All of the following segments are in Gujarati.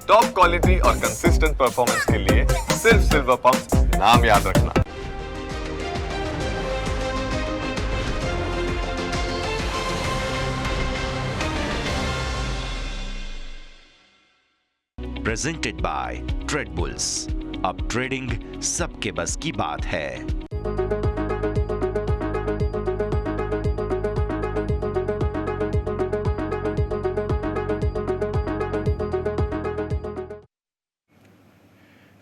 टॉप क्वालिटी और कंसिस्टेंट परफॉर्मेंस के लिए सिर्फ सिल्वर पंप नाम याद रखना। Presented by trade bulls. अब ट्रेडिंग सबके बस की बात है।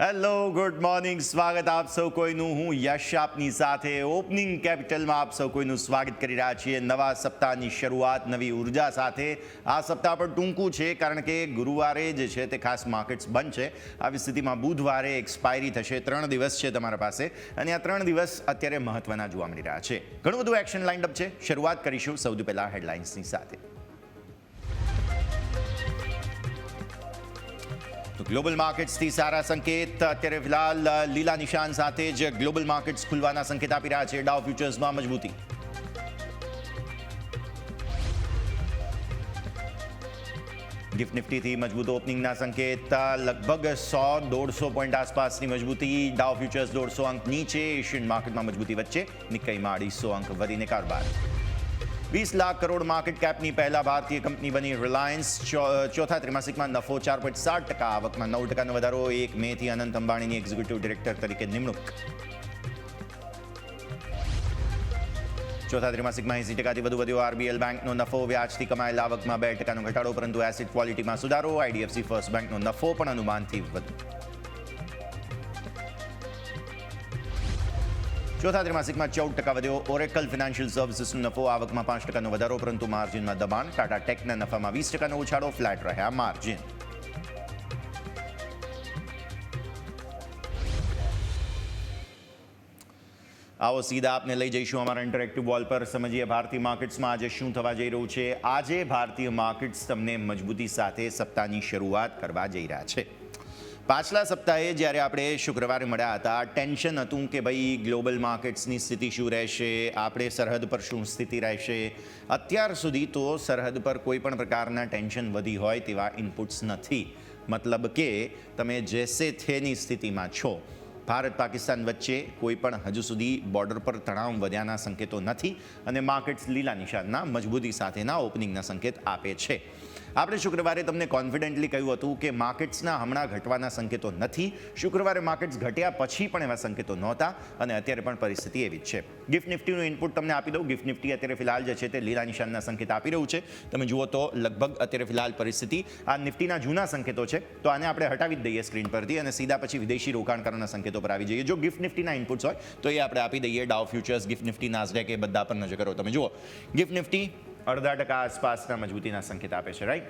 હેલો ગુડ મોર્નિંગ, સ્વાગત આપ સૌ કોઈનું. હું યશ આપની સાથે ઓપનિંગ કેપિટલમાં આપ સૌ કોઈનું સ્વાગત કરી રહ્યા છીએ. નવા સપ્તાહની શરૂઆત નવી ઉર્જા સાથે. આ સપ્તાહ પણ ટૂંકું છે કારણ કે ગુરુવારે જે છે તે ખાસ માર્કેટ્સ બંધ છે. આવી સ્થિતિમાં બુધવારે એક્સપાયરી થશે. 3 દિવસ છે તમારા પાસે અને આ 3 દિવસ અત્યારે મહત્વના જોવા મળી રહ્યા છે. ઘણું બધું એક્શન લાઇન્ડ અપ છે. શરૂઆત કરીશું સૌથી પહેલાં હેડલાઇન્સની સાથે. ગ્લોબલ માર્કેટ્સથી સારા સંકેત અત્યારે ફિલહાલ લીલા નિશાન સાથે જ ગ્લોબલ માર્કેટ્સ ખુલવાના સંકેત આપી રહ્યા છે. ડાઉ ફ્યુચર્સમાં મજબૂતી. ગિફ્ટ નિફ્ટીથી મજબૂત ઓપનિંગના સંકેત. લગભગ 100-150 પોઈન્ટ આસપાસની મજબૂતી. ડાઉ ફ્યુચર્સ 150 અંક નીચે. એશિયન માર્કેટમાં મજબૂતી વચ્ચે. નિક્કઈમાં 250 અંક વધીને કારોબાર. 20 લાખ કરોડ માર્કેટ કેપની પહેલા ભારતીય કંપની બની રિલાયન્સ. ચોથા ત્રિમાસિકમાં નફો 4.7%. આવકમાં 9%નો વધારો. 1 મેથી અનંત અંબાણીની એક્ઝિક્યુટિવ ડિરેક્ટર તરીકે નિમણૂક. ચોથા ત્રિમાસિકમાં 80%થી વધુ વધ્યો આરબીએલ બેંકનો નફો. વ્યાજથી કમાયેલા આવકમાં 2%નો ઘટાડો, પરંતુ એસેટ ક્વોલિટીમાં સુધારો. આઈડીએફસી ફર્સ્ટ બેંકનો નફો પણ અનુમાનથી વધુ. ચોથા ત્રિમાસિકમાં 14% વધ્યો. ઓરેકલ ફિનાન્શિયલ સર્વિસીસનો નફો. આવકમાં 5%નો વધારો, પરંતુ માર્જિનમાં દબાણ. ટાટા ટેકના નફામાં 20%નો ઉછાળો. ફ્લેટ રહ્યા માર્જિન. આવો સીધા આપને લઈ જઈશું અમારા ઇન્ટરેક્ટિવ વોલ પર. સમજીએ ભારતીય માર્કેટ્સમાં આજે શું થવા જઈ રહ્યું છે. આજે ભારતીય માર્કેટ્સ તમને મજબૂતી સાથે સપ્તાહની શરૂઆત કરવા જઈ રહ્યા છે. પાછલા સપ્તાહે જ્યારે આપણે શુક્રવારે મળ્યા હતા, ટેન્શન હતું કે ભાઈ ગ્લોબલ માર્કેટ્સની સ્થિતિ શું રહેશે, આપણે સરહદ પર શું સ્થિતિ રહેશે. અત્યાર સુધી તો સરહદ પર કોઈ પણ પ્રકારના ટેન્શન વધી હોય તેવા ઇનપુટ્સ નથી. મતલબ કે તમે જેસે થેની સ્થિતિમાં છો. ભારત પાકિસ્તાન વચ્ચે કોઈ પણ હજુ સુધી બોર્ડર પર તણાવ વધ્યાના સંકેતો નથી અને માર્કેટ્સ લીલા નિશાનના મજબૂતી સાથેના ઓપનિંગના સંકેત આપે છે. આપણે શુક્રવારે તમને કોન્ફિડન્ટલી કહ્યું હતું કે માર્કેટ્સના હમણાં ઘટવાના સંકેતો નથી. શુક્રવારે માર્કેટ્સ ઘટ્યા પછી પણ એવા સંકેતો નહોતા અને અત્યારે પણ પરિસ્થિતિ એવી જ છે. ગિફ્ટ નિફ્ટીનું ઇનપુટ તમને આપી દઉં. ગિફ્ટ નિફ્ટી અત્યારે ફિલહાલ જે છે તે લીલા નિશાનના સંકેત આપી રહ્યું છે. તમે જુઓ તો લગભગ અત્યારે ફિલહાલ પરિસ્થિતિ આ નિફ્ટીના જૂના સંકેતો છે, તો આને આપણે હટાવી જ દઈએ સ્ક્રીન પરથી અને સીધા પછી વિદેશી રોકાણકારોના સંકેતો પર આવી જઈએ. જો ગિફ્ટ નિફ્ટીના ઇનપુટ્સ હોય તો એ આપણે આપી દઈએ. ડાઉ ફ્યુચર્સ, ગિફ્ટ નિફ્ટી, નાસ્ડેક એ બધા પર નજર કરો. તમે જુઓ ગિફ્ટ નિફ્ટી 0.5% આસપાસના મજબૂતીના સંકેત આપે છે. રાઈટ,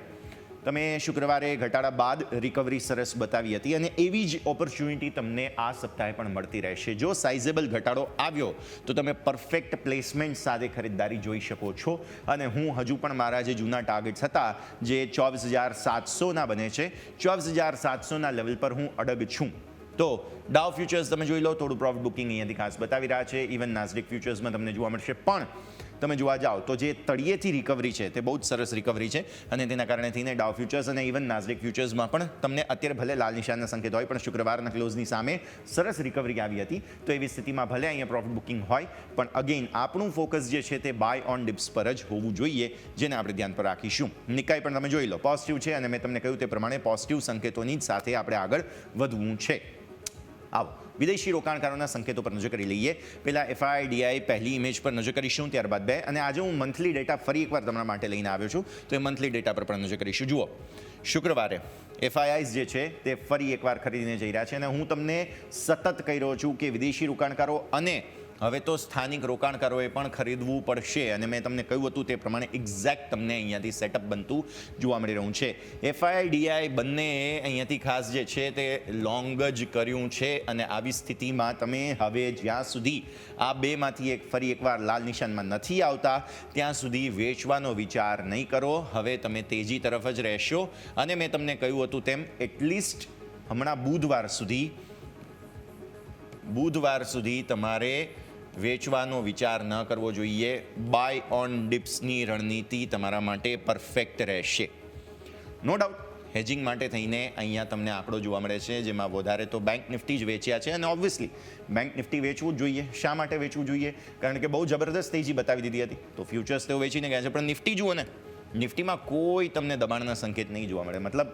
તમે શુક્રવારે ઘટાડા બાદ રિકવરી સરસ બતાવી હતી અને એવી જ ઓપોર્ચ્યુનિટી તમને આ સપ્તાહે પણ મળતી રહેશે. જો સાઇઝેબલ ઘટાડો આવ્યો તો તમે પરફેક્ટ પ્લેસમેન્ટ સાથે ખરીદદારી જોઈ શકો છો. અને હું હજુ પણ મારા જે જૂના ટાર્ગેટ્સ હતા જે 24,700ના બને છે, 24,700ના લેવલ પર હું અડગ છું. તો ડાઉ ફ્યુચર્સ તમે જોઈ લો, થોડું પ્રોફિટ બુકિંગ અહીંયાથી ખાસ બતાવી રહ્યા છે. ઇવન નાસ્ડેક ફ્યુચર્સમાં તમને જોવા મળશે. પણ તમે જોવા જાઓ તો જે તળિયેથી રિકવરી છે તે બહુ જ સરસ રિકવરી છે અને તેના કારણે થઈને ડાઉ ફ્યુચર્સ અને ઇવન નાસ્ડેક ફ્યુચર્સમાં પણ તમને અત્યારે ભલે લાલ નિશાનના સંકેત હોય પણ શુક્રવારના ક્લોઝની સામે સરસ રિકવરી આવી હતી. તો એવી સ્થિતિમાં ભલે અહીંયા પ્રોફિટ બુકિંગ હોય પણ અગેન આપણું ફોકસ જે છે તે બાય ઓન ડિપ્સ પર જ હોવું જોઈએ, જેને આપણે ધ્યાન પર રાખીશું. નિકાઈ પણ તમે જોઈ લો પોઝિટિવ છે અને મેં તમને કહ્યું તે પ્રમાણે પોઝિટિવ સંકેતોની જ સાથે આપણે આગળ વધવું છે. આવો વિદેશી રોકાણકારોના સંકેતો પર નજર કરી લઈએ. પહેલાં એફઆઈડીઆઈ પહેલી ઇમેજ પર નજર કરીશું, ત્યારબાદ 2 અને આજે હું મંથલી ડેટા ફરી એકવાર તમારા માટે લઈને આવ્યો છું, તો એ મંથલી ડેટા પર પણ નજર કરીશું. જુઓ શુક્રવારે એફઆઈઆઈસ જે છે તે ફરી એકવાર ખરીદીને જઈ રહ્યા છે અને હું તમને સતત કહી રહ્યો છું કે વિદેશી રોકાણકારો અને હવે તો સ્થાનિક રોકાણકારોએ પણ ખરીદવું પડશે અને મેં તમને કહ્યું હતું તે પ્રમાણે એક્ઝેક્ટ તમને અહીંયાથી સેટઅપ બનતું જોવા મળી રહ્યું છે. એફઆઈડીઆઈ બંનેએ અહીંયાથી ખાસ જે છે તે લોંગ જ કર્યું છે અને આવી સ્થિતિમાં તમે હવે જ્યાં સુધી આ બેમાંથી એક ફરી એકવાર લાલ નિશાનમાં નથી આવતા ત્યાં સુધી વેચવાનો વિચાર નહીં કરો. હવે તમે તેજી તરફ જ રહેશો અને મેં તમને કહ્યું હતું તેમ એટલીસ્ટ હમણાં બુધવાર સુધી તમારે વેચવાનો વિચાર ન કરવો જોઈએ. બાય ઓન ડિપ્સની રણનીતિ તમારા માટે પરફેક્ટ રહેશે. નો ડાઉટ હેજિંગ માટે થઈને અહીંયા તમને આંકડો જોવા મળે છે, જેમાં વધારે તો બેંક નિફ્ટી જ વેચ્યા છે. અને ઓબ્વિયસલી બેંક નિફ્ટી વેચવું જ જોઈએ. શા માટે વેચવું જોઈએ? કારણ કે બહુ જબરદસ્ત તેજી બતાવી દીધી હતી, તો ફ્યુચર્સ તેઓ વેચીને ગયા છે. પણ નિફ્ટી જુઓ ને, નિફ્ટીમાં કોઈ તમને દબાણના સંકેત નહીં જોવા મળે. મતલબ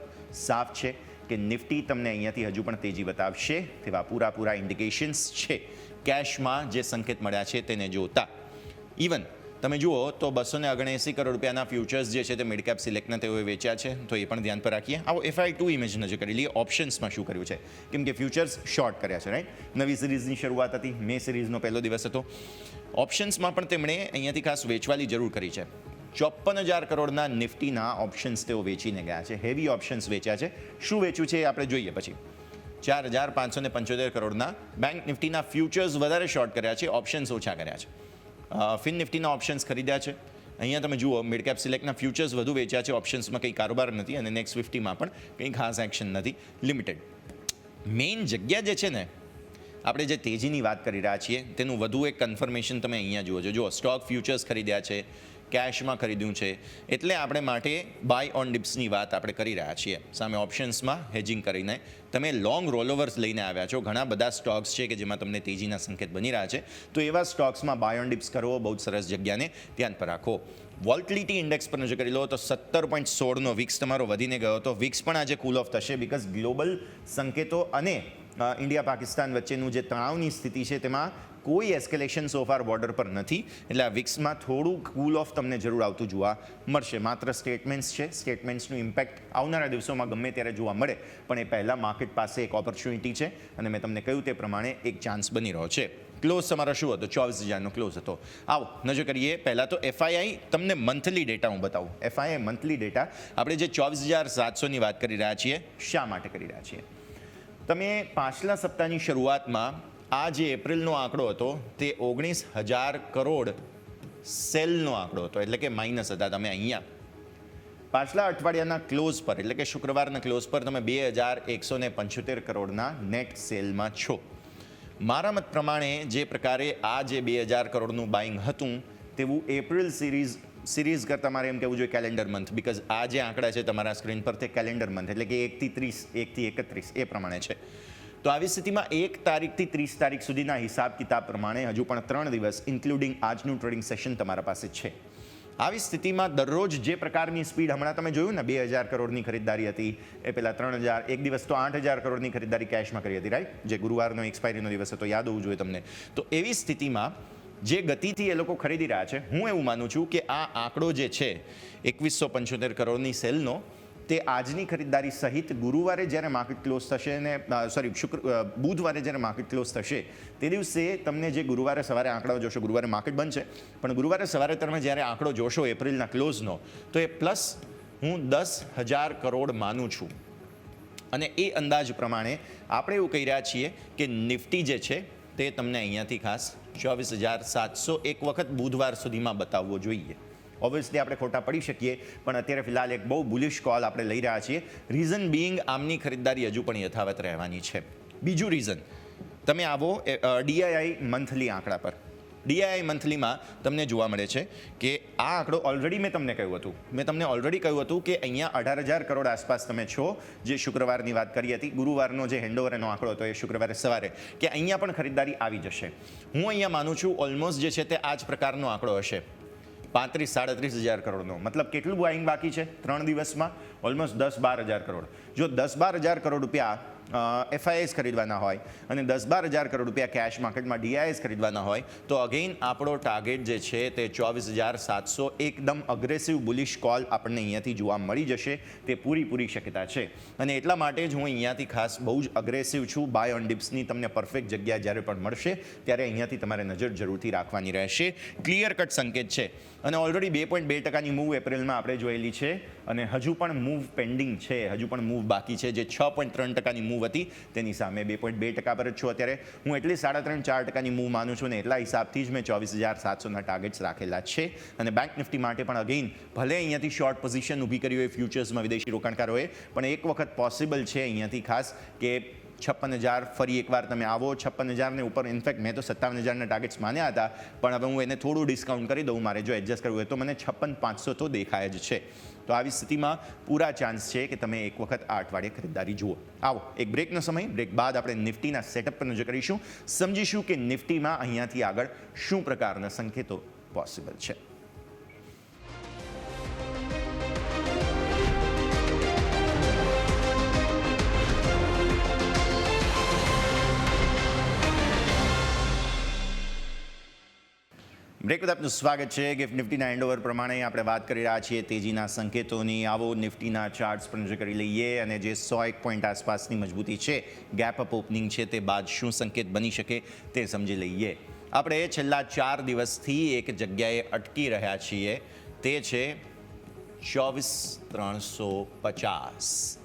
સાફ છે કે નિફ્ટી તમને અહીંયાથી હજુ પણ તેજી બતાવશે તેવા પૂરા ઇન્ડિકેશન્સ છે કેશમાં જે સંકેત મળ્યા છે તેને જોતા. ઇવન તમે જુઓ તો 279 કરોડ રૂપિયાના ફ્યુચર્સ જે છે તે મિડ કેપ સિલેક્ટના તેઓએ વેચ્યા છે, તો એ પણ ધ્યાન પર રાખીએ. આવો FI2 ઇમેજ નજર કરી લઈએ. ઓપ્શન્સમાં શું કર્યું છે, કેમ કે ફ્યુચર્સ શોર્ટ કર્યા છે, રાઈટ. નવી સિરીઝની શરૂઆત હતી, મે સિરીઝનો પહેલો દિવસ હતો. ઓપ્શન્સમાં પણ તેમણે અહીંયાથી ખાસ વેચવાની જરૂર કરી છે. 54,000 કરોડના નિફ્ટીના ઓપ્શન્સ તેઓ વેચીને ગયા છે. હેવી ઓપ્શન્સ વેચ્યા છે. શું વેચ્યું છે એ આપણે જોઈએ પછી. 4,575 કરોડના બેંક નિફ્ટીના ફ્યુચર્સ વધારે શોર્ટ કર્યા છે, ઓપ્શન્સ ઓછા કર્યા છે. ફિન નિફ્ટીના ઓપ્શન્સ ખરીદ્યા છે. અહીંયા તમે જુઓ મિડ કેપ સિલેક્ટના ફ્યુચર્સ વધુ વેચ્યા છે, ઓપ્શન્સમાં કંઈ કારોબાર નથી, અને નેક્સ્ટ 50માં પણ કંઈ ખાસ એક્શન નથી, લિમિટેડ. મેઇન જગ્યા જે છે ને, આપણે જે તેજીની વાત કરી રહ્યા છીએ તેનું વધુ એક કન્ફર્મેશન તમે અહીંયા જુઓ છો. જુઓ, સ્ટોક ફ્યુચર્સ ખરીદ્યા છે, કેશમાં ખરીદ્યું છે, એટલે આપણે માટે બાય ઓન ડિપ્સની વાત આપણે કરી રહ્યા છીએ. સામે ઓપ્શન્સમાં હેજિંગ કરીને તમે લોંગ રોલઓવર્સ લઈને આવ્યા છો. ઘણા બધા સ્ટોક્સ છે કે જેમાં તમને તેજીના સંકેત બની રહ્યા છે, તો એવા સ્ટોક્સમાં બાય ઓન ડિપ્સ કરવો બહુ સરસ જગ્યાને ધ્યાન પર રાખો. વોલ્ટિલિટી ઇન્ડેક્સ પર નજર કરી લો તો 17.16નો વિક્સ તમારો વધીને ગયો હતો. વિક્સ પણ આજે કૂલ ઓફ થશે, બીકોઝ ગ્લોબલ સંકેતો અને ઇન્ડિયા પાકિસ્તાન વચ્ચેનું જે તણાવની સ્થિતિ છે તેમાં કોઈ એસ્કેલેશન સોફાર બોર્ડર પર નથી, એટલે આ વિક્સમાં થોડું કૂલ ઓફ તમને જરૂર આવતું જોવા મળશે. માત્ર સ્ટેટમેન્ટ્સ છે, સ્ટેટમેન્ટ્સનું ઇમ્પેક્ટ આવનારા દિવસોમાં ગમે ત્યારે જોવા મળે, પણ એ પહેલાં માર્કેટ પાસે એક ઓપોર્ચ્યુનિટી છે, અને મેં તમને કહ્યું તે પ્રમાણે એક ચાન્સ બની રહ્યો છે. ક્લોઝ તમારો શું હતો? 24,000નો ક્લોઝ હતો. આવો નજર કરીએ. પહેલાં તો FII તમને મંથલી ડેટા હું બતાવું. FII મંથલી ડેટા આપણે જે 24,700ની વાત કરી રહ્યા છીએ, શા માટે કરી રહ્યા છીએ? તમે પાછલા સપ્તાહની શરૂઆતમાં આ જે એપ્રિલનો આંકડો હતો તે 19,000 કરોડ સેલનો આંકડો હતો, એટલે કે માઇનસ હતા. તમે અહીંયા પાછલા અઠવાડિયાના ક્લોઝ પર, એટલે કે શુક્રવારના ક્લોઝ પર તમે 2,175 કરોડના નેટ સેલમાં છો. મારા મત પ્રમાણે જે પ્રકારે આ જે 2,000 કરોડનું બાઇંગ હતું તેવું એપ્રિલ સિરીઝ કરતાં મારે એમ કહેવું જોઈએ કેલેન્ડર મંથ, બીકોઝ આ જે આંકડા છે તમારા સ્ક્રીન પર તે કેલેન્ડર મંથ, એટલે કે 1 થી 30, 1 થી 31 એ પ્રમાણે છે. તો આવી સ્થિતિમાં 1 તારીખથી 30 તારીખ સુધીના હિસાબ કિતાબ પ્રમાણે હજુ પણ 3 દિવસ ઇન્ક્લુડિંગ આજનું ટ્રેડિંગ સેશન તમારા પાસે છે. આવી સ્થિતિમાં દરરોજ જે પ્રકારની સ્પીડ હમણાં તમે જોયું ને, 2,000 કરોડની ખરીદદારી હતી, એ પહેલાં 3,000, એક દિવસ તો 8,000 કરોડની ખરીદદારી કેશમાં કરી હતી, રાઈટ, જે ગુરુવારનો એક્સપાયરીનો દિવસ હતો, યાદ હોવું જોઈએ તમને. તો એવી સ્થિતિમાં જે ગતિથી એ લોકો ખરીદી રહ્યા છે, હું એવું માનું છું કે આ આંકડો જે છે 2,175 કરોડની સેલનો, તે આજની ખરીદદારી સહિત ગુરુવારે જ્યારે માર્કેટ ક્લોઝ થશે અને બુધવારે જ્યારે માર્કેટ ક્લોઝ થશે તે દિવસે તમને જે ગુરુવારે સવારે આંકડાઓ જોશો, ગુરુવારે માર્કેટ બંધ છે, પણ ગુરુવારે સવારે તમે જ્યારે આંકડો જોશો એપ્રિલના ક્લોઝનો, તો એ પ્લસ હું 10,000 કરોડ માનું છું. અને એ અંદાજ પ્રમાણે આપણે એવું કહી રહ્યા છીએ કે નિફ્ટી જે છે તે તમને અહીંયાથી ખાસ 24,700 એક વખત બુધવાર સુધીમાં બતાવવો જોઈએ. ઓબ્વિયસલી આપણે ખોટા પડી શકીએ, પણ અત્યારે ફિલહાલ એક બહુ બુલિશ કોલ આપણે લઈ રહ્યા છીએ. રીઝન બિંગ આમની ખરીદદારી હજુ પણ યથાવત રહેવાની છે. બીજું રીઝન, તમે આવો DII મંથલી આંકડા પર. DII મંથલીમાં તમને જોવા મળે છે કે આ આંકડો ઓલરેડી મેં તમને કહ્યું હતું કે અહીંયા 18,000 કરોડ આસપાસ તમે છો, જે શુક્રવારની વાત કરી હતી. ગુરુવારનો જે હેન્ડઓવરનો આંકડો હતો એ શુક્રવારે સવારે, કે અહીંયા પણ ખરીદદારી આવી જશે. હું અહીંયા માનું છું ઓલમોસ્ટ જે છે તે આ જ પ્રકારનો આંકડો હશે, 35-37,000 કરોડનો. મતલબ કેટલું બાઇંગ બાકી છે 3 દિવસમાં? ઓલમોસ્ટ 10-12,000 કરોડ. જો 10-12,000 કરોડ રૂપિયા FIIs ખરીદવાના હોય અને 10-12,000 કરોડ રૂપિયા કેશ માર્કેટમાં DIIs ખરીદવાના હોય, તો અગેઇન આપણો ટાર્ગેટ જે છે તે 24,700 એકદમ અગ્રેસિવ બુલિશ કોલ આપણને અહીંયાથી જોવા મળી જશે, તે પૂરી શક્યતા છે. અને એટલા માટે જ હું અહીંયાથી ખાસ બહુ જ અગ્રેસિવ છું. બાય ઓન ડિપ્સની તમને પરફેક્ટ જગ્યા જ્યારે પણ મળશે ત્યારે અહીંયાથી તમારે નજર જરૂરથી રાખવાની રહેશે. ક્લિયર કટ સંકેત છે, અને ઓલરેડી 2.2%ની મૂવ એપ્રિલમાં આપણે જોયેલી છે, અને હજુ પણ મૂવ પેન્ડિંગ છે, હજુ પણ મૂવ બાકી છે. જે 6.3%ની મૂવ હતી તેની સામે 2.2% પર જ છું અત્યારે. હું એટલી 3.5-4%ની મૂવ માનું છું, ને એટલા હિસાબથી જ મેં 24,700ના ટાર્ગેટ્સ રાખેલા છે. અને બેંક નિફ્ટી માટે પણ અગેઇન ભલે અહીંયાથી શોર્ટ પોઝિશન ઊભી કરી હોય ફ્યુચર્સમાં વિદેશી રોકાણકારોએ, પણ એક વખત પોસિબલ છે અહીંયાથી ખાસ કે 56,000 ફરી એકવાર તમે આવો 56,000 ઉપર. ઇનફેક્ટ મેં તો 57,000ના ટાર્ગેટ્સ માન્યા હતા, પણ હવે હું એને થોડું ડિસ્કાઉન્ટ કરી દઉં, મારે જો એડજસ્ટ કરવું હોય તો મને 56,500 તો દેખાય જ છે. તો આવી સ્થિતિમાં પૂરા ચાન્સ છે કે તમે એક વખત આ અઠવાડિયે ખરીદદારી જુઓ. આવો એક બ્રેકનો સમય, બ્રેક બાદ આપણે નિફ્ટીના સેટઅપ પર નજર કરીશું, સમજીશું કે નિફ્ટીમાં અહીંયાથી આગળ શું પ્રકારના સંકેતો પોસિબલ છે. બ્રેક બાદ આપનું સ્વાગત છે. ગિફ્ટ નિફ્ટીના હેન્ડઓવર પ્રમાણે આપણે વાત કરી રહ્યા છીએ તેજીના સંકેતોની. આવો નિફ્ટીના ચાર્ટ્સ પર નજર કરી લઈએ અને જે 101 પોઈન્ટ આસપાસની મજબૂતી છે, ગેપ અપ ઓપનિંગ છે, તે બાદ શું સંકેત બની શકે તે સમજી લઈએ. આપણે છેલ્લા 4 દિવસથી એક જગ્યાએ અટકી રહ્યા છીએ, તે છે 24,350.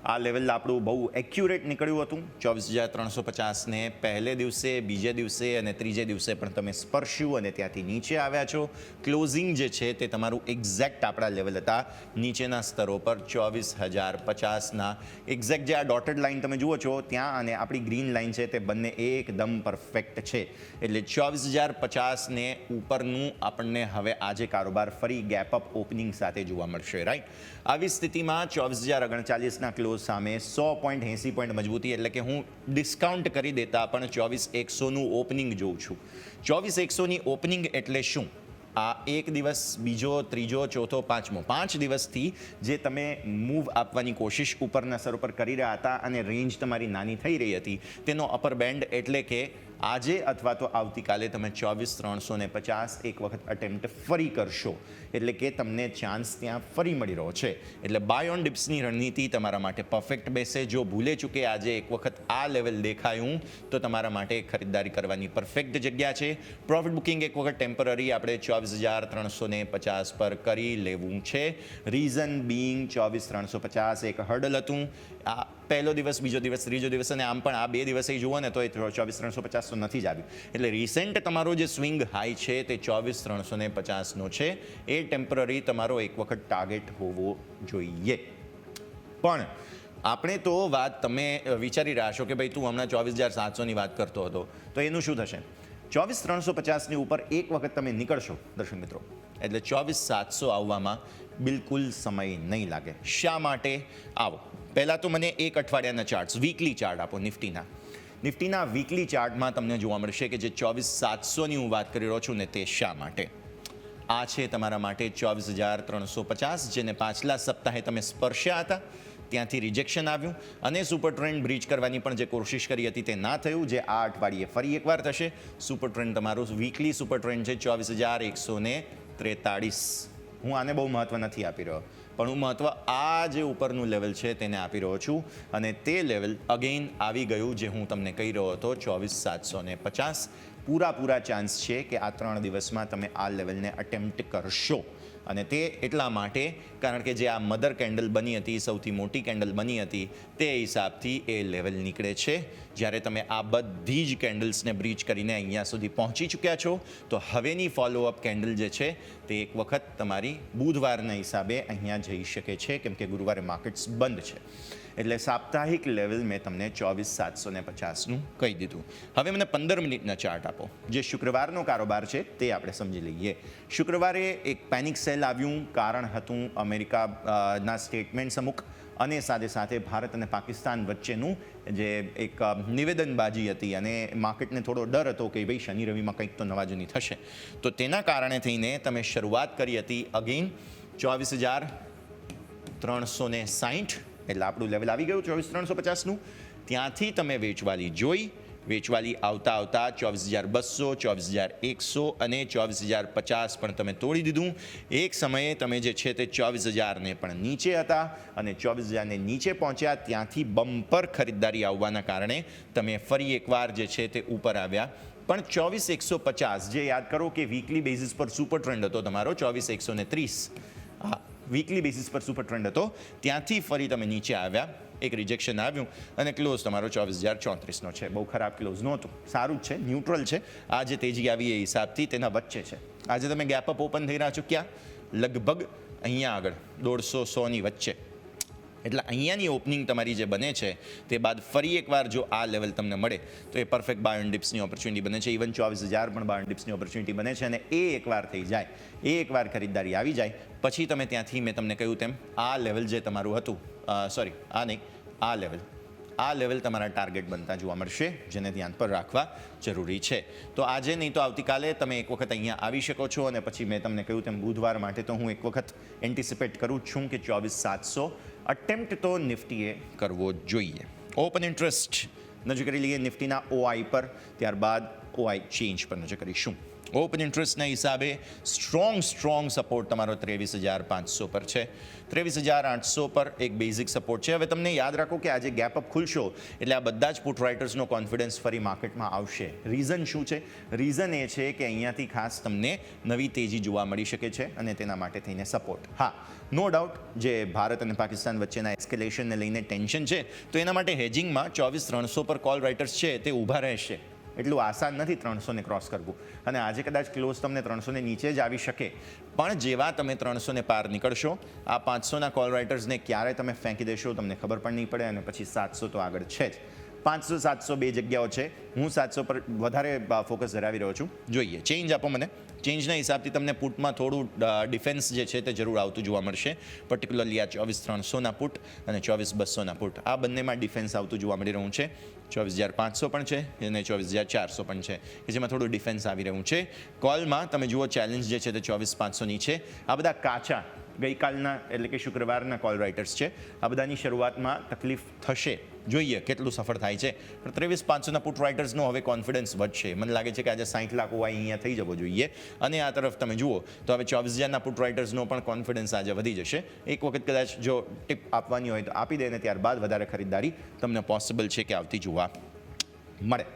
આ લેવલ આપણું બહુ એક્યુરેટ નીકળ્યું હતું. 24,350ને પહેલે દિવસે, બીજે દિવસે અને ત્રીજે દિવસે પણ તમે સ્પર્શ્યું અને ત્યાંથી નીચે આવ્યા છો. ક્લોઝિંગ જે છે તે તમારું એક્ઝેક્ટ આપણા લેવલ હતા નીચેના સ્તરો પર 24,050ના એક્ઝેક્ટ. જે આ ડોટેડ લાઇન તમે જુઓ છો ત્યાં અને આપણી ગ્રીન લાઇન છે તે બંને એકદમ પરફેક્ટ છે. એટલે 24,050ને ઉપરનું આપણને હવે આજે કારોબાર ફરી ગેપ અપ ઓપનિંગ સાથે જોવા મળશે, રાઈટ. આવી સ્થિતિમાં 24,039ના ક્લોઝ સામે 100.80 પોઈન્ટ મજબૂતી, એટલે કે હું ડિસ્કાઉન્ટ કરી દેતા પણ 24,100નું ઓપનિંગ જોઉં છું. 24,100ની ઓપનિંગ એટલે શું? આ એક દિવસ, બીજો, ત્રીજો, ચોથો, પાંચમો, 5 દિવસથી જે તમે મૂવ આપવાની કોશિશ ઉપરના સ્તર ઉપર કરી રહ્યા હતા અને રેન્જ તમારી નાની થઈ રહી હતી, તેનો અપર બેન્ડ એટલે કે આજે અથવા તો આવતીકાલે તમે 24,350 એક વખત અટેમ્પ્ટ ફરી કરશો, એટલે કે તમને ચાન્સ ત્યાં ફરી મળી રહ્યો છે. એટલે બાય ઓન ડિપ્સની રણનીતિ તમારા માટે પરફેક્ટ બેસે. જો ભૂલે ચૂકે આજે એક વખત આ લેવલ દેખાયું તો તમારા માટે ખરીદદારી કરવાની પરફેક્ટ જગ્યા છે. પ્રોફિટ બુકિંગ એક વખત ટેમ્પરરી આપણે 24,350 પર કરી લેવું છે. રીઝન બીઇંગ 24,350 એક હર્ડલ હતું. આ પહેલો દિવસ, બીજો દિવસ, ત્રીજો દિવસ અને આમ પણ આ 2 દિવસે જુઓ ને તો એ 24,350 તો નથી જ આવ્યું. એટલે રિસેન્ટ તમારો જે સ્વિંગ હાઈ છે તે 24,350નો છે. એ ટેમ્પરરી તમારો એક વખત ટાર્ગેટ હોવો જોઈએ. પણ આપણે તો વાત, તમે વિચારી રહ્યા છો કે ભાઈ તું હમણાં 24,700ની વાત કરતો હતો, તો એનું શું થશે? 24,350ની ઉપર એક વખત તમે નીકળશો દર્શક મિત્રો, એટલે 24,700 આવવામાં બિલકુલ સમય નહીં લાગે. શા માટે? આવો પહેલાં તો મને એક અઠવાડિયાના ચાર્ટ્સ, વીકલી ચાર્ટ આપો નિફ્ટીના. નિફ્ટીના વીકલી ચાર્ટમાં તમને જોવા મળશે કે જે 24,700ની હું વાત કરી રહ્યો છું ને તે શા માટે? આ છે તમારા માટે 24,350, જેને પાછલા સપ્તાહે તમે સ્પર્શ્યા હતા, ત્યાંથી રિજેક્શન આવ્યું અને સુપર ટ્રેન્ડ બ્રીચ કરવાની પણ જે કોશિશ કરી હતી તે ના થયું, જે આ અઠવાડિયે ફરી એકવાર થશે. સુપર ટ્રેન્ડ તમારું વીકલી સુપર ટ્રેન્ડ છે 24,143. હું આને બહુ મહત્ત્વ નથી આપી રહ્યો, પણ હું મહત્ત્વ આ જે ઉપરનું લેવલ છે તેને આપી રહ્યો છું. અને તે લેવલ અગેઇન આવી ગયું જે હું તમને કહી રહ્યો હતો 24,750. પૂરા ચાન્સ છે કે આ 3 દિવસમાં તમે આ લેવલને અટેમ્પ્ટ કરશો. અને તે એટલા માટે કારણ કે જે આ મધર કેન્ડલ બની હતી, સૌથી મોટી કેન્ડલ બની હતી, તે હિસાબથી એ લેવલ નીકળે છે. જ્યારે તમે આ બધી જ કેન્ડલ્સને બ્રીચ કરીને અહીંયા સુધી પહોંચી ચૂક્યા છો, તો હવેની ફોલોઅપ કેન્ડલ જે છે તે એક વખત તમારી બુધવારના હિસાબે અહીંયા જઈ શકે છે, કેમ કે ગુરુવારે માર્કેટ્સ બંધ છે. એટલે સાપ્તાહિક લેવલ મેં તમને 24,750નું કહી દીધું. હવે મને 15 મિનિટના ચાર્ટ આપો. જે શુક્રવારનો કારોબાર છે તે આપણે સમજી લઈએ. શુક્રવારે એક પેનિક સેલ આવ્યું. કારણ હતું અમેરિકાના સ્ટેટમેન્ટ્સ અમુક અને સાથે સાથે ભારત અને પાકિસ્તાન વચ્ચેનું જે એક નિવેદનબાજી હતી અને માર્કેટને થોડો ડર હતો કે ભાઈ શનિ રવિમાં કંઈક તો નવાજૂની થશે. તો તેના કારણે થઈને તમે શરૂઆત કરી હતી અગેઇન 24,360, એટલે આપણું લેવલ આવી ગયું 24,350નું. ત્યાંથી તમે વેચવાલી જોઈ, વેચવાલી આવતા 24,200, 24,100 અને 24,050 પણ તમે તોડી દીધું. એક સમયે તમે જે છે તે 24,000ને પણ નીચે હતા અને 24,000ને નીચે પહોંચ્યા. ત્યાંથી બમ્પર ખરીદદારી આવવાના કારણે તમે ફરી એકવાર જે છે તે ઉપર આવ્યા. પણ 24,150 જે યાદ કરો કે વીકલી બેઝિસ પર સુપર ટ્રેન્ડ હતો તમારો 24,130, હા વીકલી બેઝિસ પર સુપર ટ્રેન્ડ હતો, ત્યાંથી ફરી તમે નીચે આવ્યા. એક રિજેક્શન આવ્યું અને ક્લોઝ તમારો 24,034નો છે. બહુ ખરાબ ક્લોઝ નહોતું, સારું જ છે, ન્યુટ્રલ છે. આ જે તેજી આવી એ હિસાબથી તેના વચ્ચે છે. આજે તમે ગેપ અપ ઓપન થઈ રહ્યા છો ક્યાં? લગભગ અહીંયા આગળ 150-100ની વચ્ચે. એટલે અહીંયાની ઓપનિંગ તમારી જે બને છે તે બાદ ફરી એકવાર જો આ લેવલ તમને મળે તો એ પરફેક્ટ બાય ઓન ડિપ્સની ઓપોર્ચ્યુનિટી બને છે. ઇવન 24,000 પણ બાય ઓન ડિપ્સની ઓપોર્ચ્યુનિટી બને છે. અને એ એકવાર થઈ જાય, એ એકવાર ખરીદદારી આવી જાય પછી તમે ત્યાંથી મેં તમને કહ્યું તેમ આ લેવલ જે તમારું હતું, સોરી આ નહીં, આ લેવલ તમારા ટાર્ગેટ બનતા જોવા મળશે, જેને ધ્યાન પર રાખવા જરૂરી છે. તો આજે નહીં તો આવતીકાલે તમે એક વખત અહીંયા આવી શકો છો. અને પછી મેં તમને કહ્યું તેમ બુધવાર માટે તો હું એક વખત એન્ટિસિપેટ કરું જ છું કે 24,700 અટેમ્પ્ટ તો નિફ્ટીએ કરવો જોઈએ. ઓપન ઇન્ટરેસ્ટ નજર કરી લઈએ નિફ્ટીના ઓઆઈ પર, ત્યારબાદ ઓઆઈ ચેન્જ પર નજર કરીશું. ઓપન ઇન્ટરેસ્ટના હિસાબે સ્ટ્રોંગ સપોર્ટ તમારો 23,500 પર છે. 23,800 પર એક બેઝિક સપોર્ટ છે. હવે તમને યાદ રાખો કે આજે ગેપ અપ ખુલશો એટલે આ બધા જ પુટ રાઇટર્સનો કોન્ફિડન્સ ફરી માર્કેટમાં આવશે. રીઝન શું છે? રીઝન એ છે કે અહીંયાથી ખાસ તમને નવી તેજી જોવા મળી શકે છે અને તેના માટે થઈને સપોર્ટ. હા, નો ડાઉટ જે ભારત અને પાકિસ્તાન વચ્ચેના એસ્કેલેશનને લઈને ટેન્શન છે તો એના માટે હેજિંગમાં 24,300 પર કોલ રાઇટર્સ છે તે ઊભા રહેશે. એટલું આસાન નથી 300 ક્રોસ કરવું. અને આજે કદાચ ક્લોઝ તમને 300 નીચે જ આવી શકે, પણ જેવા તમે 300 પાર નીકળશો આ 500ના કોલ રાઇટર્સને ક્યારે તમે ફેંકી દેશો તમને ખબર પણ નહીં પડે. અને પછી 700 તો આગળ છે જ. 500 700 બે જગ્યાઓ છે. હું 700 પર વધારે ફોકસ ધરાવી રહ્યો છું. જોઈએ ચેન્જ આપો મને. ચેન્જના હિસાબથી તમને પુટમાં થોડું ડિફેન્સ જે છે તે જરૂર આવતું જોવા મળશે. પર્ટિક્યુલરલી આ 24,300ના પુટ અને 24,200ના પુટ, આ બંનેમાં ડિફેન્સ આવતું જોવા મળી રહ્યું છે. 24,500 પણ છે અને 24,400 પણ છે કે જેમાં થોડું ડિફેન્સ આવી રહ્યું છે. કોલમાં તમે જુઓ ચેલેન્જ જે છે તે 24,500ની છે. આ બધા કાચા ગઈકાલના એટલે કે શુક્રવારના કોલ રાઇટર્સ છે. આ બધાની શરૂઆતમાં તકલીફ થશે, જોઈએ કેટલું સફળ થાય છે. પણ 23,500ના પુટ રાઇટર્સનો હવે કોન્ફિડન્સ વધશે. મને લાગે છે કે આજે 60 લાખ ઓઆઈ અહીંયા થઈ જવો જોઈએ. અને આ તરફ તમે જુઓ તો હવે 24,000ના પુટ રાઇટર્સનો પણ કોન્ફિડન્સ આજે વધી જશે. એક વખત કદાચ જો ટીપ આપવાની હોય તો આપી દે, અને ત્યારબાદ વધારે ખરીદદારી તમને પોસિબલ છે કે આવતી જોવા મળે.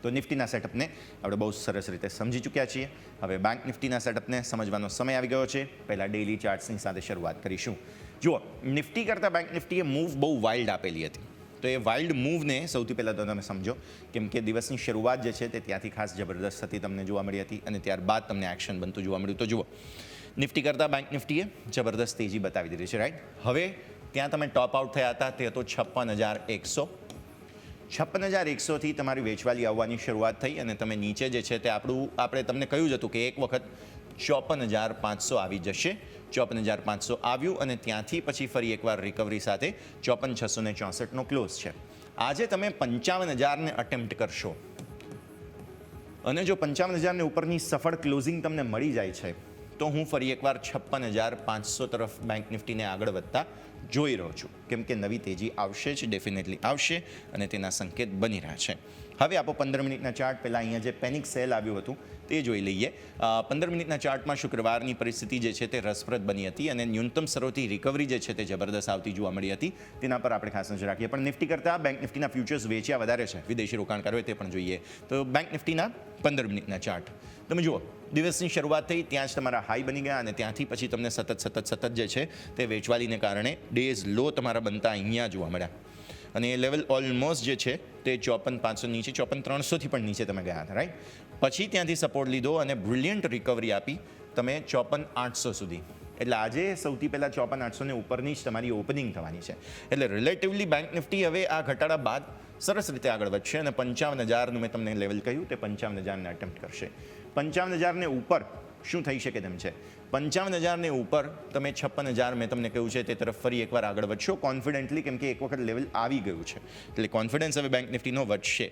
તો નિફ્ટીના સેટઅપને આપણે બહુ સરસ રીતે સમજી ચૂક્યા છીએ. હવે બેંક નિફ્ટીના સેટઅપને સમજવાનો સમય આવી ગયો છે. પહેલાં ડેઇલી ચાર્ટ્સની સાથે શરૂઆત કરીશું. જુઓ, નિફ્ટી કરતાં બેંક નિફ્ટીએ મૂવ બહુ વાઇલ્ડ આપેલી હતી. તો એ વાઇલ્ડ મૂવને સૌથી પહેલાં તો તમે સમજો, કેમ કે દિવસની શરૂઆત જે છે તે ત્યાંથી ખાસ જબરદસ્ત હતી તમને જોવા મળી હતી અને ત્યારબાદ તમને એક્શન બનતું જોવા મળ્યું. તો જુઓ, નિફ્ટી કરતાં બેંક નિફ્ટીએ જબરદસ્ત તેજી બતાવી દીધી છે, રાઈટ. હવે ત્યાં તમે ટોપ આઉટ થયા હતા તે હતો 56,100. 56,100થી તમારી વેચવાલી આવવાની શરૂઆત થઈ અને તમે નીચે જે છે તે આપણે તમને કહ્યું જ હતું કે એક વખત 54,500 આવી જશે. 54,500 આવ્યું અને ત્યાંથી પછી ફરી એકવાર રિકવરી સાથે 54,664નો ક્લોઝ છે. આજે તમે 55,000ને અટેમ્પ્ટ કરશો અને જો 55,000ને ઉપરની સફળ ક્લોઝિંગ તમને મળી જાય છે તો હું ફરી એકવાર 56,500 તરફ બેંક નિફ્ટીને આગળ વધતા જોઈ રહ્યો છું. કેમ કે નવી તેજી આવશે જ, ડેફિનેટલી આવશે અને તેના સંકેત બની રહ્યા છે. હવે આપો 15 મિનિટના ચાર્ટ. પહેલાં અહીંયા જે પેનિક સેલ આવ્યું હતું તે જોઈ લઈએ. 15 મિનિટના ચાર્ટમાં શુક્રવારની પરિસ્થિતિ જે છે તે રસપ્રદ બની હતી અને ન્યૂનતમ સ્તરોથી રિકવરી જે છે તે જબરદસ્ત આવતી જોવા મળી હતી. તેના પર આપણે ખાસ નજર રાખીએ. પણ નિફ્ટી કરતાં બેંક નિફ્ટીના ફ્યુચર્સ વેચ્યા વધારે છે વિદેશી રોકાણકારોએ, તે પણ જોઈએ. તો બેંક નિફ્ટીના 15 મિનિટના ચાર્ટ તમે જુઓ, દિવસની શરૂઆત થઈ ત્યાં જ તમારા હાઈ બની ગયા અને ત્યાંથી પછી તમને સતત જે છે તે વેચવાલીને કારણે ડેઝ લો તમારા બનતા અહીંયા જોવા મળ્યા. અને એ લેવલ ઓલમોસ્ટ જે છે તે 54,500 નીચે, 54,300થી પણ નીચે તમે ગયા હતા, રાઈટ. પછી ત્યાંથી સપોર્ટ લીધો અને બ્રિલિયન્ટ રિકવરી આપી તમે 54,800 સુધી. એટલે આજે સૌથી પહેલાં 54,800ને ઉપરની જ તમારી ઓપનિંગ થવાની છે. એટલે રિલેટિવલી બેંક નિફ્ટી હવે આ ઘટાડા બાદ સરસ રીતે આગળ વધશે અને 55,000નું મેં તમને લેવલ કહ્યું તે 55,000ને અટેમ્પ્ટ કરશે. 55,000ને ઉપર શું થઈ શકે તેમ છે? 55,000ને ઉપર તમે 56,000 મેં તમને કહ્યું છે તે તરફ ફરી એકવાર આગળ વધશો કોન્ફિડન્ટલી, કેમ કે એક વખત લેવલ આવી ગયું છે. એટલે કોન્ફિડન્સ હવે બેંક નિફ્ટીનો વધશે.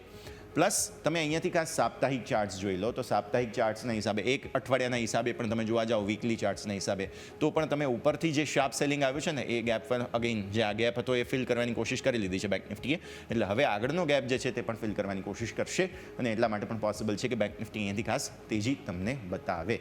પ્લસ તમે અહીંયાથી ખાસ સાપ્તાહિક ચાર્ટ્સ જોઈ લો તો સાપ્તાહિક ચાર્ટ્સના હિસાબે, એક અઠવાડિયાના હિસાબે પણ તમે જોવા જાઓ, વીકલી ચાર્ટ્સના હિસાબે, તો પણ તમે ઉપરથી જે શાર્પ સેલિંગ આવ્યું છે ને એ ગેપ અગેન જે આ ગેપ હતો એ ફિલ કરવાની કોશિશ કરી લીધી છે બેંક નિફ્ટીએ. એટલે હવે આગળનો ગેપ જે છે તે પણ ફિલ કરવાની કોશિશ કરશે અને એટલા માટે પણ પોસિબલ છે કે બેંક નિફ્ટી અહીંયાથી ખાસ તેજી તમને બતાવે.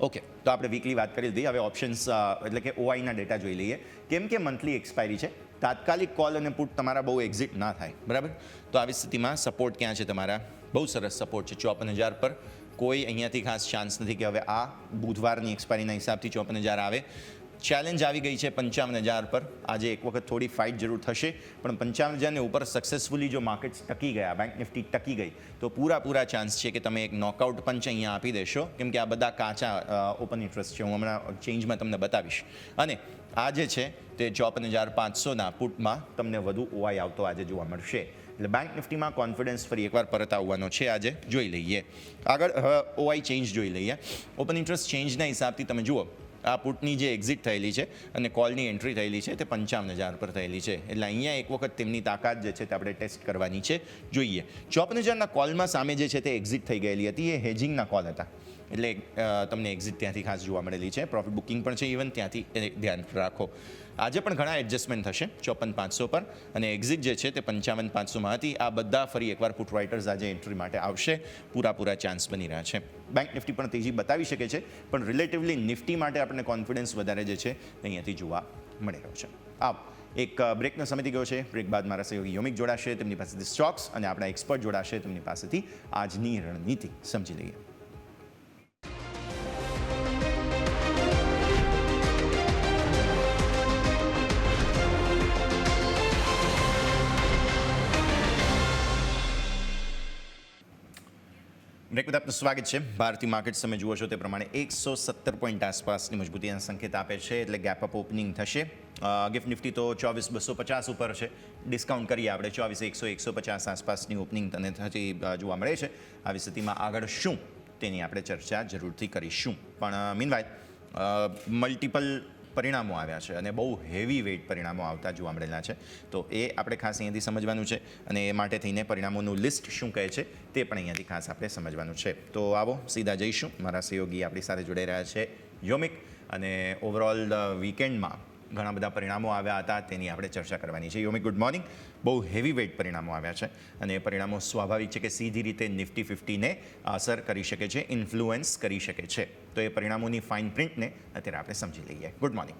ઓકે, તો આપણે વીકલી વાત કરી લીધી. હવે ઓપ્શન્સ એટલે કે ઓઆઈના ડેટા જોઈ લઈએ. કેમ કે મંથલી એક્સપાયરી છે, તાત્કાલિક કોલ અને પુટ તમારા બહુ એક્ઝિટ ના થાય, બરાબર. તો આવી સ્થિતિમાં સપોર્ટ ક્યાં છે તમારા? બહુ સરસ સપોર્ટ છે 54,000 પર. કોઈ અહીંયાથી ખાસ ચાન્સ નથી કે હવે આ બુધવારની એક્સપાયરીના હિસાબથી 54,000 આવે. ચેલેન્જ આવી ગઈ છે 55,000 પર. આજે એક વખત થોડી ફાઇટ જરૂર થશે, પણ 55,000ને ઉપર સક્સેસફુલી જો માર્કેટ્સ ટકી ગયા, બેંક નિફ્ટી ટકી ગઈ, તો પૂરા ચાન્સ છે કે તમે એક નોકઆઉટ પંચ અહીંયા આપી દેશો. કેમ કે આ બધા કાચા ઓપન ઇન્ટરેસ્ટ છે, હું હમણાં ચેન્જમાં તમને બતાવીશ. અને આ જે છે તે 54,500ના પુટમાં તમને વધુ ઓઆઈ આવતો આજે જોવા મળશે. એટલે બેંક નિફ્ટીમાં કોન્ફિડન્સ ફરી એકવાર પરત આવવાનો છે. આજે જોઈ લઈએ આગળ ઓઆઈ ચેન્જ જોઈ લઈએ. ઓપન ઇન્ટરેસ્ટ ચેન્જના હિસાબથી તમે જુઓ આ પુટની જે એક્ઝિટ થયેલી છે અને કોલની એન્ટ્રી થયેલી છે તે 55,000 પર થયેલી છે. એટલે અહીંયા એક વખત તેમની તાકાત જે છે તે આપણે ટેસ્ટ કરવાની છે. જોઈએ 54,000ના કોલમાં સામે જે છે તે એક્ઝિટ થઈ ગયેલી હતી. એ હેજિંગના કોલ હતા એટલે તમને એક્ઝિટ ત્યાંથી ખાસ જોવા મળેલી છે. પ્રોફિટ બુકિંગ પણ છે ઇવન ત્યાંથી ધ્યાન રાખો. આજે પણ ઘણા એડજસ્ટમેન્ટ થશે 54,500 પર અને એક્ઝિટ જે છે તે 55,500માં હતી. આ બધા ફરી એકવાર પુટ રાઇટર્સ આજે એન્ટ્રી માટે આવશે. પૂરા ચાન્સ બની રહ્યા છે. બેંક નિફ્ટી પણ તેજી બતાવી શકે છે પણ રિલેટિવલી નિફ્ટી માટે આપણને કોન્ફિડન્સ વધારે જે છે અહીંયાથી જોવા મળી રહ્યો છે. એક બ્રેકનો સમય ગયો છે. બ્રેક બાદ મારા સહયોગી યોમિક જોડાશે, તેમની પાસેથી સ્ટોક્સ અને આપણા એક્સપર્ટ જોડાશે, તેમની પાસેથી આજની રણનીતિ સમજી લઈએ. બ્રેક બાદ આપનું સ્વાગત છે. ભારતીય માર્કેટ્સ તમે જુઓ છો તે પ્રમાણે 117 પોઈન્ટ આસપાસની મજબૂતીના સંકેત આપે છે. એટલે ગેપ અપ ઓપનિંગ થશે. ગિફ્ટ નિફ્ટી તો 24,250 ઉપર છે. ડિસ્કાઉન્ટ કરીએ આપણે 24,100, 150 આસપાસની ઓપનિંગ તને થતી જોવા મળે છે. આવી સ્થિતિમાં આગળ શું તેની આપણે ચર્ચા જરૂરથી કરીશું. પણ મીનવાઇલ મલ્ટિપલ પરિણામો આવ્યા છે અને બહુ હેવી વેઇટ પરિણામો આવતા જોવા મળેલા છે. તો એ આપણે ખાસ અહીંયાથી સમજવાનું છે અને એ માટે થઈને પરિણામોનું લિસ્ટ શું કહે છે તે પણ અહીંયાથી ખાસ આપણે સમજવાનું છે. તો આવો સીધા જઈશું. મારા સહયોગી આપણી સાથે જોડાઈ રહ્યા છે યોમિક. અને ઓવરઓલ વીકેન્ડમાં ઘણા બધા પરિણામો આવ્યા હતા તેની આપણે ચર્ચા કરવાની છે. યોમિક ગુડ મોર્નિંગ. બહુ હેવી વેઇટ પરિણામો આવ્યા છે અને એ પરિણામો સ્વાભાવિક છે કે સીધી રીતે નિફ્ટી 50ને અસર કરી શકે છે, ઇન્ફ્લુઅન્સ કરી શકે છે. તો એ પરિણામોની ફાઇન પ્રિન્ટને અત્યારે આપણે સમજી લઈએ. Good morning.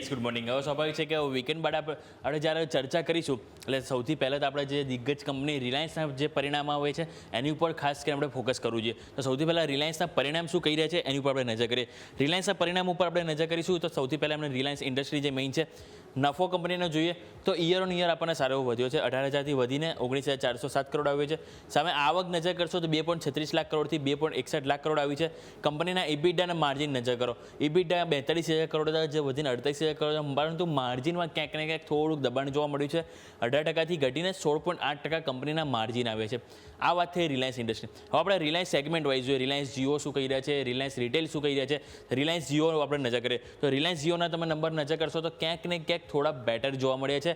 Good morning. હવે સ્વાભાવિક છે કે વીકેન્ડ બાદ આપણે જ્યારે ચર્ચા કરીશું એટલે સૌથી પહેલાં તો આપણે જે દિગ્ગજ કંપની રિલાયન્સના જે પરિણામ આવે છે એની ઉપર ખાસ કરીને આપણે ફોકસ કરવું જોઈએ. તો સૌથી પહેલાં રિલાયન્સના પરિણામ શું કહી રહ્યા છે એની ઉપર આપણે નજર કરીએ. રિલાયન્સના પરિણામ ઉપર આપણે નજર કરીશું તો સૌથી પહેલાં આપણે રિલાયન્સ ઇન્ડસ્ટ્રી જે મેઇન છે નફો કંપનીનો જોઈએ તો યર ઓન યર આપણને સારો એવો વધ્યો છે. 18,000થી વધીને 19,407 કરોડ આવ્યો છે. સામે આવક નજર કરશો તો 2.36 લાખ કરોડથી 2.61 લાખ કરોડ આવી છે. કંપનીના ઇબિડાના માર્જિન નજર કરો. ઇબિડા 42,000 કરોડ હતા જે વધીને 48,000 કરોડ, પરંતુ માર્જિનમાં ક્યાંક ને ક્યાંક થોડુંક દબાણ જોવા મળ્યું છે. 18%થી ઘટીને 16.8% કંપનીના માર્જિન આવે છે. આ વાત થઈ રિલાયન્સ ઇન્ડસ્ટ્રી. હવે આપણે રિલાયન્સ સેગમેન્ટ વાઇઝ જોઈએ. રિલાયન્સ જીઓ શું કહી રહ્યા છે, રિલાયન્સ રિટેલ શું કહી રહ્યા છે. રિલાયન્સ જીઓ આપણે નજર કરીએ તો રિલાયન્સ જીઓના તમે નંબર નજર કરશો તો ક્યાંક ને ક્યાંક થોડા બેટર જોવા મળ્યા છે.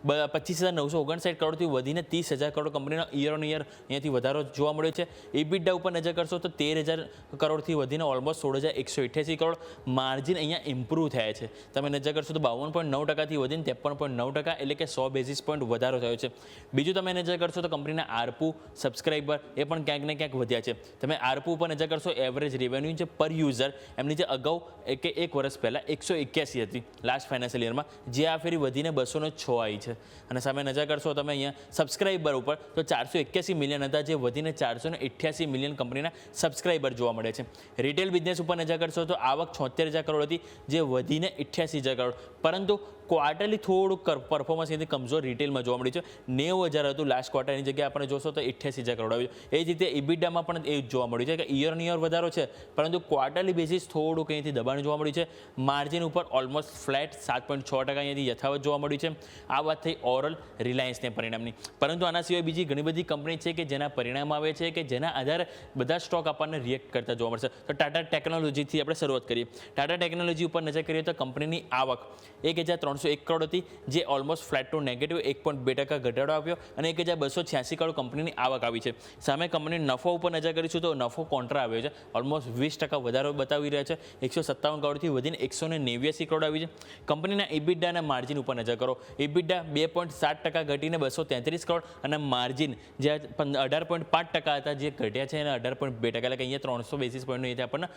25,959 કરોડથી વધીને 30,000 કરોડ કંપનીનો યર ઓન યર અહીંયાથી વધારો જોવા મળ્યો છે. ઇબિડા ઉપર નજર કરશો તો 13,000 કરોડથી વધીને ઓલમોસ્ટ 16,188 કરોડ. માર્જિન અહીંયા ઇમ્પ્રૂવ થયા છે. તમે નજર કરશો તો 52.9%થી વધીને 53.9%, એટલે કે 100 બેઝિસ પોઈન્ટ વધારો થયો છે. બીજું તમે નજર કરશો તો કંપનીના આરપુ સબસ્ક્રાઇબર એ પણ ક્યાંક ને ક્યાંક વધ્યા છે. તમે આરપુ ઉપર નજર કરશો એવરેજ રેવન્યુ છે પર યુઝર એમની જે અગાઉ કે એક વર્ષ પહેલાં 181 હતી લાસ્ટ ફાઇનાન્શિયલ યરમાં, જે આ ફેરી વધીને 206 આવી છે. અને સામે નજર કરશો તમે અહીંયા સબસ્ક્રાઇબર ઉપર તો 481 મિલિયન હતા જે વધીને 488 મિલિયન કંપનીના સબસ્ક્રાઇબર જોવા મળે છે. રિટેલ બિઝનેસ ઉપર નજર કરશો તો આવક 76,000 કરોડ હતી જે વધીને 88,000 કરોડ, પરંતુ ક્વાર્ટરલી થોડુંક પરફોર્મન્સ એથી કમજોર રિટેલમાં જોવા મળ્યું છે. 90,000 હતું લાસ્ટ ક્વાર્ટરની જગ્યાએ આપણે જોશો તો 88,000 કરોડ આવ્યું. એ જ રીતે ઇબિડામાં પણ એ જોવા મળ્યું છે કે યર ઓન યર વધારો છે પરંતુ ક્વાર્ટરલી બેઝિસ થોડુંક અહીંથી દબાણ જોવા મળ્યું છે. માર્જિન ઉપર ઓલમોસ્ટ ફ્લેટ 7.6% અહીંયાથી યથાવત જોવા મળ્યું છે. આ વાત થઈ ઓવરઓલ રિલાયન્સના પરિણામની. પરંતુ આના સિવાય બીજી ઘણી બધી કંપની છે કે જેના પરિણામ આવે છે કે જેના આધારે બધા સ્ટોક આપણને રિએક્ટ કરતા જોવા મળશે. તો ટાટા ટેકનોલોજીથી આપણે શરૂઆત કરીએ. ટાટા ટેકનોલોજી ઉપર નજર કરીએ તો કંપનીની આવક 1,301 કરોડ હતી જે ઓલમોસ્ટ ફ્લેટ ટુ નેગેટિવ 1.2% ઘટાડો આવ્યો અને 1,286 કરોડ કંપનીની આવક આવી છે. સામે કંપની નફો ઉપર નજર કરીશું તો નફો કોન્ટ્રા આવ્યો છે. ઓલમોસ્ટ 20% વધારો બતાવી રહ્યા છે. 157 કરોડથી વધીને 189 કરોડ આવી છે. કંપનીના ઇબિડાના માર્જિન ઉપર નજર કરો. ઇબિડા 2.7% ઘટીને 233 કરોડ અને માર્જિન જે 18.5% હતા જે ઘટ્યા છે અને 18.2%, એટલે કે અહીંયા 300 બેસિસ પોઈન્ટનો અહીંથી આપણને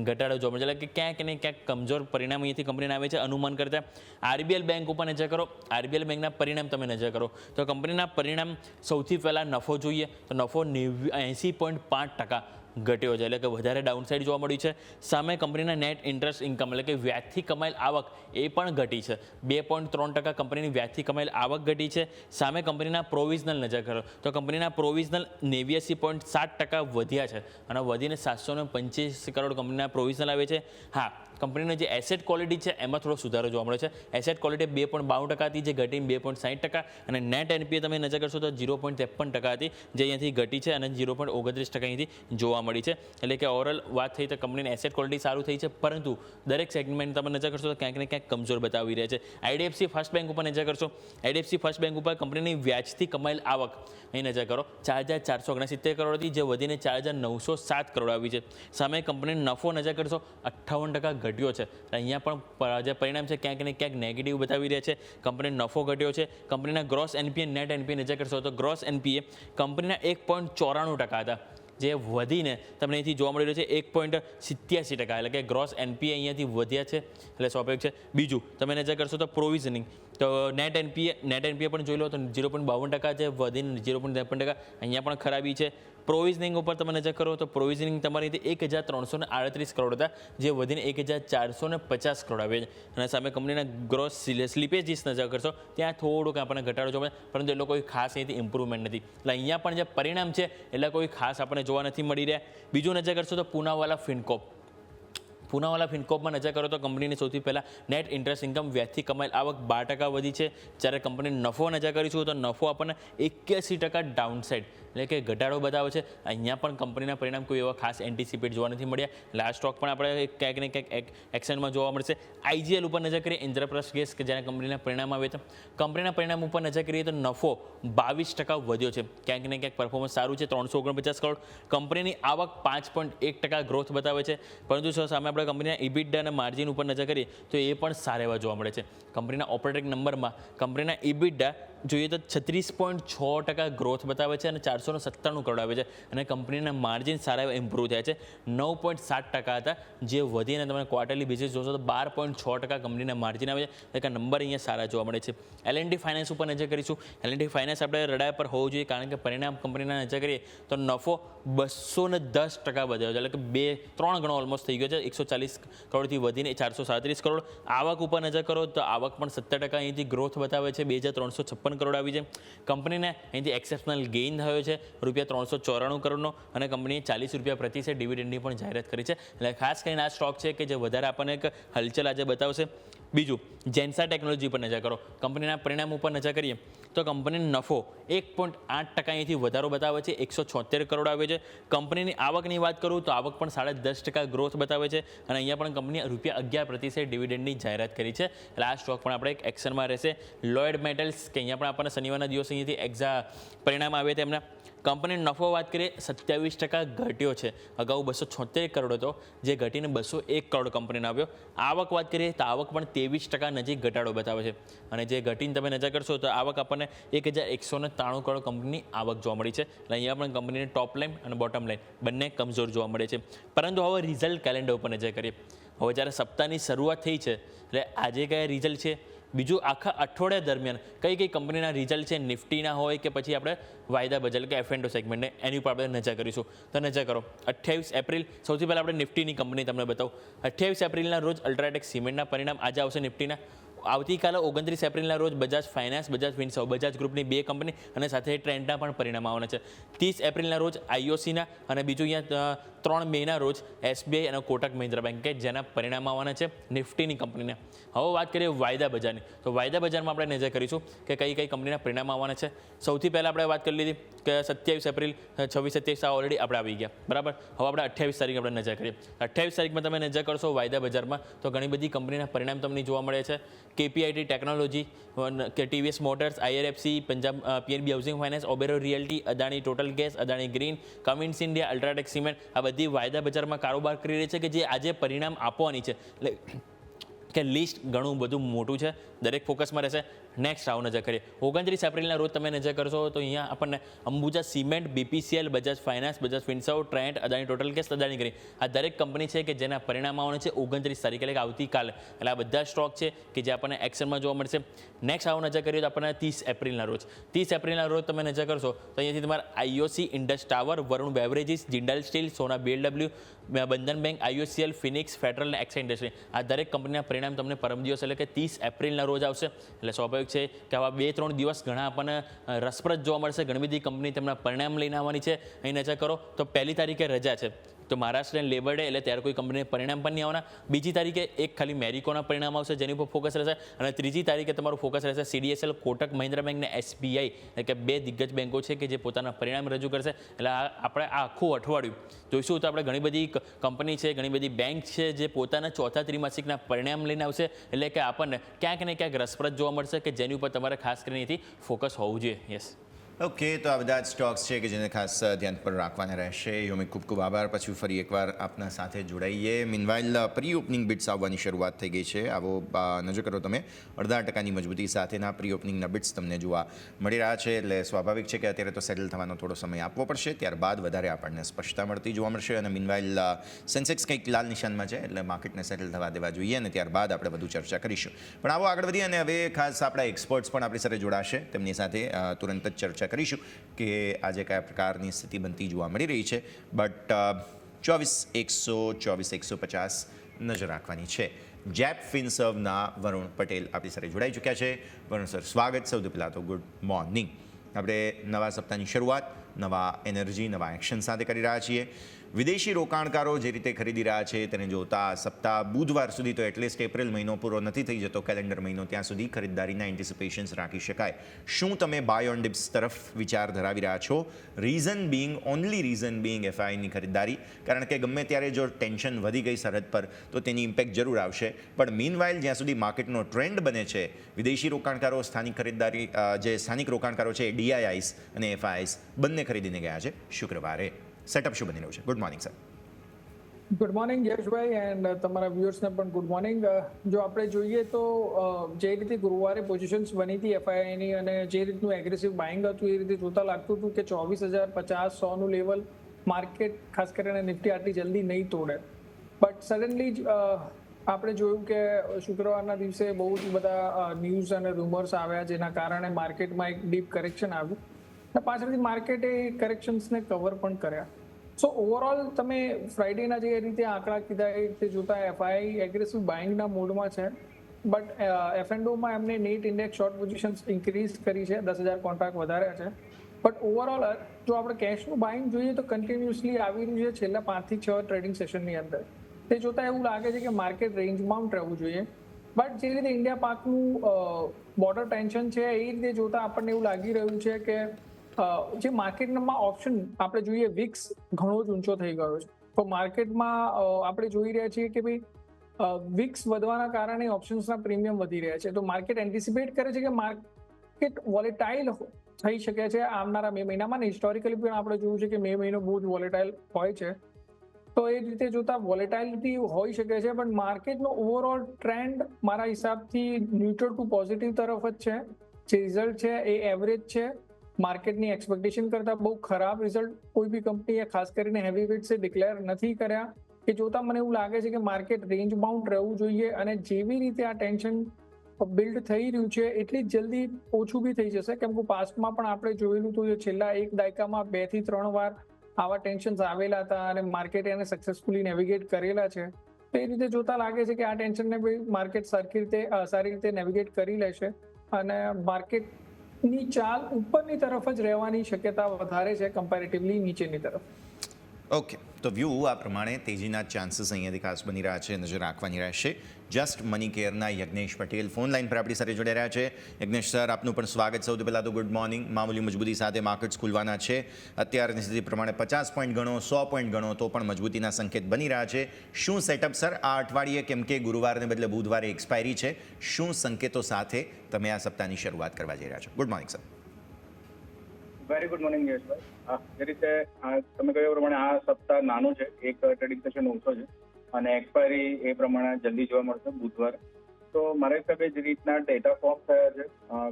ઘટાડો જોવા મળે છે. એટલે કે ક્યાંક ને ક્યાંક કમજોર પરિણામ અહીંથી કંપનીને આવે છે અનુમાન કરતા. આરબીએલ બેંક ઉપર નજર કરો. આરબીએલ બેંકના પરિણામ તમે નજર કરો તો કંપનીના પરિણામ સૌથી પહેલાં નફો જોઈએ તો નફો 80.5% ઘટ્યો છે, એટલે કે વધારે ડાઉનસાઇડ જોવા મળ્યું છે. સામે કંપનીના નેટ ઇન્ટરેસ્ટ ઇન્કમ એટલે કે વ્યાજથી કમાયેલ આવક એ પણ ઘટી છે. 2.3% કંપનીની વ્યાજથી કમાયેલ આવક ઘટી છે. સામે કંપનીના પ્રોવિઝનલ નજર કરો તો કંપનીના પ્રોવિઝનલ 89.7% વધ્યા છે અને વધીને 725 કરોડ કંપનીના પ્રોવિઝનલ આવે છે. હા, કંપનીની જે એસેટ ક્વોલિટી છે એમાં થોડો સુધારો જોવા મળે છે. એસેટ ક્વોલિટી 2.52% હતી, જે ઘટીને 2.60%, અને નેટ એનપીએ તમે નજર કરશો તો 0.53% હતી, જે અહીંયાથી ઘટી છે, અને 0.29% અહીંથી જોવા મળી છે. એટલે કે ઓવરઓલ વાત થઈ તો કંપનીની એસેટ ક્વોલિટી સારું થઈ છે, પરંતુ દરેક સેગમેન્ટ તમે નજર કરશો તો ક્યાંક ને ક્યાંક કમજોર બતાવી રહ્યા છે. આઈડીએફસી ફર્સ્ટ બેંક ઉપર નજર કરશો, આઈડીએફસી ફર્સ્ટ બેંક ઉપર કંપનીની વ્યાજથી કમાયેલ આવક અહીં નજર કરો 4,469 કરોડ હતી, જે વધીને 4,907 કરોડ આવી છે. સામે કંપનીનો નફો નજર કરશો 58% ઘટ્યો છે. અહીંયા પણ જે પરિણામ છે ક્યાંક ને ક્યાંક નેગેટિવ બતાવી રહ્યા છે. કંપનીનો નફો ઘટ્યો છે. કંપનીના ગ્રોસ એનપીએ નેટ એનપીએ નજર કરશો તો ગ્રોસ એનપીએ કંપનીના 1.94% હતા, જે વધીને તમને અહીંથી જોવા મળી રહ્યું છે 1.87%, એટલે કે ગ્રોસ એનપીએ અહીંયાથી વધ્યા છે, એટલે સ્વાભાવિક છે. બીજું તમે નજર કરશો તો પ્રોવિઝનિંગ, તો નેટ એનપીએ પણ જોઈ લો તો 0.52% છે, વધીને 0.53%. અહીંયા પણ ખરાબી છે. પ્રોવિઝનિંગ ઉપર તમે નજર કરો તો પ્રોવિઝનિંગ તમારી 1,338 કરોડ હતા, જે વધીને 1,450 કરોડ આવે છે. અને સામે કંપનીના ગ્રોસ સ્લીપેજીસ નજર કરશો ત્યાં થોડુંક આપણને ઘટાડો જોવા મળે, પરંતુ એટલો કોઈ ખાસ અહીંથી ઇમ્પ્રુવમેન્ટ નથી. એટલે અહીંયા પણ જે પરિણામ છે એટલે કોઈ ખાસ આપણને જોવા નથી મળી રહ્યા. બીજું નજર કરશો તો પૂનાવાલા ફિનકોપમાં નજર કરો તો કંપનીની સૌથી પહેલાં નેટ ઇન્ટરેસ્ટ ઇન્કમ વ્યાજથી કમાયેલ આવક 12% વધી છે. જ્યારે કંપનીનો નફો નજર કરીશું તો નફો આપણને 81% ડાઉનસાઇડ, એટલે કે ઘટાડો બતાવે છે. અહીંયા પણ કંપનીના પરિણામ કોઈ એવા ખાસ એન્ટિસિપેટ જોવા નથી મળ્યા. લાસ્ટ સ્ટોક પણ આપણે ક્યાંક ને ક્યાંક એક્શનમાં જોવા મળશે. આઈજીએલ ઉપર નજર કરીએ, ઇન્દ્રપ્રસ્થ ગેસ, કે જેના કંપનીના પરિણામ આવે છે. કંપનીના પરિણામ ઉપર નજર કરીએ તો નફો 22% વધ્યો છે, ક્યાંક ને ક્યાંક પરફોર્મન્સ સારું છે, 349 કરોડ. કંપનીની આવક 5.1% ગ્રોથ બતાવે છે, પરંતુ સામે આપણે કંપનીના ઇબિટડા અને માર્જિન ઉપર નજર કરીએ તો એ પણ સારા એવા જોવા મળે છે. કંપનીના ઓપરેટિંગ નંબરમાં કંપનીના ઇબિટડા જોઈએ તો 36.6% ગ્રોથ બતાવે છે, અને 497 કરોડ આવે છે. અને કંપનીના માર્જિન સારા એવા ઇમ્પ્રૂવ થયા છે, 9.7% હતા, જે વધીને તમે ક્વાર્ટરલી બેઝિસ જોશો તો 12.6% કંપનીના માર્જિન આવે છે. એટલે કે નંબર અહીંયા સારા જોવા મળે છે. એલએનટી ફાઇનાન્સ ઉપર નજર કરીશું. એલએનટી ફાઇનાન્સ આપણે રડાર પર હોવું જોઈએ, કારણ કે પરિણામ કંપનીના નજર કરીએ તો નફો 210% વધ્યો છે, એટલે કે 3 ગણો ઓલમોસ્ટ થઈ ગયો છે. 140 કરોડથી વધીને 437 કરોડ. આવક ઉપર નજર કરો તો આવક પણ 17% અહીંથી ગ્રોથ બતાવે છે, 2,356 કરોડ આવી છે. કંપનીને અહીંથી એક્સેપ્શનલ ગેઇન થયો છે ₹394 કરોડનો, અને કંપનીએ ₹40 પ્રતિ શેર ડિવિડન્ડની પણ જાહેરાત કરી છે. એટલે ખાસ કરીને આ સ્ટોક છે કે જે વધારે આપણને એક હલચલ આજે બતાવશે. બીજું જેન્સા ટેકનોલોજી પર નજર કરો. કંપનીના પરિણામ ઉપર નજર કરીએ તો કંપનીનો નફો 1.8% અહીંથી વધારો બતાવે છે, 176 કરોડ આવે છે. કંપનીની આવકની વાત કરું તો આવક પણ 10.5% ગ્રોથ બતાવે છે, અને અહીંયા પણ કંપનીએ ₹11 પ્રતિ શેર ડિવિડન્ડની જાહેરાત કરી છે. એટલે આ સ્ટોક પણ આપણે એક એક્શનમાં રહેશે. લોયડ મેટલ્સ, કે અહીંયા પણ આપણને શનિવારના દિવસે અહીંયાથી પરિણામ આવે તેમના. કંપનીનો નફો વાત કરીએ 27% ઘટ્યો છે. અગાઉ 276 કરોડ હતો, જે ઘટીને 201 કરોડ કંપનીનો આવ્યો. આવક વાત કરીએ તો આવક પણ 23% નજીક ઘટાડો બતાવે છે, અને જે ઘટીને તમે નજર કરશો તો આવક આપણને 1,193 કરોડ કંપનીની આવક જોવા મળી છે. એટલે અહીંયા પણ કંપનીની ટોપ લાઇન અને બોટમ લાઇન બંને કમજોર જોવા મળે છે. પરંતુ હવે રિઝલ્ટ કેલેન્ડર ઉપર નજર કરીએ. હવે જ્યારે સપ્તાહની શરૂઆત થઈ છે, એટલે આજે કયા રિઝલ્ટ છે, બીજું આખા અઠવાડિયા દરમિયાન કઈ કઈ કંપનીના રિઝલ્ટ છે, નિફ્ટીના હોય કે પછી આપણે વાયદા બજાર કે F&O સેગમેન્ટને, એની ઉપર આપણે નજર કરીશું. તો નજર કરો 28 એપ્રિલ. સૌથી પહેલાં આપણે નિફ્ટીની કંપની તમને બતાવું. 28 એપ્રિલના રોજ અલ્ટ્રાટેક સિમેન્ટના પરિણામ આજે આવશે નિફ્ટીના. આવતીકાલે 29 એપ્રિલના રોજ બજાજ ફાઇનાન્સ, બજાજ ફિનસર્વ, બજાજ ગ્રુપની 2 કંપની અને સાથે ટ્રેન્ડના પણ પરિણામ આવવાના છે. 30 એપ્રિલના રોજ આઈઓસીના, અને બીજું અહીંયા 3 મેના રોજ એસબીઆઈ અને કોટક મહિન્દ્રા બેંક, કે જેના પરિણામ આવવાના છે નિફ્ટીની કંપનીને. હવે વાત કરીએ વાયદા બજારની. તો વાયદા બજારમાં આપણે નજર કરીશું કે કઈ કઈ કંપનીના પરિણામ આવવાના છે. સૌથી પહેલાં આપણે વાત કરી લીધી કે 27 એપ્રિલ, 26, 27 ઓલરેડી આપણે આવી ગયા, બરાબર. હવે આપણે 28 તારીખ આપણે નજર કરીએ. 28 તારીખમાં તમે નજર કરશો વાયદા બજારમાં તો ઘણી બધી કંપનીના પરિણામ તમને જોવા મળે છે. કેપીઆઈટી ટેકનોલોજી, કે TVS Motors, IRFC, Punjab PNB Housing Finance, Oberoi Realty, Adani Total Gas, Adani Green, Cummins India, UltraTech Cement, આ બધી વાયદા બજારમાં કારોબાર કરી રહી છે, કે જે આજે પરિણામ આપવાની છે. એટલે કે લિસ્ટ ઘણું બધું મોટું છે, દરેક ફોકસમાં રહેશે. નેક્સ્ટ આવો નજર કરીએ. 29 એપ્રિલના રોજ તમે નજર કરશો તો અહીંયા આપણને Ambuja Cement, BPCL, Bajaj Finance, Bajaj Finserv, Trent, Adani Total Gas, Adani Green, આ દરેક કંપની છે કે જેના પરિણામ આવવાના છે 29 તારીખે, એટલે કે આવતીકાલે. એટલે આ બધા સ્ટોક છે કે જે આપણને એક્શનમાં જોવા મળશે. નેક્સ્ટ આવો નજર કરીએ તો આપણને 30 એપ્રિલના રોજ. 30 એપ્રિલના રોજ તમે નજર કરશો તો અહીંયાથી તમારા IOC, Indus Tower, Varun Beverages, Jindal Steel, Sona BLW, Bandhan Bank, IOCL, Phoenix, Federal અને એક્સાઇડ ઇન્ડસ્ટ્રી, આ દરેક કંપનીના પરિણામ તમને પરમ દિવસ એટલે કે 30 એપ્રિલના રોજ આવશે. એટલે સ્વાભાવિક છે કે આવા 2-3 દિવસ ઘણા આપણને રસપ્રદ જોવા મળશે. ઘણી બધી કંપની તેમના પરિણામ લઈને આવવાની છે. અહીં નજર કરો તો 1 તારીખે રજા છે. તો મહારાષ્ટ્ર અને લેબર ડે એટલે ત્યારે કોઈ કંપનીને પરિણામ પણ નહીં આવવાના. બીજી તારીખે એક ખાલી મેરિકોના પરિણામ આવશે જેની ઉપર ફોકસ રહેશે, અને ત્રીજી તારીખે તમારું ફોકસ રહેશે CDSL, કોટક મહિન્દ્રા બેંક ને SBI, એટલે કે 2 દિગ્ગજ બેંકો છે કે જે પોતાના પરિણામ રજૂ કરશે. એટલે આપણે આ આખું અઠવાડિયું જોઈશું તો આપણે ઘણી બધી કંપની છે, ઘણી બધી બેંક છે જે પોતાના ચોથા ત્રિમાસિકના પરિણામ લઈને આવશે. એટલે કે આપણને ક્યાંક ને ક્યાંક રસપ્રદ જોવા મળશે કે જેની ઉપર તમારે ખાસ કરીને એથી ફોકસ હોવું જોઈએ. યસ. ઓકે, તો આ બધા જ સ્ટોક્સ છે કે જેને ખાસ ધ્યાન પર રાખવાના રહેશે. યોમિક ખૂબ ખૂબ આભાર. પછી ફરી એકવાર આપના સાથે જોડાઈએ. મીનવાઇલ પ્રી ઓપનિંગ બિટ્સ આવવાની શરૂઆત થઈ ગઈ છે. આવો નજર કરો તમે, 0.5% મજબૂતી સાથેના પ્રી ઓપનિંગના બિટ્સ તમને જોવા મળી રહ્યા છે. એટલે સ્વાભાવિક છે કે અત્યારે તો સેટલ થવાનો થોડો સમય આપવો પડશે, ત્યારબાદ વધારે આપણને સ્પષ્ટતા મળતી જોવા મળશે. અને મીનવાઇલ સેન્સેક્સ કંઈક લાલ નિશાનમાં છે, એટલે માર્કેટને સેટલ થવા દેવા જોઈએ અને ત્યારબાદ આપણે વધુ ચર્ચા કરીશું. પણ આવો આગળ વધીએ અને હવે ખાસ આપણા એક્સપર્ટ્સ પણ આપણી સાથે જોડાશે. તેમની સાથે તુરંત જ ચર્ચા કરીશું કે આજે કયા પ્રકારની સ્થિતિ બનતી જોવા મળી રહી છે. બટ 24,100, 24,150 નજર રાખવાની છે. જેપ ફિનસર્વના વરુણ પટેલ આપણી સાથે જોડાઈ ચૂક્યા છે. વરુણ સર, સ્વાગત. સૌથી પહેલાં તો ગુડ મોર્નિંગ. આપણે નવા સપ્તાહની શરૂઆત નવા એનર્જી, નવા એક્શન સાથે કરી રહ્યા છીએ. વિદેશી રોકાણકારો જે રીતે ખરીદી રહ્યા છે તેને જોતા સપ્તાહ બુધવાર સુધી, તો એટલીસ્ટ એપ્રિલ મહિનો પૂરો નથી થઈ જતો, કેલેન્ડર મહિનો, ત્યાં સુધી ખરીદદારીના એન્ટિસિપેશન્સ રાખી શકાય. શું તમે બાય ઓન ડિપ્સ તરફ વિચાર ધરાવી રહ્યા છો? ઓનલી રીઝન બિંગ FIIની ખરીદદારી, કારણ કે ગમે ત્યારે જો ટેન્શન વધી ગઈ સરહદ પર તો તેની ઇમ્પેક્ટ જરૂર આવશે. પણ મીનવાઇલ જ્યાં સુધી માર્કેટનો ટ્રેન્ડ બને છે, વિદેશી રોકાણકારો સ્થાનિક ખરીદદારી, જે સ્થાનિક રોકાણકારો છે DIIs અને FIIs બંને ખરીદીને ગયા છે શુક્રવારે. સેટઅપ શું બની રહ્યું છે? Good morning sir. Good morning Yashbhai, and તમારા વ્યુઅર્સને પણ ગુડ મોર્નિંગ. જો આપણે જોઈએ તો જે રીતે ગુરુવારે પોઝિશન્સ બની હતી FIIની અને જે રીતનું એગ્રેસિવ બાઇંગ હતું એ રીતે જોતા લાગતું હતું કે 24,050, 100નું લેવલ માર્કેટ ખાસ કરીને નિફ્ટી આટલી જલ્દી નહીં તોડે. બટ સડનલી જ આપણે જોયું કે શુક્રવારના દિવસે બહુ જ બધા ન્યૂઝ અને રૂમર્સ આવ્યા જેના કારણે માર્કેટમાં એક ડીપ કરેક્શન આવ્યું અને પાછળથી માર્કેટે એ કરેક્શન્સને કવર પણ કર્યા. સો ઓવરઓલ તમે ફ્રાઇડેના જે રીતે આંકડા કીધા એ રીતે જોતા FII એગ્રેસિવ બાઇંગના મોડમાં છે. બટ F&Oમાં એમને net index short positions increase કરી છે, 10,000 કોન્ટ્રાક્ટ વધાર્યા છે. બટ ઓવરઓલ જો આપણે કેશનું બાઇંગ જોઈએ તો કન્ટિન્યુઅસલી આવી રહ્યું છે છેલ્લા 5 થી 6 ટ્રેડિંગ સેશનની અંદર. તે જોતા એવું લાગે છે કે માર્કેટ રેન્જમાં રહેવું જોઈએ. બટ જે રીતે ઇન્ડિયા પાકનું બોર્ડર ટેન્શન છે એ રીતે જોતા આપણને એવું લાગી રહ્યું છે કે જે માર્કેટમાં ઓપ્શન આપણે જોઈએ વિક્સ ઘણો જ ઊંચો થઈ ગયો છે. તો માર્કેટમાં આપણે જોઈ રહ્યા છીએ કે ભાઈ વિક્સ વધવાના કારણે ઓપ્શન્સના પ્રીમિયમ વધી રહ્યા છે. તો માર્કેટ એન્ટિસિપેટ કરે છે કે માર્કેટ વોલેટાઇલ થઈ શકે છે આવનારા મે મહિનામાં. ને હિસ્ટોરિકલી પણ આપણે જોયું છે કે મે મહિનો બહુ જ વોલેટાઇલ હોય છે. તો એ રીતે જોતા વોલેટાઇલિટી હોઈ શકે છે. પણ માર્કેટનો ઓવરઓલ ટ્રેન્ડ મારા હિસાબથી ન્યુટ્રલ ટુ પોઝિટિવ તરફ જ છે. જે રિઝલ્ટ છે એ એવરેજ છે. માર્કેટની એક્સપેક્ટેશન કરતાં બહુ ખરાબ રિઝલ્ટ કોઈ બી કંપનીએ ખાસ કરીને હેવી વેઇટ્સે ડિક્લેર નથી કર્યા. એ જોતાં મને એવું લાગે છે કે માર્કેટ રેન્જ બાઉન્ડ રહેવું જોઈએ અને જેવી રીતે આ ટેન્શન બિલ્ડ થઈ રહ્યું છે એટલી જલ્દી ઓછું બી થઈ જશે. કેમ કે પાસ્ટમાં પણ આપણે જોયેલું હતું છેલ્લા એક દાયકામાં 2 થી 3 વાર આવા ટેન્શન્સ આવેલા હતા અને માર્કેટે એને સક્સેસફુલી નેવિગેટ કરેલા છે. તો એ રીતે જોતાં લાગે છે કે આ ટેન્શનને બી માર્કેટ સારી રીતે નેવિગેટ કરી લેશે અને માર્કેટ ની ચાલ ઉપરની તરફ જ રહેવાની શક્યતા વધારે છે કમ્પેરેટિવલી નીચેની તરફ. ઓકે, તો વ્યૂ આ પ્રમાણે તેજીના ચાન્સીસ અહીંયાથી ખાસ બની રહ્યા છે, નજર રાખવાની રહેશે. જસ્ટ મની કેરના યજ્ઞેશ પટેલ ફોન લાઈન પર આપણી સાથે જોડાઈ રહ્યા છે. યજ્ઞેશ સર, આપનું પણ સ્વાગત. સૌથી પહેલાં તો ગુડ મોર્નિંગ. મામૂલી મજબૂતી સાથે માર્કેટ્સ ખુલવાના છે. અત્યારની સ્થિતિ પ્રમાણે 50 પોઈન્ટ ગણો, 100 પોઈન્ટ ગણો તો પણ મજબૂતીના સંકેત બની રહ્યા છે. શું સેટઅપ સર આ અઠવાડિયે, કેમ કે ગુરુવારને બદલે બુધવારે એક્સપાયરી છે, શું સંકેતો સાથે તમે આ સપ્તાહની શરૂઆત કરવા જઈ રહ્યા છો? Good morning sir. Very good morning Yashbhai. જે રીતે તમે કહ્યું પ્રમાણે આ સપ્તાહ નાનું છે, એક ટ્રેડિંગ સેશન ઓછો છે અને એક્સપાયરી એ પ્રમાણે જલ્દી જોવા મળશે બુધવારે. તો મારા હિસાબે જે રીતના ડેટા ફોર્મ થયા છે,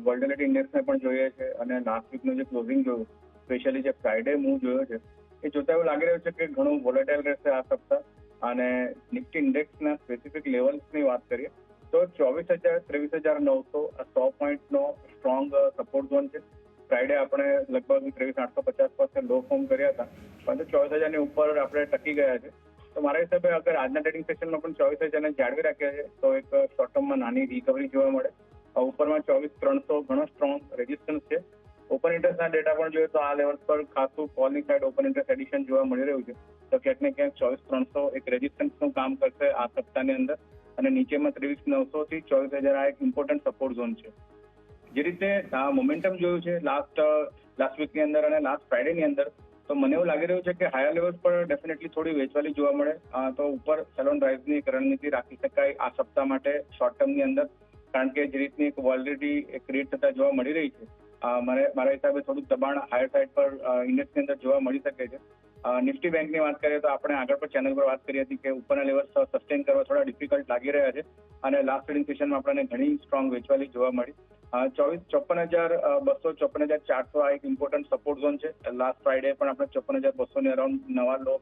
વોલેટિલિટી ઇન્ડેક્સને પણ જોઈએ છે અને લાસ્ટ વીકનું જે ક્લોઝિંગ જોયું, સ્પેશિયલી જે ફ્રાઇડે મૂવ જોયો છે, એ જોતા એવું લાગી રહ્યું છે કે ઘણું વોલેટાઇલ રહેશે આ સપ્તાહ. અને નિફ્ટી ઇન્ડેક્સના સ્પેસિફિક લેવલ્સની વાત કરીએ તો 24,000, 23,900 આ 100 પોઈન્ટનો સ્ટ્રોંગ સપોર્ટ ઝોન છે. ફ્રાઇડે આપણે લગભગ 23,850 લો ફોર્મ કર્યા હતા, પરંતુ 24,000ની ઉપર આપણે ટકી ગયા છે. તો મારા હિસાબે અગર આજના ટ્રેડિંગ સેશનમાં પણ 24,000ને જાળવી રાખ્યા છે તો એક શોર્ટ ટર્મમાં નાની રિકવરી જોવા મળે. ઉપરમાં 24,300 ઘણો સ્ટ્રોંગ રેઝિસ્ટન્સ છે. ઓપન ઇન્ટરેસ્ટના ડેટા પણ જોઈએ તો આ લેવલ પર ખાસું કોલની સાઈડ ઓપન ઇન્ટરેસ્ટ એડિશન જોવા મળી રહ્યું છે. તો ક્યાંક ને ક્યાંક 24,300 એક રેઝિસ્ટન્સનું કામ કરશે આ સપ્તાહની અંદર, અને નીચેમાં 23,900 થી 24,000 આ એક ઇમ્પોર્ટન્ટ સપોર્ટ ઝોન છે. જે રીતે આ મોમેન્ટમ જોયું છે લાસ્ટ વીકની અંદર અને લાસ્ટ ફ્રાઇડેની અંદર, તો મને એવું લાગી રહ્યું છે કે હાયર લેવલ્સ પર ડેફિનેટલી થોડી વેચવાલી જોવા મળે, તો ઉપર સેલોન રાઇઝની એક રણનીતિ રાખી શકાય આ સપ્તાહ માટે શોર્ટ ટર્મની અંદર, કારણ કે જે રીતની એક વોલેટિલિટી ક્રિએટ થતા જોવા મળી રહી છે, મારા હિસાબે થોડુંક દબાણ હાયર સાઇડ પર ઇન્ડેક્સની અંદર જોવા મળી શકે છે. નિફ્ટી બેંકની વાત કરીએ તો આપણે આગળ પર ચેનલ પર વાત કરી હતી કે ઉપરના લેવલ્સ સસ્ટેન કરવા થોડા ડિફિકલ્ટ લાગી રહ્યા છે, અને લાસ્ટ ટ્રેડિંગ સેશનમાં આપણને ઘણી સ્ટ્રોંગ વેચવાલી જોવા મળી. 54,200 54,400 આ એક ઇમ્પોર્ટન્ટ સપોર્ટ ઝોન છે. લાસ્ટ ફ્રાઇડે પણ આપણે 54,200 ની અરાઉન્ડ નવા લો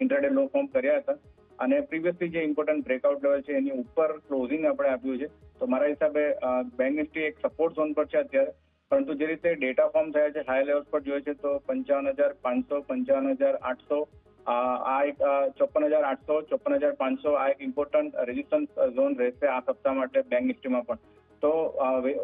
ઇન્ટ્રાડે લો ફોર્મ કર્યા હતા, અને પ્રીવિયસલી જે ઇમ્પોર્ટન્ટ બ્રેકઆઉટ લેવલ છે એની ઉપર ક્લોઝિંગ આપણે આપ્યું છે. તો મારા હિસાબે બેંક નિફ્ટી એક સપોર્ટ ઝોન પર છે અત્યારે, પરંતુ જે રીતે ડેટા ફોર્મ થયા છે હાઈ લેવલ પર જોઈએ છે તો 55,500 55,800 આ એક 54,800 54,500 આ એક ઇમ્પોર્ટન્ટ રેઝિસ્ટન્સ ઝોન રહેશે આ સપ્તાહ માટે બેંક નિફ્ટીમાં પણ. તો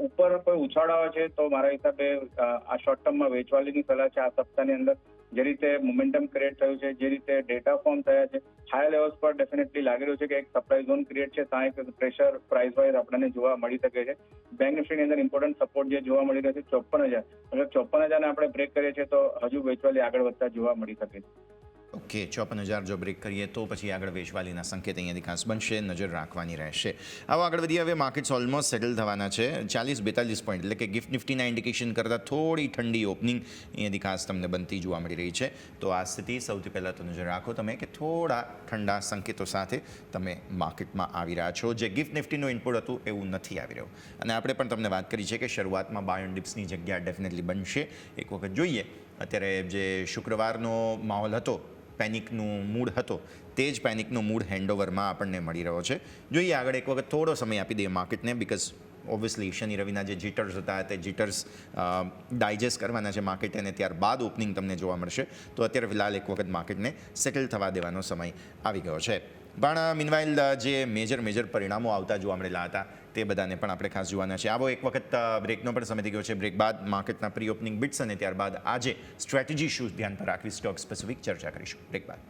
ઉપર કોઈ ઉછાળ આવે છે તો મારા હિસાબે આ શોર્ટ ટર્મમાં વેચવાલીની સલાહ છે આ સપ્તાહની અંદર. જે રીતે મોમેન્ટમ ક્રિએટ થયું છે, જે રીતે ડેટા ફોર્મ થયા છે, હાઈ લેવલ્સ પર ડેફિનેટલી લાગી રહ્યું છે કે એક સપ્લાય ઝોન ક્રિએટ છે, ત્યાં એક પ્રેશર પ્રાઇસ વાઇઝ આપણને જોવા મળી શકે છે. બેંક નિફ્ટીની અંદર ઇમ્પોર્ટન્ટ સપોર્ટ જે જોવા મળી રહ્યો છે 54,000, એટલે 54,000 ને આપણે બ્રેક કરીએ છીએ તો હજુ વેચવાલી આગળ વધતા જોવા મળી શકે છે. ઓકે, 54,000 જો બ્રેક કરીએ તો પછી આગળ વેચવાલીના સંકેત અહીંયાથી ખાસ બનશે, નજર રાખવાની રહેશે. આવો આગળ વધીએ. હવે માર્કેટ્સ ઓલમોસ્ટ સેટલ થવાના છે. 40-42 પોઈન્ટ, એટલે કે ગિફ્ટ નિફ્ટીના ઇન્ડિકેશન કરતાં થોડી ઠંડી ઓપનિંગ અહીંયાથી ખાસ તમને બનતી જોવા મળી રહી છે. તો આ સ્થિતિ સૌથી પહેલાં તો નજર રાખો તમે કે થોડા ઠંડા સંકેતો સાથે તમે માર્કેટમાં આવી રહ્યા છો. જે ગિફ્ટ નિફ્ટીનું ઇનપુટ હતું એવું નથી આવી રહ્યું, અને આપણે પણ તમને વાત કરી છે કે શરૂઆતમાં બાય ઓન ડિપ્સની જગ્યા ડેફિનેટલી બનશે. એક વખત જોઈએ અત્યારે જે શુક્રવારનો માહોલ હતો, પેનિકનું મૂડ હતો, તે જ પેનિકનો મૂડ હેન્ડઓવરમાં આપણને મળી રહ્યો છે. જોઈએ આગળ એક વખત થોડો સમય આપી દઈએ માર્કેટને, બિકોઝ ઓબ્વિયસલી શનિ રવિના જે જીટર્સ હતા તે જીટર્સ ડાયજેસ્ટ કરવાના છે માર્કેટે, અને ત્યારબાદ ઓપનિંગ તમને જોવા મળશે. તો અત્યારે ફિલહાલ એક વખત માર્કેટને સેટલ થવા દેવાનો સમય આવી ગયો છે. પણ મીનવાઇલ જે મેજર પરિણામો આવતા જોવા મળેલા હતા તે બધાને પણ આપણે ખાસ જોવાના છે. આવો એક વખત બ્રેકનો પણ સમય થઈ ગયો છે. બ્રેક બાદ માર્કેટના પ્રી ઓપનિંગ બિટ્સ અને ત્યારબાદ આજે સ્ટ્રેટેજી શું ધ્યાન પર રાખવી સ્ટોક સ્પેસિફિક ચર્ચા કરીશું બ્રેક બાદ.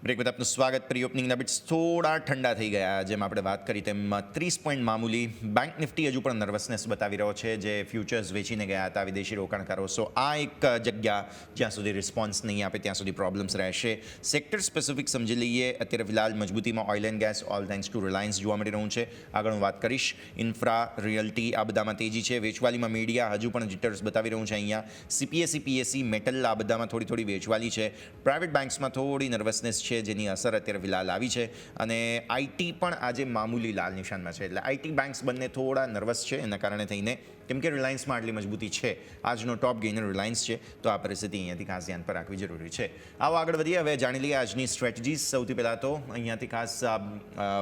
બ્રેક બાદ આપનું સ્વાગત. પ્રી ઓપનિંગના બિટ્સ થોડા ઠંડા થઈ ગયા. જેમ આપણે વાત કરી તેમ 30 પોઈન્ટ મામૂલી. બેંક નિફ્ટી હજુ પણ નર્વસનેસ બતાવી રહ્યો છે, જે ફ્યુચર્સ વેચીને ગયા હતા વિદેશી રોકાણકારો. સો આ એક જગ્યા જ્યાં સુધી રિસ્પોન્સ નહીં આપે ત્યાં સુધી પ્રોબ્લેમ્સ રહેશે. સેક્ટર સ્પેસિફિક સમજી લઈએ. અત્યારે ફિલહાલ મજબૂતીમાં oil and gas, all thanks to Reliance જોવા મળી રહ્યું છે. આગળ હું વાત કરીશ ઇન્ફ્રા, રિયલ્ટી, આ બધામાં તેજી છે. વેચવાલીમાં મીડિયા હજુ પણ જીટર્સ બતાવી રહ્યું છે. અહીંયા CPSE, PSE, મેટલ, આ બધામાં થોડી વેચવાલી છે. પ્રાઇવેટ બેન્ક્સમાં થોડી નર્વસનેસ છે, જેની અસર અત્યારે ફિલહાલ આવી છે. અને આઈટી પણ આજે મામૂલી લાલ નિશાનમાં છે. એટલે આઈટી બેન્ક્સ બંને થોડા નર્વસ છે એના કારણે થઈને, કેમ કે રિલાયન્સમાં આટલી મજબૂતી છે, આજનો ટોપ ગેઇનર રિલાયન્સ છે, તો આ પરિસ્થિતિ અહીંયાથી ખાસ ધ્યાન પર રાખવી જરૂરી છે. આવો આગળ વધીએ. હવે જાણી લઈએ આજની સ્ટ્રેટેજીસ. સૌથી પહેલાં તો અહીંયાથી ખાસ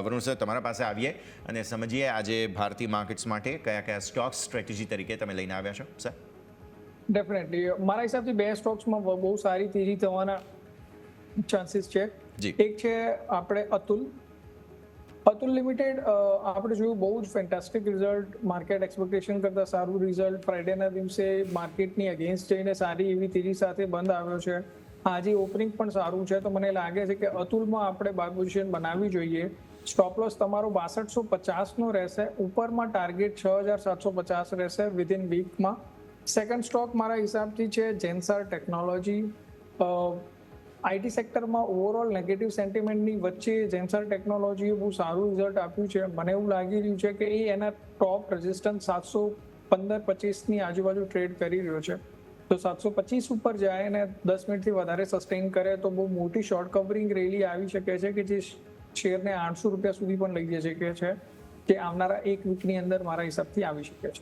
વરુણ સર તમારા પાસે આવીએ અને સમજીએ આજે ભારતીય માર્કેટ્સ માટે કયા સ્ટોક્સ સ્ટ્રેટેજી તરીકે તમે લઈને આવ્યા છો સર. ડેફિનેટલી મારા હિસાબથી બે સ્ટોક્સમાં બહુ સારી તેજી થવાના ચાન્સીસ છે. એક છે આપણે અતુલ લિમિટેડ. આપણે જોયું બહુ જ ફેન્ટાસ્ટિક રિઝલ્ટ, માર્કેટ એક્સપેક્ટેશન કરતાં સારું રિઝલ્ટ. ફ્રાઇડેના દિવસે માર્કેટની અગેન્સ્ટ જઈને સારી એવી તેજી સાથે બંધ આવ્યો છે. આજે ઓપનિંગ પણ સારું છે, તો મને લાગે છે કે અતુલમાં આપણે બાય પોઝિશન બનાવવી જોઈએ. સ્ટોપ લોસ તમારો 6250નો રહેશે. ઉપરમાં ટાર્ગેટ 6750 રહેશે વિધિન વીકમાં. સેકન્ડ સ્ટોક મારા હિસાબથી છે જેન્સર ટેકનોલોજી. આઈટી સેક્ટરમાં ઓવરઓલ નેગેટિવ સેન્ટિમેન્ટની વચ્ચે જેન્સર ટેકનોલોજીએ બહુ સારું રિઝલ્ટ આપ્યું છે. મને એવું લાગી રહ્યું છે કે એ એના ટોપ રેઝિસ્ટન્સ 715-25ની આજુબાજુ ટ્રેડ કરી રહ્યો છે. તો 725 ઉપર જાય અને 10 મિનિટથી વધારે સસ્ટેન કરે તો બહુ મોટી શોર્ટ કવરિંગ રેલી આવી શકે છે કે જે શેરને 800 રૂપિયા સુધી પણ લઈ જઈ શકે છે, જે આવનારા એક વીકની અંદર મારા હિસાબથી આવી શકે છે.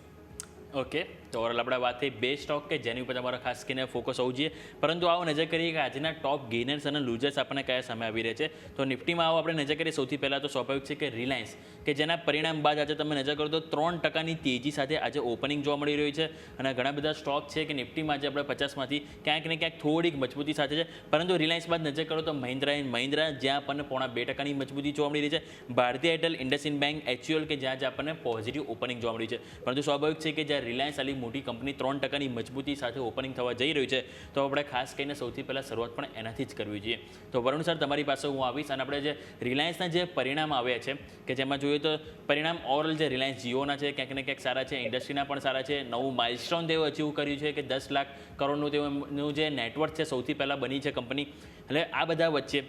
ઓકે, તો ઓવરઓલ આપણે વાત થઈ બે સ્ટોક કે જેની ઉપર તમારે ખાસ કરીને ફોકસ હોવું જોઈએ. પરંતુ આવો નજર કરીએ કે આજના ટોપ ગેનર્સ અને લૂઝર્સ આપણને કયા સામે આવી રહ્યા છે. તો નિફ્ટીમાં આવો આપણે નજર કરીએ સૌથી પહેલાં તો સ્વાભાવિક છે કે રિલાયન્સ કે જેના પરિણામ બાદ આજે તમે નજર કરો તો 3% તેજી સાથે આજે ઓપનિંગ જોવા મળી રહ્યું છે. અને ઘણા બધા સ્ટોક છે કે નિફ્ટીમાં આજે આપણે 50માંથી ક્યાંક ને ક્યાંક થોડીક મજબૂતી સાથે છે. પરંતુ રિલાયન્સ બાદ નજર કરો તો મહિન્દ્રા જ્યાં આપણને 0.5% મજબૂતી જોવા મળી રહી છે. ભારતીય એરટેલ, ઇન્ડસઇન્ડ બેંક, HUL કે જ્યાં આપણને પોઝિટિવ ઓપનિંગ જોવા મળ્યું છે. પરંતુ સ્વાભાવિક છે કે જ્યાં રિલાયન્સ આલી મોટી કંપની 3% મજબૂતી સાથે ઓપનિંગ થવા જઈ રહ્યું છે તો આપણે ખાસ કરીને સૌથી પહેલાં શરૂઆત પણ એનાથી જ કરવી જોઈએ. તો વરુણ સર તમારી પાસે હું આવીશ અને આપણે જે રિલાયન્સના જે પરિણામ આવ્યા છે કે જેમાં જોઈએ તો પરિણામ ઓવરઓલ જે રિલાયન્સ જીઓના છે ક્યાંક ને ક્યાંક સારા છે, ઇન્ડસ્ટ્રીના પણ સારા છે. નવું માઇલસ્ટોન તેઓ અચીવ કર્યું છે કે 10 લાખ કરોડનું તેઓનું જે નેટવર્ક છે સૌથી પહેલાં બની છે કંપની. એટલે આ બધા વચ્ચે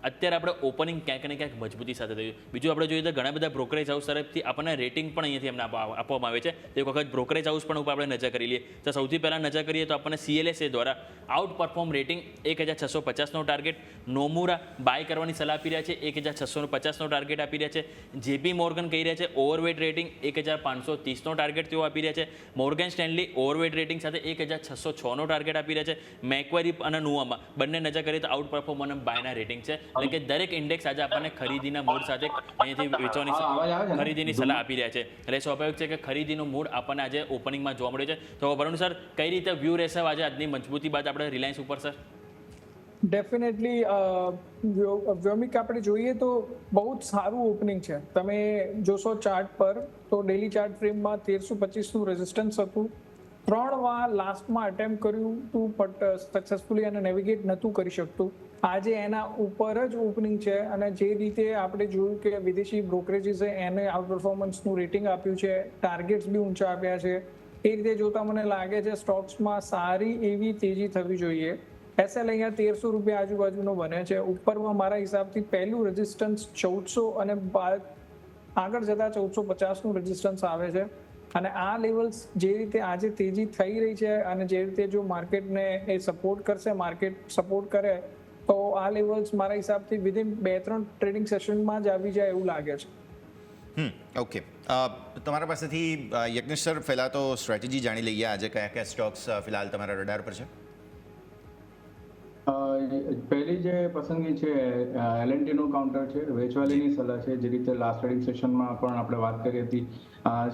અત્યારે આપણે ઓપનિંગ ક્યાંક ને ક્યાંક મજબૂતી સાથે થયું. બીજું આપણે જોઈએ તો ઘણા બધા બ્રોકરેજ હાઉસ તરફથી આપણને રેટિંગ પણ અહીંયાથી અમને આપવામાં આવે છે. તો એક વખત બ્રોકરેજ હાઉસ પણ ઉપર આપણે નજર કરી લઈએ તો સૌથી પહેલાં નજર કરીએ તો આપણને CLSA દ્વારા આઉટ પરફોર્મ રેટિંગ 1650નો ટાર્ગેટ, નોમુરા બાય કરવાની સલાહ આપી રહ્યા છે 1650નો ટાર્ગેટ આપી રહ્યા છે. JP મોર્ગન કહી રહ્યા છે ઓવરવેટ રેટિંગ 1530નો ટાર્ગેટ તેઓ આપી રહ્યા છે. મોર્ગન સ્ટેનલી ઓવરવેટ રેટિંગ સાથે 1606નો ટાર્ગેટ આપી રહ્યા છે. મેક્વેરી અને નુઆમાં બંને નજર કરીએ તો આઉટ પરફોર્મ અને બાયના રેટિંગ છે. એટલે કે દરેક ઇન્ડેક્સ આજે આપણને ખરીદીના મૂડ સાથે અહીંયાથી વેચવાની ખરીદીની સલાહ આપી રહ્યા છે. એટલે સ્વાભાવિક છે કે ખરીદીનું મૂડ આપણને આજે ઓપનિંગમાં જોવા મળ્યું છે. તો વરુણ સર કઈ રીતે વ્યૂ રહેશે આજે આજની મજબૂતી બાદ આપણે રિલાયન્સ ઉપર સર? ડેફિનેટલી વ્યોમિક આપણે જોઈએ તો બહુ જ સારું ઓપનિંગ છે. તમે જોશો ચાર્ટ પર તો ડેલી ચાર્ટ ફ્રેમમાં 1325નું રેઝિસ્ટન્સ હતું. 3 વાર લાસ્ટમાં અટેમ્પ્ટ કર્યું હતું બટ સક્સેસફુલી એને નેવિગેટ નહોતું કરી શકતું. આજે એના ઉપર જ ઓપનિંગ છે અને જે રીતે આપણે જોયું કે વિદેશી બ્રોકરેજીસે એને આઉટ પરફોર્મન્સનું રેટિંગ આપ્યું છે, ટાર્ગેટ્સ બી ઊંચા આપ્યા છે. એ રીતે જોતા મને લાગે છે સ્ટોક્સમાં સારી એવી તેજી થવી જોઈએ. SL અહીંયા 1300 રૂપિયા આજુબાજુનો બને છે. ઉપરમાં મારા હિસાબથી પહેલું રેઝિસ્ટન્સ 1400 અને આગળ જતાં 1450નું રેઝિસ્ટન્સ આવે છે. અને આ લેવલ્સ જે રીતે આજે તેજી થઈ રહી છે અને જે રીતે જો માર્કેટને એ સપોર્ટ કરશે, માર્કેટ સપોર્ટ કરે તો આ લેવલ્સ મારા હિસાબથી વિધિન 2-3 ટ્રેડિંગ સેશનમાં જ આવી જાય એવું લાગે છે. ઓકે, તમારા પાસેથી યજ્ઞેશ સર પહેલાં તો સ્ટ્રેટેજી જાણી લઈએ. આજે કયા કયા સ્ટોક્સ ફિલહાલ તમારા રડાર પર છે? પહેલી જે પસંદગી છે L&T નું કાઉન્ટર છે, વેચવાલીની સલાહ છે. જે રીતે લાસ્ટ ટ્રેડિંગ સેશનમાં પણ આપણે વાત કરી હતી,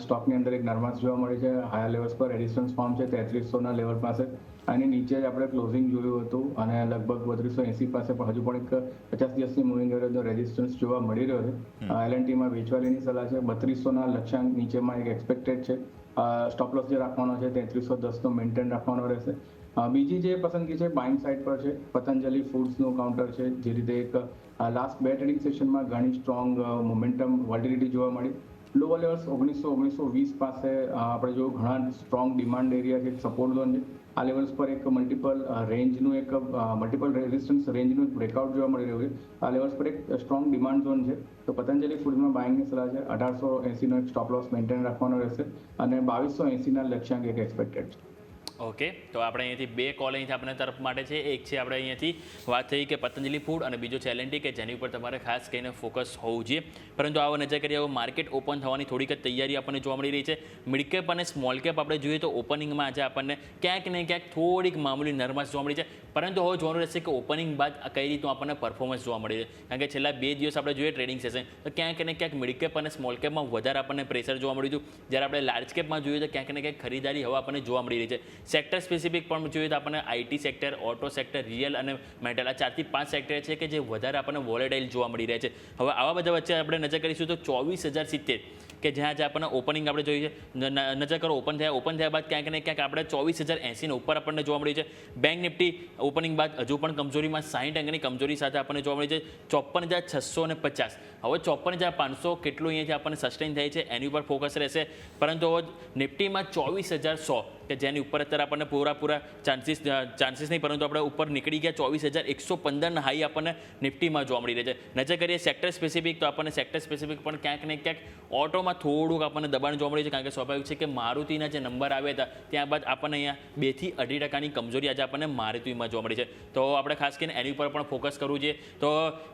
સ્ટોકની અંદર એક નર્વસ જોવા મળી છે. હાયર લેવલ્સ પર રેઝિસ્ટન્સ ફોર્મ છે 3300ના લેવલ પાસે. આની નીચે જ આપણે ક્લોઝિંગ જોયું હતું અને લગભગ 3280 પાસે પણ હજુ પણ એક 50 દિવસની મૂવિંગ એવરેજનો રેઝિસ્ટન્સ જોવા મળી રહ્યો છે. L&Tમાં વેચવાલીની સલાહ છે. 3200ના લક્ષ્યાંક નીચેમાં એક એક્સપેક્ટેડ છે. સ્ટોપ લોસ જે રાખવાનો છે 3310નો મેન્ટેન રાખવાનો રહેશે. બીજી જે પસંદગી છે બાઇંગ સાઇડ પર છે, પતંજલિ ફૂડ્સનું કાઉન્ટર છે. જે રીતે એક લાસ્ટ 2 ટ્રેડિંગ સેશનમાં ઘણી સ્ટ્રોંગ મોમેન્ટમ વોલ્ટિલિટી જોવા મળી. લોઅર લેવલ્સ 1900-1920 પાસે આપણે જો ઘણા સ્ટ્રોંગ ડિમાન્ડ એરિયા છે, સપોર્ટ ઝોન છે. આ લેવલ્સ પર એક મલ્ટિપલ રેઝિસ્ટન્સ રેન્જનું એક બ્રેકઆઉટ જોવા મળી રહ્યું છે. આ લેવલ્સ પર એક સ્ટ્રોંગ ડિમાન્ડ ઝોન છે. તો પતંજલિ ફૂડમાં બાઇંગની સલાહ છે. 1880નો એક સ્ટોપ લોસ મેન્ટેન રાખવાનો રહેશે અને 2280ના લક્ષ્યાંક એક એક્સપેક્ટેડ છે. ઓકે, તો આપણે અહીંયાથી બે કોલ અહીંથી આપણા તરફ માટે છે. એક છે આપણે અહીંયાથી વાત થઈ કે પતંજલિ ફૂડ અને બીજો છે L&T કે જેની ઉપર તમારે ખાસ કરીને ફોકસ હોવું જોઈએ. પરંતુ આવો નજર કરીએ હવે માર્કેટ ઓપન થવાની થોડીક જ તૈયારી આપણને જોવા મળી રહી છે. મિડ કેપ અને સ્મોલ કેપ આપણે જોઈએ તો ઓપનિંગમાં આજે આપણને ક્યાંક ને ક્યાંક થોડીક મામૂલી નરમાશ જોવા મળી છે. પરંતુ હવે જોવાનું રહેશે કે ઓપનિંગ બાદ કઈ રીતનું આપણને પરફોર્મન્સ જોવા મળી છે. કારણ કે છેલ્લા 2 દિવસ આપણે જોઈએ ટ્રેડિંગ સેશન તો ક્યાંક ને ક્યાંક મિડ કેપ અને સ્મોલ કેપમાં વધારે આપણને પ્રેશર જોવા મળ્યું હતું. જ્યારે આપણે લાર્જ કેપમાં જોઈએ તો ક્યાંક ને ક્યાંક ખરીદારી હવે આપણને જોવા મળી રહી છે. સેક્ટર સ્પેસિફિક પણ જોઈએ તો આપણને IT sector, auto sector, real અને મેટલ આ 4 થી 5 સેક્ટર છે કે જે વધારે આપણને વોલેટાઇલ જોવા મળી રહ્યા છે. હવે આવા બધા વચ્ચે આપણે નજર કરીશું તો 24070 કે જ્યાં આપણને ઓપનિંગ આપણે જોઈએ છે. નજર કરો ઓપન થયા બાદ ક્યાંક ને ક્યાંક આપણે 24080 ઉપર આપણને જોવા મળી છે. બેંક નિફ્ટી ઓપનિંગ બાદ હજુ પણ કમજોરીમાં 60 અંકની કમજોરી સાથે આપણને જોવા મળી છે. 54650 હવે 54500 કેટલું અહીંયાથી આપણને સસ્ટેન થાય છે એની ઉપર ફોકસ રહેશે. પરંતુ હવે નિફ્ટીમાં 24100 કે જેની ઉપર અત્યારે આપણને પૂરા ચાન્સીસ નહીં પરંતુ આપણે ઉપર નીકળી ગયા 24115 હાઈ આપણને નિફ્ટીમાં જોવા મળી રહે છે. નજર કરીએ સેક્ટર સ્પેસિફિક તો આપણને સેક્ટર સ્પેસિફિક પણ ક્યાંક ને ક્યાંક ઓટોમાં થોડુંક આપણને દબાણ જોવા મળ્યું છે. કારણ કે સ્વાભાવિક છે કે મારુતિના જે નંબર આવ્યા હતા ત્યારબાદ આપણને અહીંયા 2 થી 2.5% કમજોરી આજે આપણને મારુતિમાં જોવા મળી છે. તો આપણે ખાસ કરીને એની ઉપર પણ ફોકસ કરવું જોઈએ. તો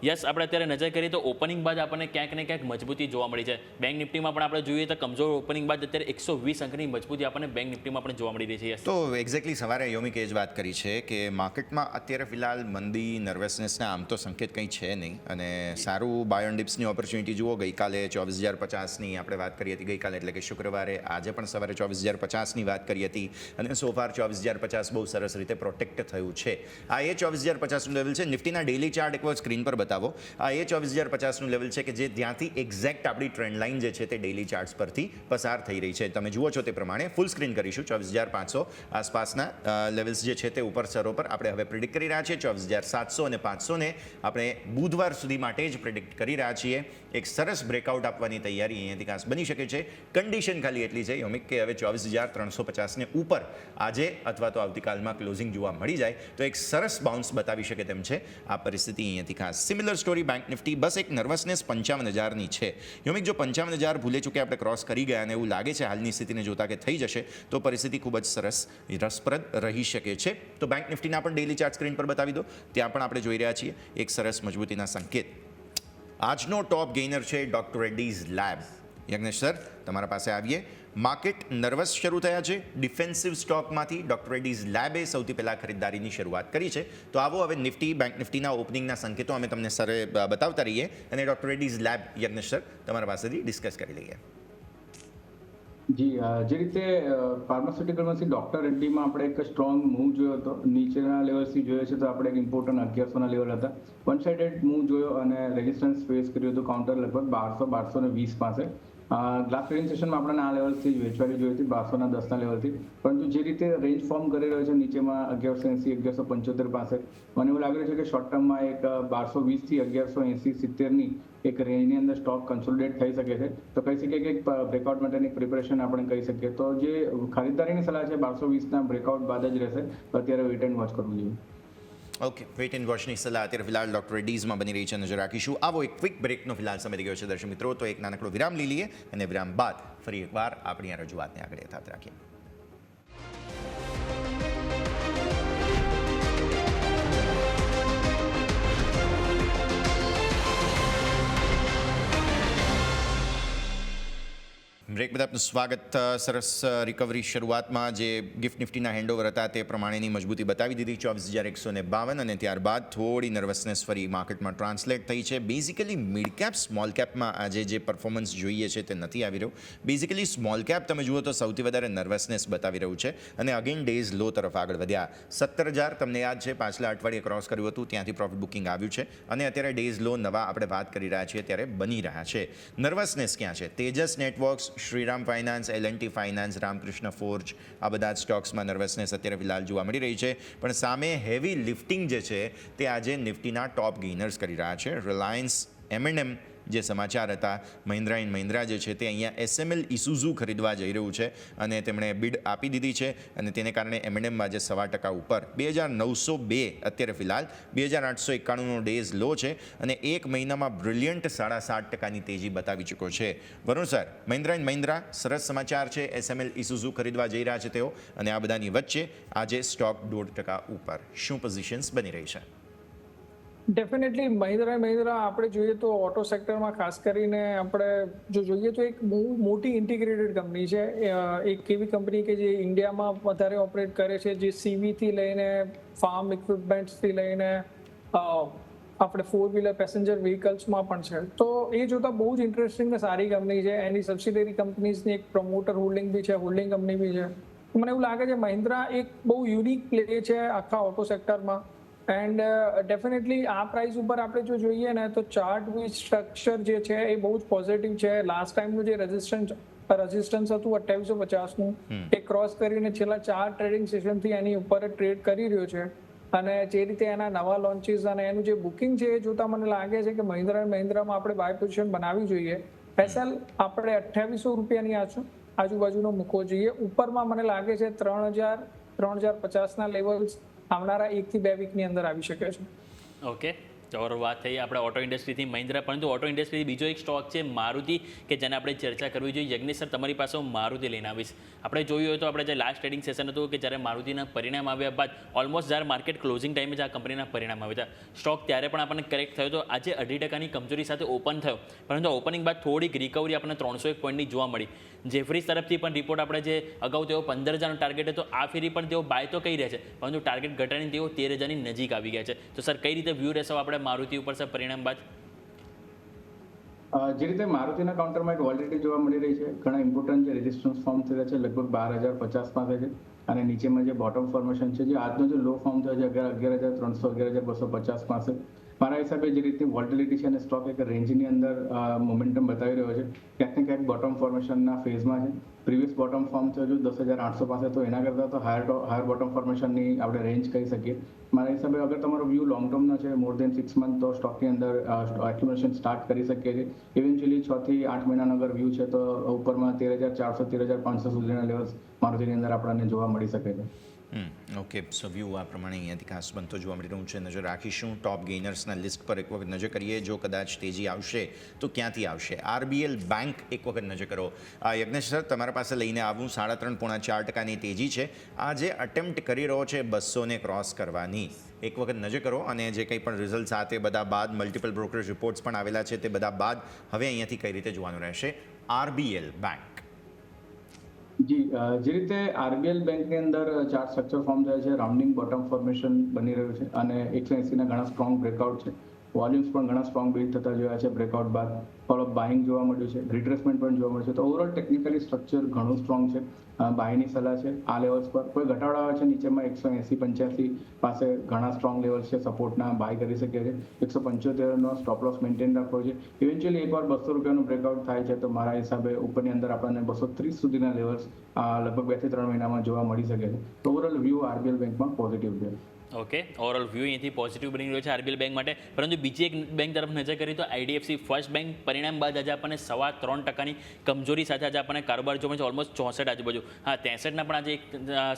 યસ આપણે અત્યારે નજર કરીએ તો ઓપનિંગ બાદ આપણને ક્યાંક ને ક્યાંક મજબૂતી જોવા મળી છે. બેંક નિફ્ટીમાં પણ આપણે જોઈએ તો કમજોર ઓપનિંગ બાદ અત્યારે 120 અંકની મજબૂતી આપણને બેંક નિફ્ટીમાં પણ જોવા મળી રહી છે. યસ, તો એક્ઝેક્ટલી સવારે યોમિકે એ જ વાત કરી છે કે માર્કેટમાં અત્યારે ફિલહાલ મંદી, નર્વસનેસના આમ તો સંકેત કંઈ છે નહીં અને સારું બાય ઓન ડિપ્સની ઓપોર્ચ્યુનિટી જુઓ. ગઈકાલે 24,050ની આપણે વાત કરી હતી, ગઈકાલે એટલે કે શુક્રવારે. આજે પણ સવારે 24,050ની વાત કરી હતી અને સોફાર 24,050 બહુ સરસ રીતે પ્રોટેક્ટ થયું છે. આ એ 24,050નું લેવલ છે. નિફ્ટીના ડેલી ચાર્ટ એક વખત સ્ક્રીન પર બતાવો. આ એ 24,050નું લેવલ છે કે જે ત્યાંથી એક્ઝેક્ટ આપણી ટ્રેન્ડ લાઇન જે છે તે ડેલી ચાર્ટ્સ પરથી પસાર થઈ રહી છે. તમે જુઓ છો તે પ્રમાણે ફૂલ સ્ક્રીન કરીશું. 24,500 આસપાસના લેવલ્સ જે છે તે ઉપર સરો પર આપણે હવે પ્રિડિક્ટ કરી રહ્યા છીએ. 24,700 અને 500ને આપણે બુધવાર સુધી માટે જ પ્રિડિક્ટ કરી રહ્યા છીએ. એક સરસ બ્રેકઆઉટ આપવાની તૈયારી અહીંયાથી ખાસ બની શકે છે. કન્ડિશન ખાલી એટલી છે યોમિક કે હવે 24,350ને ઉપર આજે અથવા તો આવતીકાલમાં ક્લોઝિંગ જોવા મળી જાય તો એક સરસ બાઉન્સ બતાવી શકે તેમ છે આ પરિસ્થિતિ અહીંયાથી ખાસ. Similar story bank Nifty. બસ એક નર્વસનેસ 55,000ની છે યોમિક. જો 55,000 ભૂલે ચૂકે આપણે ક્રોસ કરી ગયા અને એવું લાગે છે હાલની સ્થિતિને જોતા કે થઈ જશે તો પરિસ્થિતિ ખૂબ જ સરસ રસપ્રદ રહી શકે છે. તો બેંક નિફ્ટીના પણ ડેલી ચાર્ટ સ્ક્રીન પર બતાવી દો. ત્યાં પણ આપણે જોઈ રહ્યા છીએ એક સરસ મજબૂતીના સંકેત. આજનો ટોપ ગેઇનર છે doctor Reddy's lab. Yagnesh sir, તમારા પાસે આવીએ. માર્કેટ નર્વસ શરૂ થયા છે ડિફેન્સિવ સ્ટોકમાંથી. ડોક્ટર રેડ્ડીઝ લેબે સૌથી પહેલાં ખરીદદારીની શરૂઆત કરી છે. તો આવો હવે નિફ્ટી, બેંક નિફ્ટીના ઓપનિંગના સંકેતો અમે તમને સરે બતાવતા રહીએ અને doctor Reddy's lab, Yagnesh sir, તમારા પાસેથી ડિસ્કસ કરી લઈએ. જી, જે રીતે ફાર્માસ્યુટિકલમાંથી ડોક્ટર રેડ્ડીમાં આપણે એક સ્ટ્રોંગ મૂવ જોયો હતો. નીચેના લેવલથી જોઈએ છે તો આપણે એક ઇમ્પોર્ટન્ટ 1100ના લેવલ હતા. વન સાઇડેડ મૂવ જોયો અને રેઝિસ્ટન્સ ફેસ કર્યું હતું કાઉન્ટર લગભગ 1200-1220 પાસે. ગ્લાસ ટ્રેડિંગ સેશનમાં આપણને આ લેવલથી વેચવાની જોઈ હતી 1210ના લેવલથી. પરંતુ જે રીતે રેન્જ ફોર્મ કરી રહ્યો છે નીચેમાં 1180-1175 પાસે, મને એવું લાગી રહ્યું છે કે શોર્ટ ટર્મમાં એક 1220થી 1180-70ની એક રેન્જની અંદર સ્ટોક કન્સોલિડેટ થઈ શકે છે. તો કહી શકીએ કે એક બ્રેકઆઉટ માટેની પ્રિપેરેશન આપણે કહી શકીએ. તો જે ખરીદદારીની સલાહ છે 1220ના બ્રેકઆઉટ બાદ જ રહેશે. અત્યારે વેઇટ એન્ડ વોચ કરવું જોઈએ. ઓકે, વેઇટ એન્ડ વોચની સલાહ અત્યારે ફિલહાલ ડોક્ટર રેડ્ડીઝમાં બની રહી છે, નજર રાખીશું. આવો એક ક્વિક બ્રેકનો ફિલહાલ સમય થઈ ગયો છે દર્શક મિત્રો. તો એક નાનકડો વિરામ લઈ લઈએ અને વિરામ બાદ ફરી એકવાર આપણી આ રજૂઆતને આગળ યથાવત રાખીએ. બ્રેક બધા આપનું સ્વાગત. સરસ રિકવરી શરૂઆતમાં જે ગિફ્ટ નિફ્ટીના હેન્ડઓવર હતા તે પ્રમાણેની મજબૂતી બતાવી દીધી 24,152 અને ત્યારબાદ થોડી નર્વસનેસ ફરી માર્કેટમાં ટ્રાન્સલેટ થઈ છે. બેઝિકલી મિડ કેપ, સ્મોલ કેપમાં આજે જે પરફોર્મન્સ જોઈએ છે તે નથી આવી રહ્યું. બેઝિકલી સ્મોલ કેપ તમે જુઓ તો સૌથી વધારે નર્વસનેસ બતાવી રહ્યું છે અને અગેન ડેઝ લો તરફ આગળ વધ્યા. 17,000 તમને યાદ છે પાછલા અઠવાડિયે ક્રોસ કર્યું હતું, ત્યાંથી પ્રોફિટ બુકિંગ આવ્યું છે અને અત્યારે ડેઝ લો નવા આપણે વાત કરી રહ્યા છીએ ત્યારે બની રહ્યા છે. નર્વસનેસ ક્યાં છે? Tejas networks, Shriram finance, L&T finance, Ramakrishna forge, આ બધા જ સ્ટોક્સમાં નર્વસનેસ અત્યારે ફિલહાલ જોવા મળી રહી છે. પણ સામે હેવી લિફ્ટિંગ જે છે તે આજે નિફ્ટીના ટોપ ગેઇનર્સ કરી રહ્યા છે. રિલાયન્સ, M&M જે સમાચાર હતા, મહિન્દ્રા એન્ડ મહિન્દ્રા જે છે તે અહીંયા SML ઇસુઝુ ખરીદવા જઈ રહ્યું છે અને તેમણે બિડ આપી દીધી છે અને તેને કારણે M&M આજે 1.5% ઉપર 2,902 અત્યારે ફિલહાલ 2,891નો ડેઝ લો છે અને એક મહિનામાં બ્રિલિયન્ટ 7.5%ની તેજી બતાવી ચૂક્યો છે. વરુણ સર, મહિન્દ્રા એન્ડ મહિન્દ્રા સરસ સમાચાર છે. SML ઇસુઝુ ખરીદવા જઈ રહ્યા છે તેઓ અને આ બધાની વચ્ચે આજે સ્ટોક 2% ઉપર. શું પોઝિશન્સ બની રહી છે? ડેફિનેટલી મહિન્દ્રા આપણે જોઈએ તો ઓટો સેક્ટરમાં ખાસ કરીને આપણે જો જોઈએ તો એક બહુ મોટી ઇન્ટિગ્રેટેડ કંપની છે. એક એવી કંપની કે જે ઇન્ડિયામાં વધારે ઓપરેટ કરે છે, જે સીવીથી લઈને ફાર્મ ઇક્વિપમેન્ટ્સથી લઈને આપણે 4-વ્હીલર પેસેન્જર વ્હીકલ્સમાં પણ છે. તો એ જોતા બહુ જ ઇન્ટરેસ્ટિંગ ને સારી કંપની છે. એની સબસિડરી કંપનીઝની એક પ્રમોટર હોલ્ડિંગ બી છે, હોલ્ડિંગ કંપની બી છે. મને એવું લાગે છે મહિન્દ્રા એક બહુ યુનિક પ્લે છે આખા ઓટો સેક્ટરમાં. એન્ડ ડેફિનેટલી આ પ્રાઇસ ઉપર આપણે જો જોઈએ ને તો ચાર્ટ સ્ટ્રક્ચર જે છે એ બહુ જ પોઝિટિવ છે. લાસ્ટ ટાઈમનું જે રેઝિસ્ટન્સ હતું 2850નું એ ક્રોસ કરીને છેલ્લા 4 ટ્રેડિંગ સેશનથી એની ઉપર ટ્રેડ કરી રહ્યો છે અને જે રીતે એના નવા લોન્ચીસ અને એનું જે બુકિંગ છે એ જોતા મને લાગે છે કે મહિન્દ્રામાં આપણે બાય પોઝિશન બનાવવી જોઈએ. SL આપણે 2800 રૂપિયાની આજુબાજુનો મૂકવો જોઈએ. ઉપરમાં મને લાગે છે 3,050ના લેવલ્સ આવનારા 1 થી 2 વીકની અંદર આવી શકે છે. ઓકે, ચાલો વાત થઈ આપણે ઓટો ઇન્ડસ્ટ્રીથી મહિન્દ્રા, પરંતુ ઓટો ઇન્ડસ્ટ્રીથી બીજો એક સ્ટોક છે મારુતિ કે જેને આપણે ચર્ચા કરવી જોઈએ. યજ્ઞેશ સર, તમારી પાસે હું મારુતિ લઈને આવીશ. આપણે જોયું હોય તો આપણે જે લાસ્ટ ટ્રેડિંગ સેશન હતું કે જ્યારે મારુતિના પરિણામ આવ્યા બાદ ઓલમોસ્ટ જ્યારે માર્કેટ ક્લોઝિંગ ટાઈમે જ આ કંપનીના પરિણામ આવ્યા હતા, સ્ટોક ત્યારે પણ આપણને કરેક્ટ થયો હતો. આજે 2.5%ની કમજોરી સાથે ઓપન થયો, પરંતુ ઓપનિંગ બાદ થોડીક રિકવરી આપણને 301 પોઈન્ટની જોવા મળી. જેફરીસ તરફથી પણ રિપોર્ટ આપણે જે અગાઉ તેઓ 15,000નો ટાર્ગેટ હતો, આ ફેરી પણ તેઓ બાય તો કહી રહ્યા છે, પરંતુ ટાર્ગેટ ઘટાડીને તેઓ 13,000ની નજીક આવી ગયા છે. તો સર કઈ રીતે વ્યૂ રહેશે આપણે મારુતિ ઉપર સર પરિણામ બાદ? જે રીતે મારુતિના કાઉન્ટરમાં એક વોલિડિટી જોવા મળી રહી છે, ઘણા ઇમ્પોર્ટન્ટ જે રેઝિસ્ટન્સ ફોર્મ થયા છે લગભગ 12,050 પાસે છે, અને નીચેમાં જે બોટમ ફોર્મેશન છે, જે આજનો જે લો ફોર્મ થયો છે 11,300 11,250 પાસે, મારા હિસાબે જે રીતની વોલ્ટિલિટી છે અને સ્ટોક એક રેન્જની અંદર મોમેન્ટમ બતાવી રહ્યો છે, ક્યાંક ને ક્યાંક બોટમ ફોર્મેશનના ફેઝમાં છે. પ્રીવિયસ બોટમ ફોર્મ થયો છે 10,800 પાસે, તો એના કરતાં તો હાયર બોટમ ફોર્મેશનની આપણે રેન્જ કહી શકીએ. મારા હિસાબે અગર તમારો વ્યૂ લોંગ ટર્મનો છે, મોર દેન 6 મંથ, તો સ્ટોકની અંદર એક્યુમ્યુલેશન સ્ટાર્ટ કરી શકીએ છીએ. ઇવેન્ચ્યુઅલી 6 થી 8 મહિનાનો અગર વ્યૂ છે તો ઉપરમાં 13,400 13,500 સુધીના લેવલ્સ મારુતિની અંદર આપણને જોવા મળી શકે છે. ઓકે, સો વ્યૂ આ પ્રમાણે અહીંયાથી ખાસ બનતો જોવા મળી રહ્યું છે. નજર રાખીશું ટોપ ગેઇનર્સના લિસ્ટ પર એક વખત નજર કરીએ. જો કદાચ તેજી આવશે તો ક્યાંથી આવશે? RBL બેંક એક વખત નજર કરો. યજ્ઞેશ સર, તમારા પાસે લઈને આવું 3.5-4% તેજી છે. આ જે અટેમ્પ્ટ કરી રહ્યો છે 200ને ક્રોસ કરવાની, એક વખત નજર કરો. અને જે કંઈ પણ રિઝલ્ટ સાથે બધા બાદ મલ્ટિપલ બ્રોકરેજ રિપોર્ટ્સ પણ આવેલા છે, તે બધા બાદ હવે અહીંયાથી કઈ રીતે જોવાનું રહેશે RBL બેંક? જી, જે રીતે RBL બેંકની અંદર ચાર્ટ સ્ટ્રક્ચર ફોર્મ થાય છે, રાઉન્ડિંગ બોટમ ફોર્મેશન બની રહ્યું છે અને 180ના ઘણા સ્ટ્રોંગ બ્રેકઆઉટ છે. વોલ્યુમ્સ પણ ઘણા સ્ટ્રોંગ બિલ્ડ થતા જોયા છે બ્રેકઆઉટ બાદ. ફોલો બાઇંગ જોવા મળ્યું છે, રિટ્રેસમેન્ટ પણ જોવા મળ્યું છે. તો ઓવરઓલ ટેકનિકલી સ્ટ્રક્ચર ઘણું સ્ટ્રોંગ છે. બાયની સલાહ છે આ લેવલ્સ પર. કોઈ ઘટાડો આવે છે નીચેમાં 180-85 પાસે ઘણા સ્ટ્રોંગ લેવલ્સ છે સપોર્ટના, બાય કરી શકીએ છીએ. 175નો સ્ટોપ લોસ મેન્ટેન રાખવો છે. ઇવેન્ચ્યુઅલી એકવાર 200 રૂપિયાનું બ્રેકઆઉટ થાય છે તો મારા હિસાબે ઉપરની અંદર આપણને 230 સુધીના લેવલ્સ લગભગ 2 થી 3 મહિનામાં જોવા મળી શકે છે. ઓવરઓલ વ્યૂ RBL બેંકમાં પોઝિટિવ છે. ઓકે, ઓવરઓલ વ્યૂ અહીંથી પોઝિટિવ બની રહ્યો છે RBL બેંક માટે. પરંતુ બીજી એક બેંક તરફ નજર કરીએ તો IDFC ફર્સ્ટ બેંક પરિણામ બાદ આજે આપણને 3.25% કમજોરી સાથે આજે આપણને કારોબાર જોવા મળે છે, ઓલમોસ્ટ 64 આજુબાજુ. હા, 63ના પણ આજે એક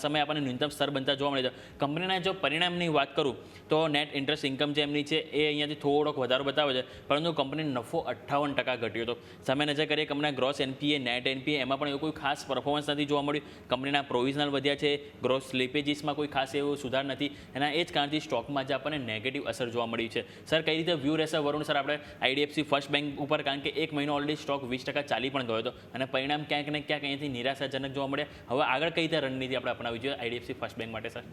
સમય આપણને ન્યૂનતમ સ્તર બનતા જોવા મળે છે. કંપનીના જો પરિણામની વાત કરું તો નેટ ઇન્ટરેસ્ટ ઇન્કમ જે એમની છે એ અહીંયાથી થોડોક વધારો બતાવે છે, પરંતુ કંપનીનો નફો 58% ઘટ્યો હતો. સામે નજર કરીએ કંપનીના ગ્રોસ NPA, નેટ NPA એમાં પણ એવું કોઈ ખાસ પરફોર્મન્સ નથી જોવા મળ્યું. કંપનીના પ્રોવિઝનલ વધ્યા છે, ગ્રોસ સ્લીપેજીસમાં કોઈ ખાસ એવો સુધાર નથી. એના એ જ કારણથી સ્ટોકમાં જે આપણને નેગેટિવ અસર જોવા મળી છે. સર, કઈ રીતે વ્યૂ રહેશે વરુણ સર આપણે IDFC ફર્સ્ટ બેંક ઉપર? કારણ કે એક મહિનો ઓલરેડી સ્ટોક 20% ચાલી પણ ગયો હતો અને પરિણામ ક્યાંક ને ક્યાંક અહીંયાથી નિરાશાજનક જોવા મળે. હવે આગળ કઈ રીતે રણનીતિ આપણે અપનાવવી જોઈએ IDFC ફર્સ્ટ બેંક માટે સર?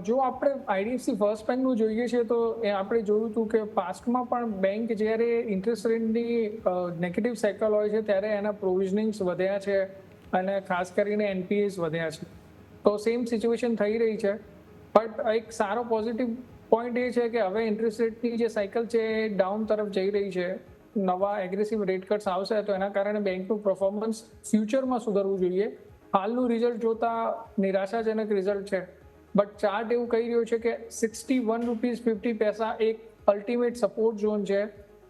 જો આપણે IDFC ફર્સ્ટ બેંકનું જોઈએ છે તો એ આપણે જોયું હતું કે પાસ્ટમાં પણ બેંક જ્યારે ઇન્ટરેસ્ટ રેટની નેગેટિવ સાયકલ હોય છે ત્યારે એના પ્રોવિઝનિંગ્સ વધ્યા છે અને ખાસ કરીને NPAs વધ્યા છે. તો સેમ સિચ્યુએશન થઈ રહી છે. બટ એક સારો પોઝિટિવ પોઈન્ટ એ છે કે હવે ઇન્ટરેસ્ટ રેટની જે સાયકલ છે એ ડાઉન તરફ જઈ રહી છે. નવા એગ્રેસિવ રેટ કટ્સ આવશે તો એના કારણે બેંકનું પરફોર્મન્સ ફ્યુચરમાં સુધરવું જોઈએ. હાલનું રિઝલ્ટ જોતા નિરાશાજનક રિઝલ્ટ છે, બટ ચાર્ટ એવું કહી રહ્યો છે કે 61 રૂપીસ 50 પૈસા એક અલ્ટિમેટ સપોર્ટ ઝોન છે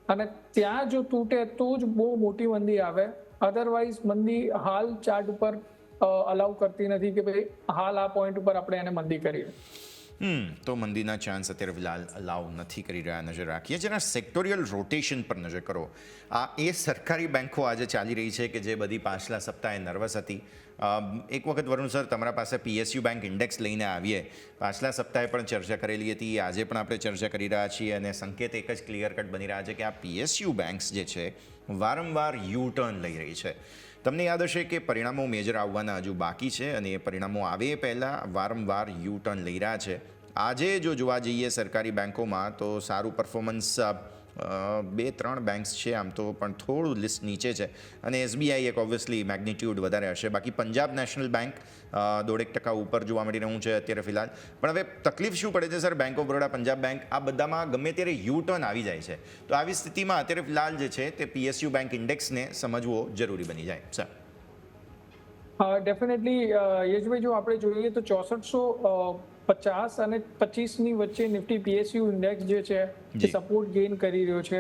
અને ત્યાં જો તૂટે તો જ બહુ મોટી મંદી આવે. અધરવાઇઝ મંદી હાલ ચાર્ટ ઉપર અલાઉ કરતી નથી કે ભાઈ હાલ આ પોઈન્ટ ઉપર આપણે એને મંદી કરીએ. તો મંદીના ચાન્સ અત્યારે ફિલહાલ અલાઉ નથી કરી રહ્યા. નજર રાખીએ. જેના સેક્ટોરિયલ રોટેશન પર નજર કરો. આ એ સરકારી બેંકો આજે ચાલી રહી છે કે જે બધી પાછલા સપ્તાહે નર્વસ હતી. એક વખત વરુણ સર તમારા પાસે PSU બેંક ઇન્ડેક્સ લઈને આવીએ. પાછલા સપ્તાહે પણ ચર્ચા કરેલી હતી, આજે પણ આપણે ચર્ચા કરી રહ્યા છીએ અને સંકેત એક જ ક્લિયર કટ બની રહ્યા છે કે આ PSU બેંક્સ જે છે વારંવાર યુ ટર્ન લઈ રહી છે. તમને યાદ હશે કે પરિણામો મેજર આવવાના હજુ બાકી છે અને એ પરિણામો આવે પહેલાં વારંવાર યુ ટર્ન લઈ રહ્યા છે. આજે જો જોવા જઈએ સરકારી બેંકોમાં તો સારું પરફોર્મન્સ 2-3 બેંક્સ છે આમ તો, પણ થોડું લિસ્ટ નીચે છે અને SBI એક ઓબ્વિયસલી મેગ્નિટ્યુડ વધારે હશે. બાકી પંજાબ નેશનલ બેંક 0.5% ઉપર જોવા મળી રહ્યું છે અત્યારે ફિલહાલ. પણ હવે તકલીફ શું પડે છે sir? Bank of Baroda, Punjab bank આ બધામાં ગમે ત્યારે યુ ટર્ન આવી જાય છે. તો આવી સ્થિતિમાં અત્યારે ફિલહાલ જે છે તે PSU બેંક ઇન્ડેક્સને સમજવો જરૂરી બની જાય સર. ડેફિનેટલી યશભાઈ, જો આપણે જોઈએ તો 6450 અને 25ની વચ્ચે નિફ્ટી PSU ઇન્ડેક્સ જે છે એ સપોર્ટ ગેઇન કરી રહ્યો છે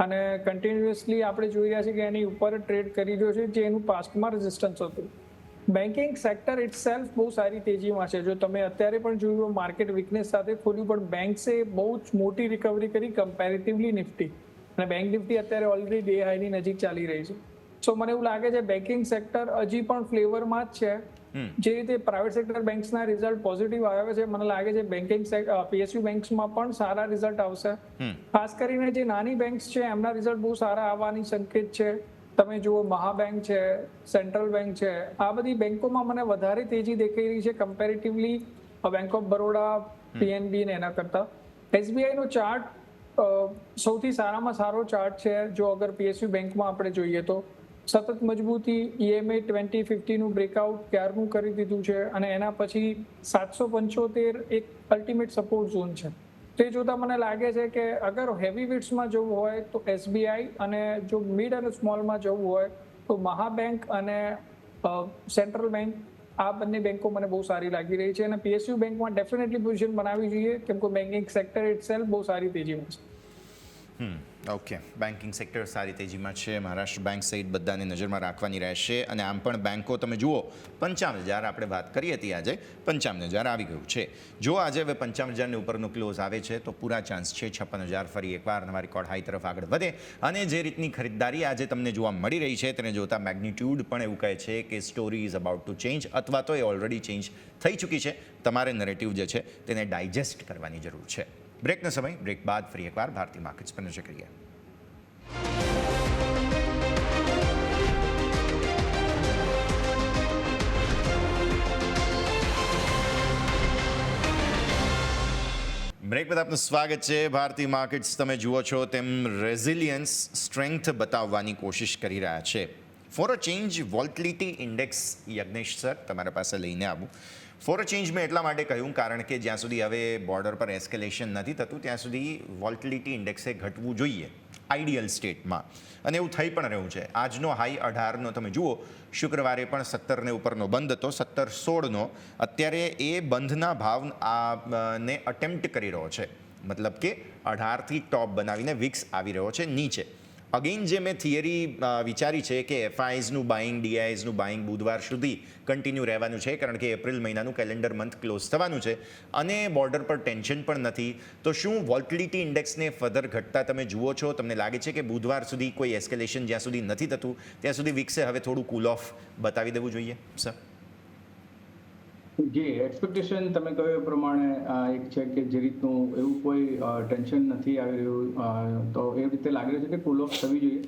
અને કન્ટિન્યુઅસલી આપણે જોઈ રહ્યા છીએ કે એની ઉપર ટ્રેડ કરી રહ્યો છે, જે એનું પાસ્ટમાં રેઝિસ્ટન્સ હતું. બેન્કિંગ સેક્ટર ઇટસેલ્ફ બહુ સારી તેજીમાં છે. જો તમે અત્યારે પણ જોયું માર્કેટ વીકનેસ સાથે ખોલ્યું, પણ બેંક્સે બહુ જ મોટી રિકવરી કરી કમ્પેરેટિવલી નિફ્ટી, અને બેંક નિફ્ટી અત્યારે ઓલરેડી ડે હાઈની નજીક ચાલી રહી છે. સો મને એવું લાગે છે બેન્કિંગ સેક્ટર હજી પણ ફ્લેવરમાં જ છે. જે રીતે પ્રાઇવેટ સેક્ટર બેંક્સના રિઝલ્ટ પોઝિટિવ આવ્યા છે, મને લાગે છે બેન્કિંગ PSU બેંક્સમાં પણ સારા રિઝલ્ટ આવશે. ખાસ કરીને જે નાની બેંક્સ છે એમના રિઝલ્ટ બહુ સારા આવવાની સંકેત છે. તમે જુઓ મહાબેંક છે, સેન્ટ્રલ બેંક છે, આ બધી બેંકોમાં મને વધારે તેજી દેખાઈ રહી છે comparatively bank of Baroda, PNB ને એના કરતા. એસબીઆઈ નો ચાર્ટ સૌથી સારામાં સારો ચાર્ટ છે. જો અગર પીએસયુ બેંકમાં આપણે જોઈએ તો સતત મજબૂતી, EMA 2050 નું બ્રેકઆઉટ ક્યારનું કરી દીધું છે અને એના પછી 775 એક અલ્ટિમેટ સપોર્ટ ઝોન છે. તે જોતા મને લાગે છે કે અગર હેવી વેટ્સમાં જવું હોય તો એસબીઆઈ અને જો મિડ અને સ્મોલમાં જવું હોય તો મહાબેંક અને સેન્ટ્રલ બેંક, આ બંને બેંકો મને બહુ સારી લાગી રહી છે અને પીએસયુ બેંકમાં ડેફિનેટલી પોઝિશન બનાવવી જોઈએ કેમ કે બેન્કિંગ સેક્ટર ઇટસેલ્ફ બહુ સારી તેજીમાં છે. ઓકે, બેન્કિંગ સેક્ટર સારી તેજીમાં છે. મહારાષ્ટ્ર બેંક સહિત બધાને નજરમાં રાખવાની રહેશે. અને આમ પણ બેંકો તમે જુઓ 55,000 આપણે વાત કરી હતી, આજે 55,000 આવી ગયું છે. જો આજે હવે 55,000 ઉપરનો ક્લોઝ આવે છે તો પૂરા ચાન્સ છે 56,000 ફરી એકવાર નવા રેકોર્ડ હાઈ તરફ આગળ વધે. અને જે રીતની ખરીદદારી આજે તમને જોવા મળી રહી છે તેને જોતા મેગ્નિટ્યુડ પણ એવું કહે છે કે story is about to change, અથવા તો એ ઓલરેડી ચેન્જ થઈ ચૂકી છે. તમારે નરેટિવ જે છે તેને ડાયજેસ્ટ કરવાની જરૂર છે. બ્રેકનો સમય, બ્રેક બાદ ફરી એકવાર ભારતીય માર્કેટ્સ પર નજર કરીએ. બ્રેક બાદ આપનું સ્વાગત છે. ભારતીય માર્કેટ્સ તમે જુઓ છો તેમ રેઝિલિયન્સ, સ્ટ્રેન્થ બતાવવાની કોશિશ કરી રહ્યા છે. For a change volatility index, Yagnesh sir તમારા પાસે લઈને આવું. ફોર અ ચેન્જ મેં એટલા માટે કહ્યું કારણ કે જ્યાં સુધી હવે બોર્ડર પર એસ્કેલેશન નથી થતું ત્યાં સુધી વોલ્ટિલિટી ઇન્ડેક્સે ઘટવું જોઈએ આઈડિયલ સ્ટેટમાં, અને એવું થઈ પણ રહ્યું છે. આજનો હાઈ 18નો તમે જુઓ, શુક્રવારે પણ 17 ઉપરનો બંધ હતો, 1716નો. અત્યારે એ બંધના ભાવ ને અટેમ્પ્ટ કરી રહ્યો છે, મતલબ કે 18થી ટોપ બનાવીને વિક્સ આવી રહ્યો છે નીચે. અગેઇન જે મેં થિયરી વિચારી છે કે એફઆઈઝનું બાઇંગ, ડીઆઈઝનું બાઇંગ બુધવાર સુધી કન્ટિન્યુ રહેવાનું છે કારણ કે એપ્રિલ મહિનાનું કેલેન્ડર મંથ ક્લોઝ થવાનું છે અને બોર્ડર પર ટેન્શન પણ નથી. તો શું વોલ્ટિલિટી ઇન્ડેક્સને ફર્ધર ઘટતા તમે જુઓ છો? તમને લાગે છે કે બુધવાર સુધી કોઈ એસ્કેલેશન જ્યાં સુધી નથી થતું ત્યાં સુધી વિક્સે હવે થોડું કૂલ ઓફ બતાવી દેવું જોઈએ સર? જી, એક્સપેક્ટેશન તમે કહ્યું એ પ્રમાણે એક છે કે જે રીતનું એવું કોઈ ટેન્શન નથી આવી રહ્યું, તો એ રીતે લાગી રહ્યું છે કે કુલ ઓફ થવી જોઈએ.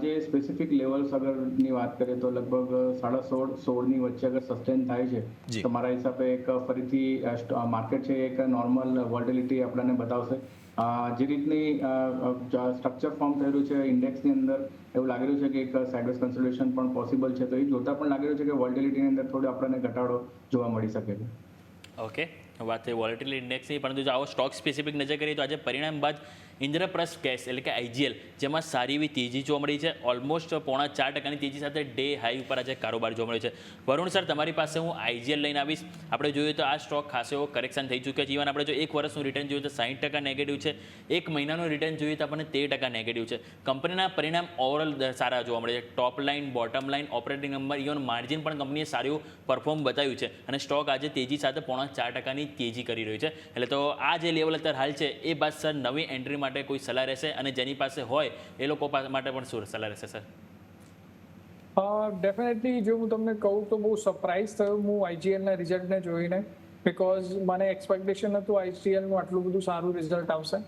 જે સ્પેસિફિક લેવલ્સ અગરની વાત કરીએ તો લગભગ 16.5-16ની વચ્ચે અગર સસ્ટેન થાય છે તો મારા હિસાબે એક ફરીથી માર્કેટ છે એક નોર્મલ વોલ્ટિલિટી આપણને બતાવશે. જે રીતની સ્ટ્રક્ચર ફોર્મ થયેલું છે ઇન્ડેક્સની અંદર, એવું લાગી રહ્યું છે કે એક સાઇડવેઝ કન્સોલિડેશન પણ પોસિબલ છે. તો એ જોતા પણ લાગી રહ્યું છે કે વોલ્ટિલિટીની અંદર થોડો આપણને ઘટાડો જોવા મળી શકે છે. ઓકે, વાત થઈ વોલેટિલિટી ઇન્ડેક્સની, પરંતુ જો આવો સ્ટોક સ્પેસિફિક નજર કરીએ તો આજે પરિણામ બાદ ઇન્દ્રપ્રસ્થ ગેસ એટલે કે આઈજીએલ, જેમાં સારી એવી તેજી જોવા મળી છે, ઓલમોસ્ટ 4.5% તેજી સાથે ડે હાઈ ઉપર આજે કારોબાર જોવા મળ્યો છે. વરુણ સર, તમારી પાસે હું આઈજીએલ લઈને આવીશ. આપણે જોઈએ તો આ સ્ટોક ખાસો એવો કરેક્શન થઈ ચૂક્યો છે. ઇવન આપણે જો 1 વર્ષનું રિટર્ન જોઈએ તો 60% નેગેટિવ છે, 1 મહિનાનું રિટર્ન જોઈએ તો આપણને 13% નેગેટિવ છે. કંપનીના પરિણામ ઓવરઓલ સારા જોવા મળે છે. Top line, bottom line, operating number, even margin પણ કંપનીએ સારું પરફોર્મ બતાવ્યું છે અને સ્ટોક આજે તેજી સાથે 4.5%ની તેજી કરી રહ્યું છે. એટલે તો આ જે લેવલ અત્યારે હાલ છે એ બાદ સર નવી એન્ટ્રી માટે કોઈ સલાહ રહેશે, અને જેની પાસે હોય એ લોકો માટે પણ શું સલાહ રહેશે સર? ડેફિનેટલી જો હું તમને કહું તો બહુ સરપ્રાઇઝ થયો હું આઈજીએલના રિઝલ્ટને જોઈને, બિકોઝ મને એક્સપેક્ટેશન હતું આઈજીએલનું આટલું બધું સારું રિઝલ્ટ આવશે.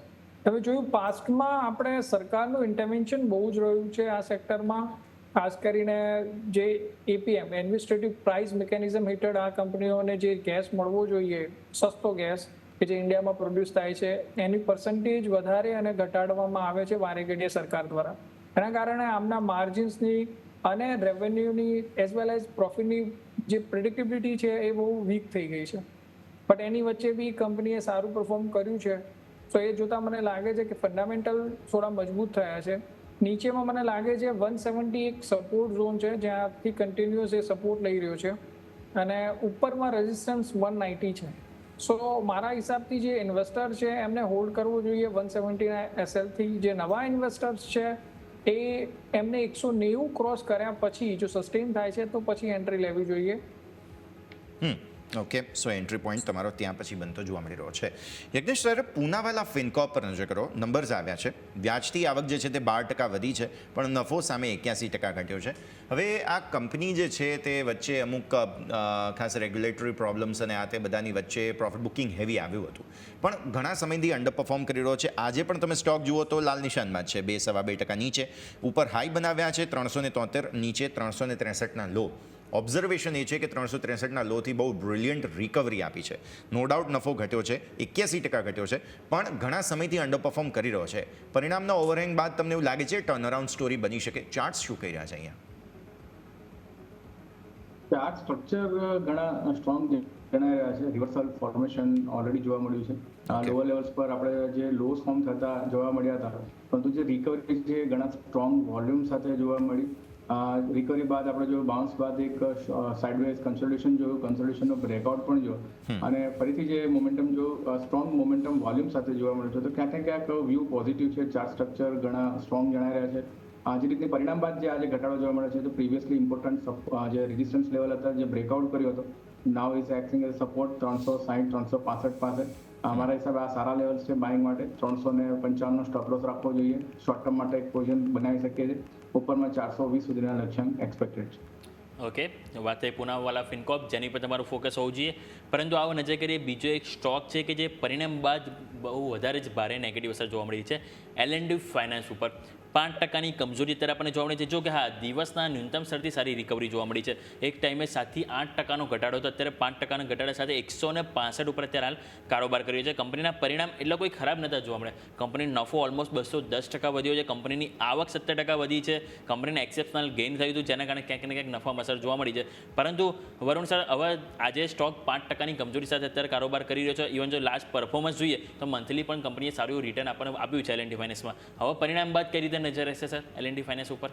તમે જોયું પાસ્ટમાં આપણે સરકારનું ઇન્ટરવેન્શન બહુ જ રહ્યું છે આ સેક્ટરમાં, ખાસ કરીને જે એપીએમ એડમિનિસ્ટ્રેટિવ પ્રાઇસ મિકેનિઝમ હેઠળ આ કંપનીઓને જે ગેસ મળવો જોઈએ, સસ્તો ગેસ કે જે ઇન્ડિયામાં પ્રોડ્યુસ થાય છે, એની પર્સન્ટેજ વધારે અને ઘટાડવામાં આવે છે વારે ઘડીએ સરકાર દ્વારા. એના કારણે આમના માર્જિન્સની અને રેવન્યુની એઝ વેલ એઝ પ્રોફિટની જે પ્રિડિક્ટેબિલિટી છે એ બહુ વીક થઈ ગઈ છે. બટ એની વચ્ચે બી કંપનીએ સારું પરફોર્મ કર્યું છે. તો એ જોતાં મને લાગે છે કે ફંડામેન્ટલ થોડા મજબૂત થયા છે. નીચેમાં મને લાગે છે 170 એક સપોર્ટ ઝોન છે જ્યાંથી કન્ટિન્યુઅસ એ સપોર્ટ લઈ રહ્યો છે અને ઉપરમાં રેઝિસ્ટન્સ 190 છે. સો મારા હિસાબથી જે ઇન્વેસ્ટર છે એમને હોલ્ડ કરવું જોઈએ 170 SL થી. જે નવા ઇન્વેસ્ટર્સ છે એ એમને 190 ક્રોસ કર્યા પછી જો સસ્ટેન થાય છે તો પછી એન્ટ્રી લેવી જોઈએ. ઓકે, સો એન્ટ્રી પોઈન્ટ તમારો ત્યાં પછી બનતો જોવા મળી રહ્યો છે. યજ્ઞેશ સર, પૂનાવાલા ફિનકોર્પ પર નજર કરો, નંબર્સ આવ્યા છે. વ્યાજથી આવક જે છે તે 12% વધી છે, પણ નફો સામે 81% ઘટ્યો છે. હવે આ કંપની જે છે તે વચ્ચે અમુક ખાસ રેગ્યુલેટરી પ્રોબ્લેમ્સ અને આ તે બધાની વચ્ચે પ્રોફિટ બુકિંગ હેવી આવ્યું હતું, પણ ઘણા સમયથી અંડર પરફોર્મ કરી રહ્યો છે. આજે પણ તમે સ્ટોક જુઓ તો લાલ નિશાનમાં જ છે, 2-2.5% નીચે. ઉપર હાઈ બનાવ્યા છે 373, નીચે 363ના લો. ઓબ્ઝર્વેશન એ છે કે 363ના લોથી બહુ બ્રિલિયન્ટ રિકવરી આપી છે. નો ડાઉટ નફો ઘટ્યો છે, 81% ઘટ્યો છે, પણ ઘણા સમયથી અંડર પરફોર્મ કરી રહ્યો છે. પરિણામના ઓવરહેંગ બાદ તમને એવું લાગે છે ટર્નઅરાઉન્ડ સ્ટોરી બની શકે? ચાર્ટ્સ શું કહી રહ્યા છે અહીંયા? ચાર્ટ સ્ટ્રક્ચર ઘણા સ્ટ્રોંગ ગણાઈ રહ્યા છે. રિવર્સલ ફોર્મેશન ઓલરેડી જોવા મળ્યું છે. લોઅર લેવલ્સ પર આપણે જે લોસ ફોર્મ થતા જોવા મળ્યા હતા, પરંતુ જે રિકવરી છે ઘણા સ્ટ્રોંગ વોલ્યુમ સાથે જોવા મળી. રિકવરી બાદ આપણે જો બાઉન્સ બાદ એક સાઇડવેઝ કન્સોલિડેશન જોયું, કન્સોલિડેશનનો બ્રેકઆઉટ પણ જોયો અને ફરીથી જે મોમેન્ટમ જો સ્ટ્રોંગ મોમેન્ટમ વોલ્યુમ સાથે જોવા મળ્યું છે, તો ક્યાંક ને ક્યાંક વ્યૂ પોઝિટિવ છે. ચાર્ટ સ્ટ્રક્ચર ઘણા સ્ટ્રોંગ જણાઈ રહ્યા છે. જે રીતની પરિણામ બાદ જે આજે ઘટાડો જોવા મળે છે, તો પ્રીવિયસલી ઇમ્પોર્ટન્ટ જે રેઝિસ્ટન્સ લેવલ હતા જે બ્રેકઆઉટ કર્યો હતો, નાવ ઇઝ એક્ટિંગ એઝ સપોર્ટ 360-365 પાસે. અમારા હિસાબે આ સારા લેવલ્સ છે બાઇંગ માટે. 355નો સ્ટોપ લોસ રાખવો જોઈએ. શોર્ટ ટર્મ માટે એક પોઝિશન બનાવી શકીએ છીએ. ઉપરમાં 420 સુધીના લક્ષ્યાંક એક્સપેક્ટેડ છે. ઓકે, વાત થઈ પૂનાવાલા ફિનકોર્પ, જેની પર તમારું ફોકસ હોવું જોઈએ. પરંતુ આવો નજર કરીએ, બીજો એક સ્ટોક છે કે જે પરિણામ બાદ બહુ વધારે જ ભારે નેગેટિવ અસર જોવા મળી છે, L&T ફાઇનાન્સ ઉપર. 5%ની કમજોરી અત્યારે આપણને જોવા મળી છે. જો કે હા, દિવસના ન્યૂનતમ સ્તરથી સારી રિકવરી જોવા મળી છે. એક ટાઈમે 7થી 8%નો ઘટાડો હતો, અત્યારે 5%ના ઘટાડા સાથે 165 ઉપર અત્યારે હાલ કારોબાર કર્યો છે. કંપનીના પરિણામ એટલે કોઈ ખરાબ નતા જોવા મળે. કંપનીનો નફો ઓલમોસ્ટ 210% વધ્યો છે, કંપનીની આવક 70% વધી છે, કંપનીને એક્સેપ્શનલ ગેઇન થયું હતું, જેના કારણે ક્યાંક ને ક્યાંક નફામાં અસર જોવા મળી છે. પરંતુ વરુણ સર, હવે આજે સ્ટોક 5%ની કમજોરી સાથે અત્યારે કારોબાર કરી રહ્યો છે. ઇવન જો લાસ્ટ પરફોર્મન્સ જોઈએ તો મંથલી પણ કંપનીએ સારું એવું રિટર્ન આપણને આપ્યું છે L&T ફાઇનાન્સમાં. હવે પરિણામ બાદ કઈ રીતે નજર રહેશે સર L&T ફાઇનાન્સ ઉપર?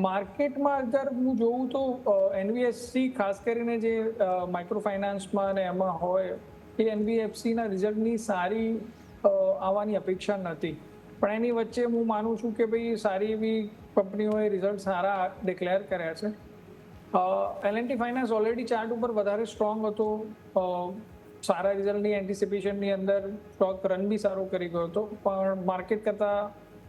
માર્કેટમાં અગર હું જોઉં તો એનબીએફસી ખાસ કરીને જે માઇક્રો ફાઇનાન્સમાં અને એમાં હોય, એ એનબીએફસીના રિઝલ્ટની સારી આવવાની અપેક્ષા નથી. પણ એની વચ્ચે હું માનું છું કે ભાઈ સારી એવી કંપનીઓએ રિઝલ્ટ સારા ડિક્લેર કર્યા છે. L&T ફાઇનાન્સ ઓલરેડી ચાર્ટ ઉપર વધારે સ્ટ્રોંગ હતો. સારા રિઝલ્ટની એન્ટિસિપેશનની અંદર સ્ટોક રન બી સારો કરી ગયો હતો, પણ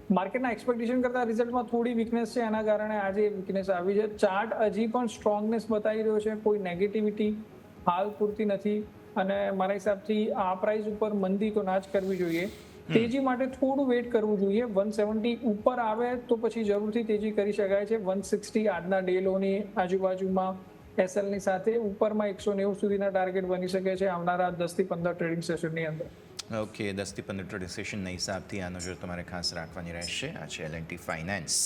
માર્કેટના એક્સપેક્ટેશન કરતાં રિઝલ્ટમાં થોડી વીકનેસ છે, એના કારણે આજે વીકનેસ આવી છે. ચાર્ટ હજી પણ સ્ટ્રોંગનેસ બતાવી રહ્યો છે, કોઈ નેગેટિવિટી હાલ પૂરતી નથી, અને મારા હિસાબથી આ પ્રાઇસ ઉપર મંદી તો ના જ કરવી જોઈએ. તેજી માટે થોડું વેઇટ કરવું જોઈએ. 170 ઉપર આવે તો પછી જરૂરથી તેજી કરી શકાય છે. 160 આજના ડે લોની આજુબાજુમાં એસએલની સાથે ઉપરમાં 190 સુધીના ટાર્ગેટ બની શકે છે આવનારા 10 થી 15 ટ્રેડિંગ સેશનની અંદર. ઓકે, 10 થી 15 ટ્રેડિંગ સેશનના હિસાબથી આ નજર તમારે ખાસ રાખવાની રહેશે. આ છે L&T ફાઇનાન્સ.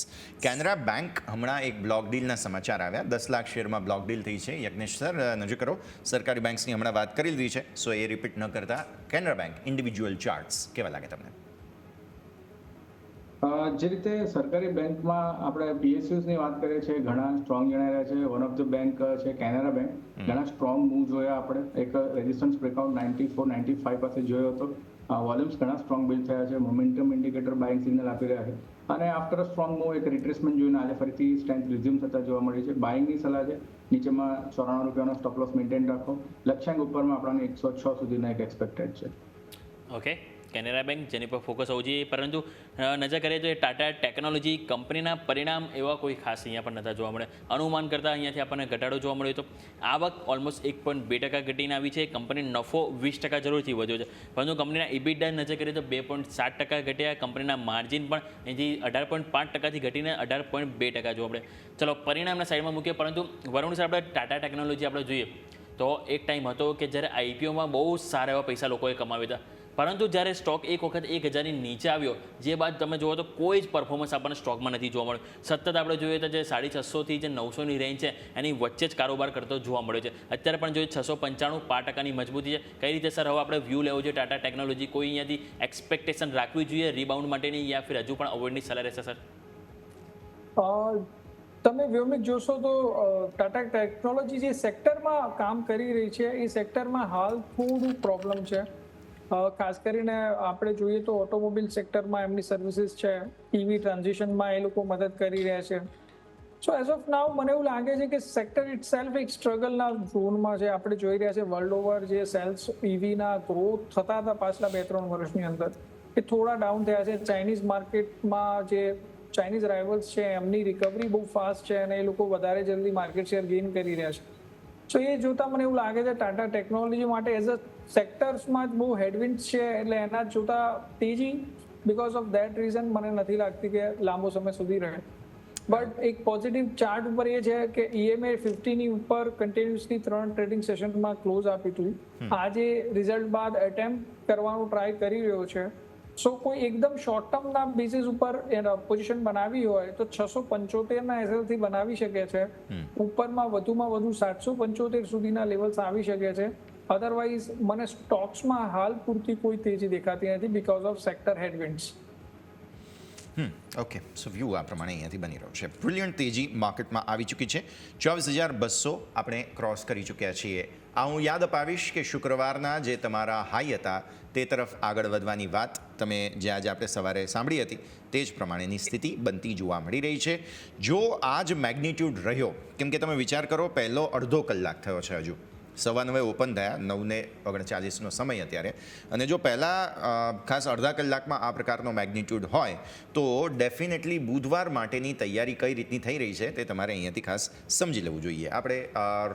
કેનરા બેંક, હમણાં એક બ્લોક ડીલના સમાચાર આવ્યા. 10 લાખ શેરમાં બ્લોક ડીલ થઈ છે. યજ્ઞેશ સર, નજર કરો, સરકારી બેંક્સની હમણાં વાત કરી લીધી છે, સો એ રિપીટ ન કરતા કેનરા બેંક ઇન્ડિવિજ્યુઅલ ચાર્ટ્સ કેવા લાગે તમને? જે રીતે સરકારી બેંકમાં આપણે PSUsની વાત કરીએ છીએ, ઘણા સ્ટ્રોંગ જણાઈ રહ્યા છે. વન ઓફ ધ બેંક છે કેનરા બેંક. ઘણા સ્ટ્રોંગ મૂવ જોયા આપણે. એક રેઝિસ્ટન્સ બ્રેકઆઉટ 94-95 પાસે જોયો હતો. વોલ્યુમ્સ ઘણા સ્ટ્રોંગ બિલ્ડ થયા છે. મોમેન્ટમ ઇન્ડિકેટર બાઇંગ સિગ્નલ આપી રહ્યા છે, અને આફ્ટર અ સ્ટ્રોંગ મૂવ એક રિટ્રેસમેન્ટ જોઈને આજે ફરીથી સ્ટ્રેન્થ રિઝ્યુમ થતા જોવા મળી છે. બાઇંગની સલાહ છે. નીચેમાં 94 રૂપિયાનો સ્ટોપ લોસ મેન્ટેન રાખો. લક્ષ્યાંક ઉપરમાં આપણને 106 સુધીના એક એક્સપેક્ટેડ છે. ઓકે, કેનેરા બેંક, જેની પર ફોકસ હોવું જોઈએ. પરંતુ નજર કરીએ તો એ ટાટા ટેકનોલોજી કંપનીના પરિણામ એવા કોઈ ખાસ અહીંયા પણ નતા જોવા મળે. અનુમાન કરતાં અહીંયાથી આપણને ઘટાડો જોવા મળ્યો હતો. આવક ઓલમોસ્ટ 1.2% ઘટીને આવી છે. કંપની નફો 20% જરૂરથી વધ્યો છે, પરંતુ કંપનીના ઇબિડા નજર કરીએ તો 2.7% ઘટ્યા. કંપનીના માર્જિન પણ અહીંથી 18.5%થી ઘટીને 18.2% જોવા મળે. ચલો, પરિણામના સાઈડમાં મૂકીએ, પરંતુ વરુણ સર, આપણે ટાટા ટેકનોલોજી આપણે જોઈએ તો એક ટાઈમ હતો કે જ્યારે IPOમાં બહુ સારા એવા પૈસા લોકોએ કમાવ્યા હતા, પરંતુ જ્યારે સ્ટોક એક વખત 1000ની નીચે આવ્યો, જે બાદ તમે જુઓ તો કોઈ જ પરફોર્મન્સ આપણને સ્ટોકમાં નથી જોવા મળ્યું. સતત આપણે જોઈએ તો જે 650થી જે 900ની રેન્જ છે એની વચ્ચે જ કારોબાર કરતો જોવા મળ્યો છે. અત્યારે પણ જોઈએ 695 5%ની મજબૂતી છે. કઈ રીતે સર હવે આપણે વ્યૂ લેવો જોઈએ ટાટા ટેકનોલોજી? કોઈ અહીંયાથી એક્સપેક્ટેશન રાખવી જોઈએ રીબાઉન્ડ માટેની, યા ફિર હજુ પણ અવોઇડની સલાહ રહેશે સર? તમે વ્યોમિક જોશો તો ટાટા ટેકનોલોજી જે સેક્ટરમાં કામ કરી રહી છે એ સેક્ટરમાં હાલ થોડું પ્રોબ્લેમ છે. ખાસ કરીને આપણે જોઈએ તો ઓટોમોબાઈલ સેક્ટરમાં એમની સર્વિસીસ છે, EV ટ્રાન્ઝિશનમાં એ લોકો મદદ કરી રહ્યા છે. સો એઝ ઓફ નાઉ મને એવું લાગે છે કે સેક્ટર ઇટ સેલ્ફ એક સ્ટ્રગલના ઝોનમાં છે. આપણે જોઈ રહ્યા છે વર્લ્ડ ઓવર જે સેલ્સ ઇવીના ગ્રોથ થતા હતા પાછલા 2-3 વર્ષની અંદર એ થોડા ડાઉન થયા છે. ચાઇનીઝ માર્કેટમાં જે ચાઇનીઝ રાઇવલ્સ છે એમની રિકવરી બહુ ફાસ્ટ છે અને એ લોકો વધારે જલ્દી માર્કેટ શેર ગેઇન કરી રહ્યા છે. સો એ જોતા મને એવું લાગે છે ટાટા ટેકનોલોજી માટે એઝ અ સેક્ટર્સમાં જ બહુ હેડવિન્ડ્સ છે એટલે એના જોતા તેજી બીકોઝ ઓફ દેટ રીઝન મને નથી લાગતી કે લાંબો સમય સુધી રહે. બટ એક પોઝિટિવ ચાર્ટ ઉપર એ છે કે EMA 50ની ઉપર કન્ટિન્યુઅસલી 3 ટ્રેડિંગ સેશનમાં ક્લોઝ આપ્યું હતું. આજે રિઝલ્ટ બાદ એટેમ્પ્ટ કરવાનું ટ્રાય કરી રહ્યો છે. સો કોઈ એકદમ શોર્ટ ટર્મના બેસિસ ઉપર પોઝિશન બનાવી હોય તો 675ના એસએલથી બનાવી શકે છે. ઉપરમાં વધુ 775 સુધીના લેવલ્સ આવી શકે છે. અધરવાઇઝ મને સ્ટોક્સમાં હાલ પૂરતી કોઈ તેજી દેખાતી નથી because of sector headwinds. Okay, so view આ પ્રમાણે અહીંયાથી બની રહ્યો છે. બ્રિલિયન્ટ તેજી માર્કેટમાં આવી ચૂકી છે. 24,200 આપણે ક્રોસ કરી ચૂક્યા છીએ. આ હું યાદ અપાવીશ કે શુક્રવારના જે તમારા હાઈ હતા તે તરફ આગળ વધવાની વાત તમે જે આજે આપણે સવારે સાંભળી હતી તે જ પ્રમાણેની સ્થિતિ બનતી જોવા મળી રહી છે. જો આ જ મેગ્નિટ્યુડ રહ્યો, કેમ કે તમે વિચાર કરો પહેલો અડધો કલાક થયો છે હજુ, 9:15 ઓપન થયા, 9:39 સમય અત્યારે, અને જો પહેલાં ખાસ અડધા કલાકમાં આ પ્રકારનો મેગ્નિટ્યુડ હોય તો ડેફિનેટલી બુધવાર માટેની તૈયારી કઈ રીતની થઈ રહી છે તે તમારે અહીંયાથી ખાસ સમજી લેવું જોઈએ. આપણે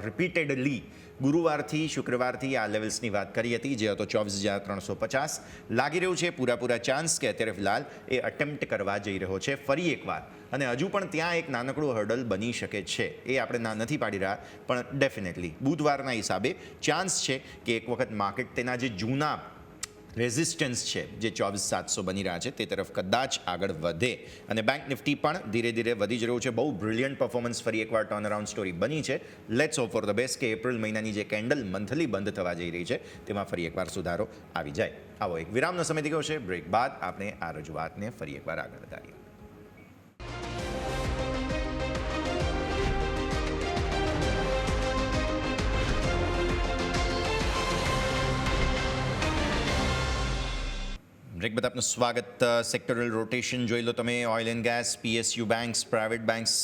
રિપીટેડલી ગુરુવારથી શુક્રવારથી આ લેવલ્સની વાત કરી હતી જે હતો 24,350. લાગી રહ્યું છે પૂરા ચાન્સ કે અત્યારે ફિલહાલ એ અટેમ્પ્ટ કરવા જઈ રહ્યો છે ફરી એકવાર, અને હજુ પણ ત્યાં એક નાનકડું હર્ડલ બની શકે છે. એ આપણે ના નથી પાડી રહ્યા, પણ ડેફિનેટલી બુધવારના હિસાબે ચાન્સ છે કે એક વખત માર્કેટ તેના જે જૂના રેઝિસ્ટન્સ છે જે 24,700 બની રહ્યા છે તે તરફ કદાચ આગળ વધે. અને બેંક નિફ્ટી પણ ધીરે ધીરે વધી જ રહ્યું છે. બહુ બ્રિલિયન્ટ પરફોર્મન્સ ફરી એકવાર ટર્નઅરાઉન્ડ સ્ટોરી બની છે. Let's hope for the best કે એપ્રિલ મહિનાની જે કેન્ડલ મંથલી બંધ થવા જઈ રહી છે તેમાં ફરી એકવાર સુધારો આવી જાય. આવો એક વિરામનો સમય થઈ ગયો છે. બ્રેક બાદ આપણે આ રજૂઆતને ફરી એકવાર આગળ વધારીએ. બ્રેક બાદ આપનું સ્વાગત. સેક્ટરલ રોટેશન જોઈ લો તમે. Oil and gas, PSU banks, private banks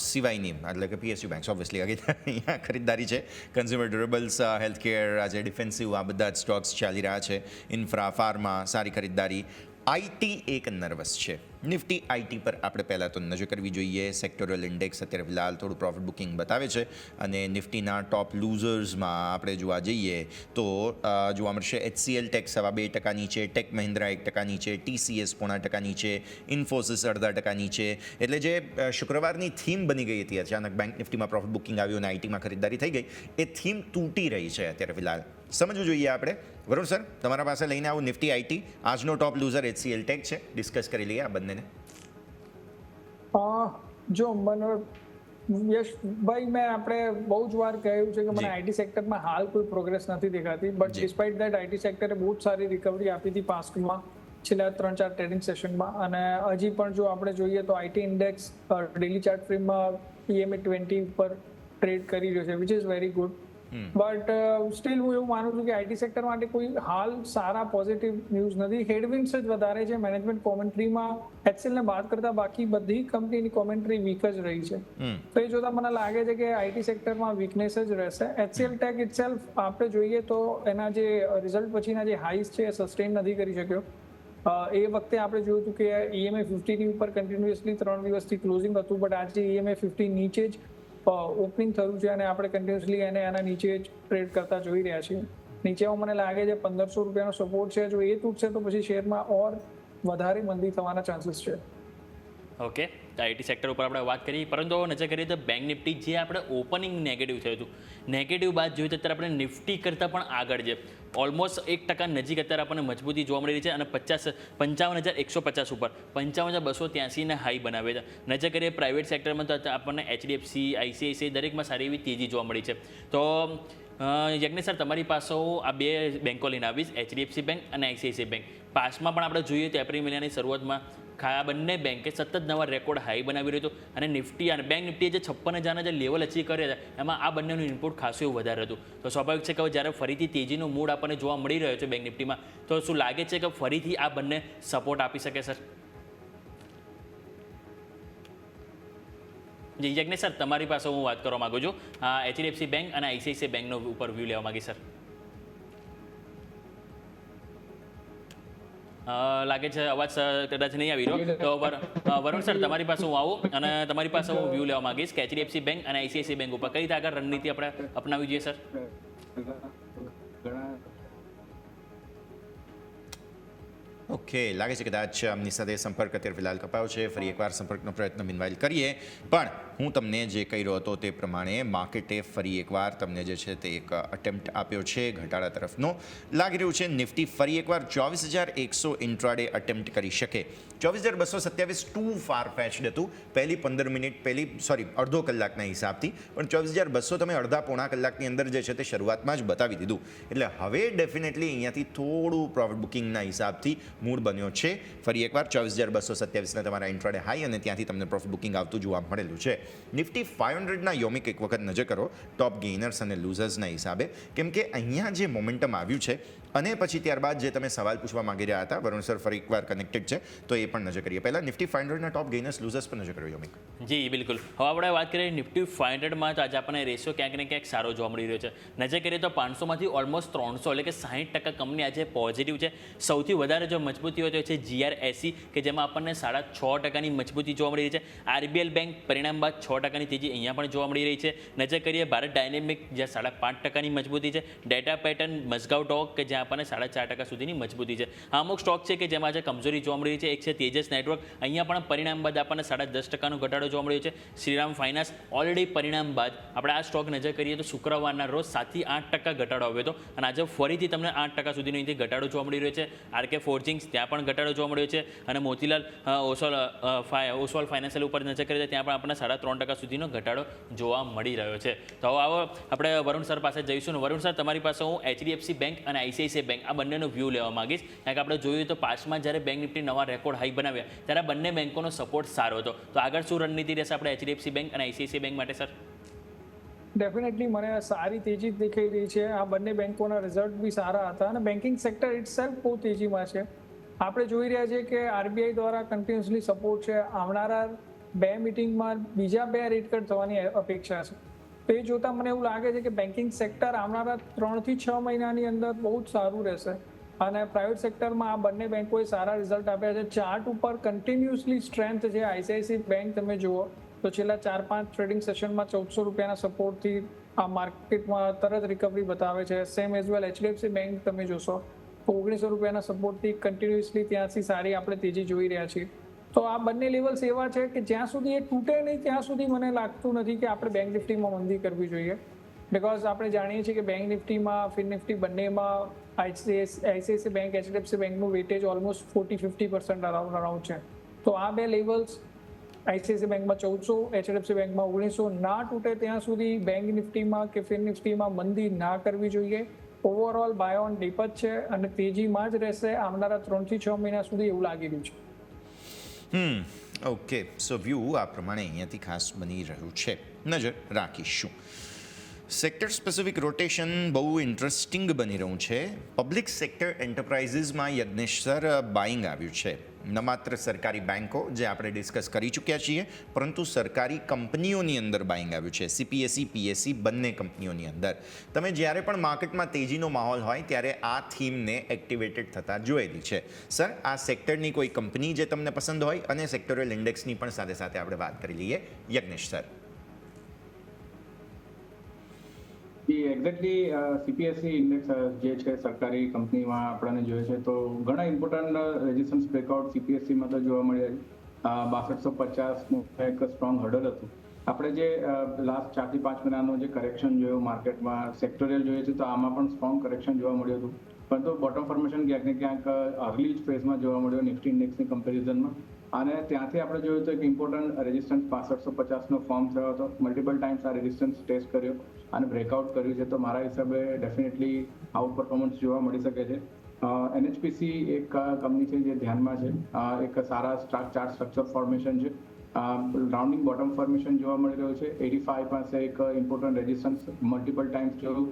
સિવાયની, એટલે કે PSU બેંક્સ ઓબ્વિયસલી અહીંયા ખરીદદારી છે. કન્ઝ્યુમર ડ્યુરેબલ્સ, હેલ્થકેર, આજે ડિફેન્સિવ, આ બધા જ સ્ટોક્સ ચાલી રહ્યા છે. ઇન્ફ્રા, ફાર્મા સારી ખરીદદારી. આઈટી એક નર્વસ છે. નિફ્ટી આઈટી પર આપણે પહેલાં તો નજર કરવી જોઈએ. સેક્ટોરલ ઇન્ડેક્સ અત્યારે ફિલહાલ થોડું પ્રોફિટ બુકિંગ બતાવે છે, અને નિફ્ટીના ટોપ લૂઝર્સમાં આપણે જોવા જઈએ તો જોવા મળશે HCL ટેક 2.5% નીચે, ટેક મહિન્દ્રા 1% નીચે, TCS 0.5% નીચે, ઇન્ફોસિસ 0.5% નીચે. એટલે જે શુક્રવારની થીમ બની ગઈ હતી, અચાનક બેંક નિફ્ટીમાં પ્રોફિટ બુકિંગ આવ્યું અને આઈટીમાં ખરીદદારી થઈ ગઈ, એ થીમ તૂટી રહી છે અત્યારે ફિલહાલ. સમજવું જોઈએ આપણે. વરુણ સર, તમારા પાસે લઈને આવું નિફ્ટી આઈટી. આજનો ટોપ લૂઝર HCL ટેક છે. ડિસ્કસ કરી લઈએ આ બંનેને. જો મને યશભાઈ, મેં આપણે બહુ જ વાર કહ્યું છે કે મને આઈટી સેક્ટરમાં હાલ કોઈ પ્રોગ્રેસ નથી દેખાતી, બટ ડિસ્પાઇટ દેટ આઈટી સેક્ટરે બહુ જ સારી રિકવરી આપી હતી પાસ્ટમાં છેલ્લા 3-4 ટ્રેડિંગ સેશનમાં. અને હજી પણ જો આપણે જોઈએ તો આઈટી ઇન્ડેક્સ ડેલી ચાર્ટ ફ્રેમમાં EMA 20 ઉપર ટ્રેડ કરી રહ્યો છે, which is very good. But still હું એવું માનું છું કે આઈટી સેક્ટર માટે કોઈ હાલ સારા પોઝિટિવ ન્યૂઝ નથી. હેડવિન્ડ્સ જ વધારે છે. મેનેજમેન્ટ કોમેન્ટ્રીમાં HCL ને બાદ કરતા બાકી બધી કંપનીની કોમેન્ટ્રી વીક જ રહી છે. તો એ જોતા મને લાગે છે કે આઈટી સેક્ટરમાં વીકનેસ જ રહેશે. HCL ટેક ઇટસેલ્ફ આપણે જોઈએ તો એના જે રિઝલ્ટ પછીના જે હાઈસ છે એ સસ્ટેન નથી કરી શક્યો. એ વખતે આપણે જોયું હતું કે EMA 50ની ઉપર કન્ટિન્યુઅસલી 3 દિવસથી ક્લોઝિંગ હતું, બટ આજે EMA 50 નીચે જ ઓપનિંગ થયું છે અને આપણે કન્ટિન્યુઅસલી એને આના નીચે જ ટ્રેડ કરતા જોઈ રહ્યા છીએ. નીચેમાં મને લાગે છે 1,500 રૂપિયાનો સપોર્ટ છે. જો એ તૂટશે તો પછી શેરમાં ઓર વધારે મંદી થવાના ચાન્સીસ છે. ઓકે, આઈટી સેક્ટર ઉપર આપણે વાત કરી, પરંતુ નજર કરીએ તો બેંક નિફ્ટી જે આપણે ઓપનિંગ નેગેટિવ થયું હતું, નેગેટિવ બાદ જોઈએ તો અત્યારે આપણે નિફ્ટી કરતાં પણ આગળ છે. ઓલમોસ્ટ 1% નજીક અત્યારે આપણને મજબૂતી જોવા મળી રહી છે, અને 55,150 ઉપર 55,283 હાઈ બનાવે છે. નજર કરીએ પ્રાઇવેટ સેક્ટરમાં તો આપણને HDFC, ICICI દરેકમાં સારી એવી તેજી જોવા મળી છે. તો યજ્ઞેશ સર, તમારી પાસે આ બે બેંકો લઈને આવીશ, HDFC બેંક અને ICICI બેંક. પાસમાં પણ આપણે જોઈએ તો એપ્રિલ મહિનાની શરૂઆતમાં આ બંને બેંકે સતત નવા રેકોર્ડ હાઈ બનાવી રહ્યું હતું, અને નિફ્ટી અને બેંક નિફ્ટીએ જે 56,000ના જે લેવલ અચીવ કર્યા હતા એમાં આ બંનેનું ઇનપુટ ખાસું એવું વધારે હતું. તો સ્વાભાવિક છે કે જ્યારે ફરીથી તેજીનો મૂડ આપણને જોવા મળી રહ્યો છે બેંક નિફ્ટીમાં, તો શું લાગે છે કે ફરીથી આ બંને સપોર્ટ આપી શકે સર? જી યજ્ઞેશ સર, તમારી પાસે હું વાત કરવા માંગુ છું. HDFC બેંક અને ICICI બેંકનો ઉપર વ્યૂ લેવા માંગી સર. લાગે છે અવાજ કદાચ નહીં આવી રહ્યો, તો વરુણ સર તમારી પાસે હું આવું અને તમારી પાસે હું વ્યૂ લેવા માંગીશ કે HDFC બેંક અને ICICI બેંક ઉપર કઈ રીતે આગળ રણનીતિ આપણે અપનાવવી જોઈએ સર. ઓકે, લાગે છે કદાચ આમની સાથે સંપર્ક અત્યારે ફિલહાલ કપાયો છે. ફરી એકવાર સંપર્કનો પ્રયત્ન મિનવાઇલ કરીએ. પણ હું તમને જે કહી રહ્યો હતો તે પ્રમાણે માર્કેટે ફરી એકવાર તમને જે છે તે એક અટેમ્પ્ટ આપ્યો છે ઘટાડા તરફનો. લાગી રહ્યું છે નિફ્ટી ફરી એકવાર 24,100 ઇન્ટ્રાડે અટેમ્પ્ટ કરી શકે. 24,227 ટુ ફાર ફેચ્ડ હતું અડધો કલાકના હિસાબથી, પણ 24,200 તમે અડધા પોણા કલાકની અંદર જે છે તે શરૂઆતમાં જ બતાવી દીધું. એટલે હવે ડેફિનેટલી અહીંયાથી થોડું પ્રોફિટ બુકિંગના હિસાબથી મૂળ બન્યો છે. ફરી એકવાર 24,227ના તમારા ઇન્ટ્રાડે હાઈ અને ત્યાંથી તમને પ્રોફિટ બુકિંગ આવતું જોવા મળેલું છે. નિફ્ટી 500ના યોમિક એક વખત નજર કરો ટોપ ગેઇનર્સ અને લૂઝર્સના હિસાબે, કેમ કે અહીંયા જે મોમેન્ટમ આવ્યું છે અને પછી ત્યારબાદ જે તમે સવાલ પૂછવા માંગી રહ્યા હતા વરુણ સર ફરી એકવાર કનેક્ટેડ છે તો એ પણ નજર કરીએ. પહેલાં નિફ્ટી 500ના ટોપ ગેઇનર્સ લૂઝર્સ પર નજર કરો યોમિક. જી બિલકુલ. હવે આપણે વાત કરીએ નિફ્ટી 500માં, તો આજે આપણને રેશિયો ક્યાંક ને ક્યાંક સારો જોવા મળી રહ્યો છે. નજર કરીએ તો 500માંથી ઓલમોસ્ટ 300 એટલે કે 60% કંપની આજે પોઝિટિવ છે. સૌથી વધારે જો મજબૂતી હોય તો છે GR80 કે જેમાં આપણને 6.5%ની મજબૂતી જોવા મળી રહી છે. RBL બેંક પરિણામ બાદ 6%ની તેજી અહીંયા પણ જોવા મળી રહી છે. નજર કરીએ ભારત ડાયનેમિક જ્યાં 5.5%ની મજબૂતી છે. ડેટા પેટર્ન મઝગાઉ ટોક કે જ્યાં આપણને 4.5% સુધીની મજબૂતી છે. અમુક સ્ટોક છે કે જેમાં આજે કમજોરી જોવા મળી રહી છે. એક છે તેજસ નેટવર્ક, અહીંયા પણ પરિણામ બાદ આપણને 10.5%નો ઘટાડો જોવા મળ્યો છે. શ્રીરામ ફાઇનાન્સ ઓલરેડી પરિણામ બાદ આપણે આ સ્ટોક નજર કરીએ તો શુક્રવારના રોજ 7 થી 8% ઘટાડો આવ્યો હતો અને આજે ફરીથી તમને 8% સુધીનો અહીંથી ઘટાડો જોવા મળી રહ્યો છે. RK ફોર્જિંગ્સ ત્યાં પણ ઘટાડો જોવા મળ્યો છે અને મોતીલાલ ઓસવાલ ફાઇનાન્શિયલ ઉપર નજર કરીએ ત્યાં પણ આપણને 3.5% સુધીનો ઘટાડો જોવા મળી રહ્યો છે. તો હવે આવો આપણે વરુણ સર પાસે જઈશું. વરુણ સર તમારી પાસે હું HDFC બેંક અને ICICI બેંક આ બંનેનો વ્યૂ લેવા માંગીશ, કારણ કે આપણે જોયું તો પાસમાં જ્યારે બેંક નિફ્ટી નવા રેકોર્ડ હાઈ બનાવ્યા ત્યારે બંને બેંકોનો સપોર્ટ સારો હતો. તો આગળ શું રણનીતિ રહેશે આપણે HDFC બેંક અને ICICI બેંક માટે સર? ડેફિનેટલી મને સારી તેજી જ દેખાઈ રહી છે. આ બંને બેંકોના રિઝલ્ટ બી સારા હતા અને બેન્કિંગ સેક્ટર ઇટસેલ્ફ બહુ તેજીમાં છે. આપણે જોઈ રહ્યા છીએ કે RBI દ્વારા કન્ટિન્યુઅસલી સપોર્ટ છે. આવનારા 2 મિટિંગમાં બીજા 2 રેટ કટ થવાની અપેક્ષા છે. તો એ જોતાં મને એવું લાગે છે કે બેન્કિંગ સેક્ટર આવનારા 3 થી 6 મહિનાની અંદર બહુ જ સારું રહેશે. અને પ્રાઇવેટ સેક્ટરમાં આ બંને બેંકોએ સારા રિઝલ્ટ આપ્યા છે. ચાર્ટ ઉપર કન્ટિન્યુઅસલી સ્ટ્રેન્થ છે. ICICI બેંક તમે જુઓ તો છેલ્લા 4-5 ટ્રેડિંગ સેશનમાં 1400 રૂપિયાના સપોર્ટથી આ માર્કેટમાં તરત રિકવરી બતાવે છે. Same as well HDFC bank તમે જોશો તો 1900 રૂપિયાના સપોર્ટથી કન્ટિન્યુઅસલી ત્યાંથી સારી આપણે તેજી જોઈ રહ્યા છીએ. તો આ બંને લેવલ્સ એવા છે કે જ્યાં સુધી એ તૂટે નહીં ત્યાં સુધી મને લાગતું નથી કે આપણે બેંક નિફ્ટીમાં મંદી કરવી જોઈએ. બિકોઝ આપણે જાણીએ છીએ કે બેંક નિફ્ટીમાં ફિન નિફ્ટી બંનેમાં ICICI બેંક HDFC બેંકનું વેટેજ ઓલમોસ્ટ 40-50% અરાઉન્ડ છે. તો આ 2 લેવલ્સ ICICI બેંકમાં 1400, HDFC બેંકમાં 1900 ના તૂટે ત્યાં સુધી બેંક નિફ્ટીમાં કે ફિન નિફ્ટીમાં મંદી ના કરવી જોઈએ. ઓવરઓલ બાય ઓન ડીપ જ છે અને તેજીમાં જ રહેશે આવનારા 3 થી 6 મહિના સુધી એવું લાગી રહ્યું છે. ઓકે, સો વ્યૂ આ પ્રમાણે અહીંયાથી ખાસ બની રહ્યું છે. નજર રાખીશું. સેક્ટર સ્પેસિફિક રોટેશન બહુ ઇન્ટરેસ્ટિંગ બની રહ્યું છે. પબ્લિક સેક્ટર એન્ટરપ્રાઇઝીસમાં યજ્ઞેશ સર બાઇંગ આવ્યું છે. ન માત્ર સરકારી બેન્કો જે આપણે ડિસ્કસ કરી ચૂક્યા છીએ, પરંતુ સરકારી કંપનીઓની અંદર બાઇંગ આવ્યું છે. CPSE, PSE બંને કંપનીઓની અંદર. તમે જ્યારે પણ માર્કેટમાં તેજીનો માહોલ હોય ત્યારે આ થીમને એક્ટિવેટેડ થતા જોયેલી છે. સર, આ સેક્ટરની કોઈ કંપની જે તમને પસંદ હોય અને સેક્ટોરિયલ ઇન્ડેક્સની પણ સાથે સાથે આપણે વાત કરી લઈએ. Yagnesh sir. Exactly CPSE index જે છે સરકારી કંપનીમાં આપણને જોઈએ છે તો ઘણા ઇમ્પોર્ટન્ટ રેઝિસ્ટન્સ બ્રેકઆઉટ CPSEમાં તો જોવા મળ્યા. 6250નું એક સ્ટ્રોંગ હર્ડલ હતું. આપણે જે લાસ્ટ 4 થી 5 મહિનાનો જે કરેક્શન જોયું માર્કેટમાં સેક્ટોરિયલ જોઈએ છે તો આમાં પણ સ્ટ્રોંગ કરેક્શન જોવા મળ્યું હતું. પરંતુ બોટમ ફોર્મેશન ક્યાંક ને ક્યાંક અર્લી જ ફેઝમાં જોવા મળ્યો નિફ્ટી ઇન્ડેક્સની કમ્પેરિઝનમાં. અને ત્યાંથી આપણે જોયું તો એક ઇમ્પોર્ટન્ટ રેઝિસ્ટન્સ 6550નો ફોર્મ થયો હતો. મલ્ટિપલ ટાઈમ્સ આ રેઝિસ્ટન્સ ટેસ્ટ કર્યો અને બ્રેકઆઉટ કર્યું છે. તો મારા હિસાબે ડેફિનેટલી આઉટ પરફોર્મન્સ જોવા મળી શકે છે. NHPC એક કંપની છે જે ધ્યાનમાં છે. એક સારા ચાર્ટ સ્ટ્રક્ચર ફોર્મેશન છે. રાઉન્ડિંગ બોટમ ફોર્મેશન જોવા મળી રહ્યું છે. 85 પાસે એક ઇમ્પોર્ટન્ટ રેઝિસ્ટન્સ મલ્ટિપલ ટાઈમ્સ જોયું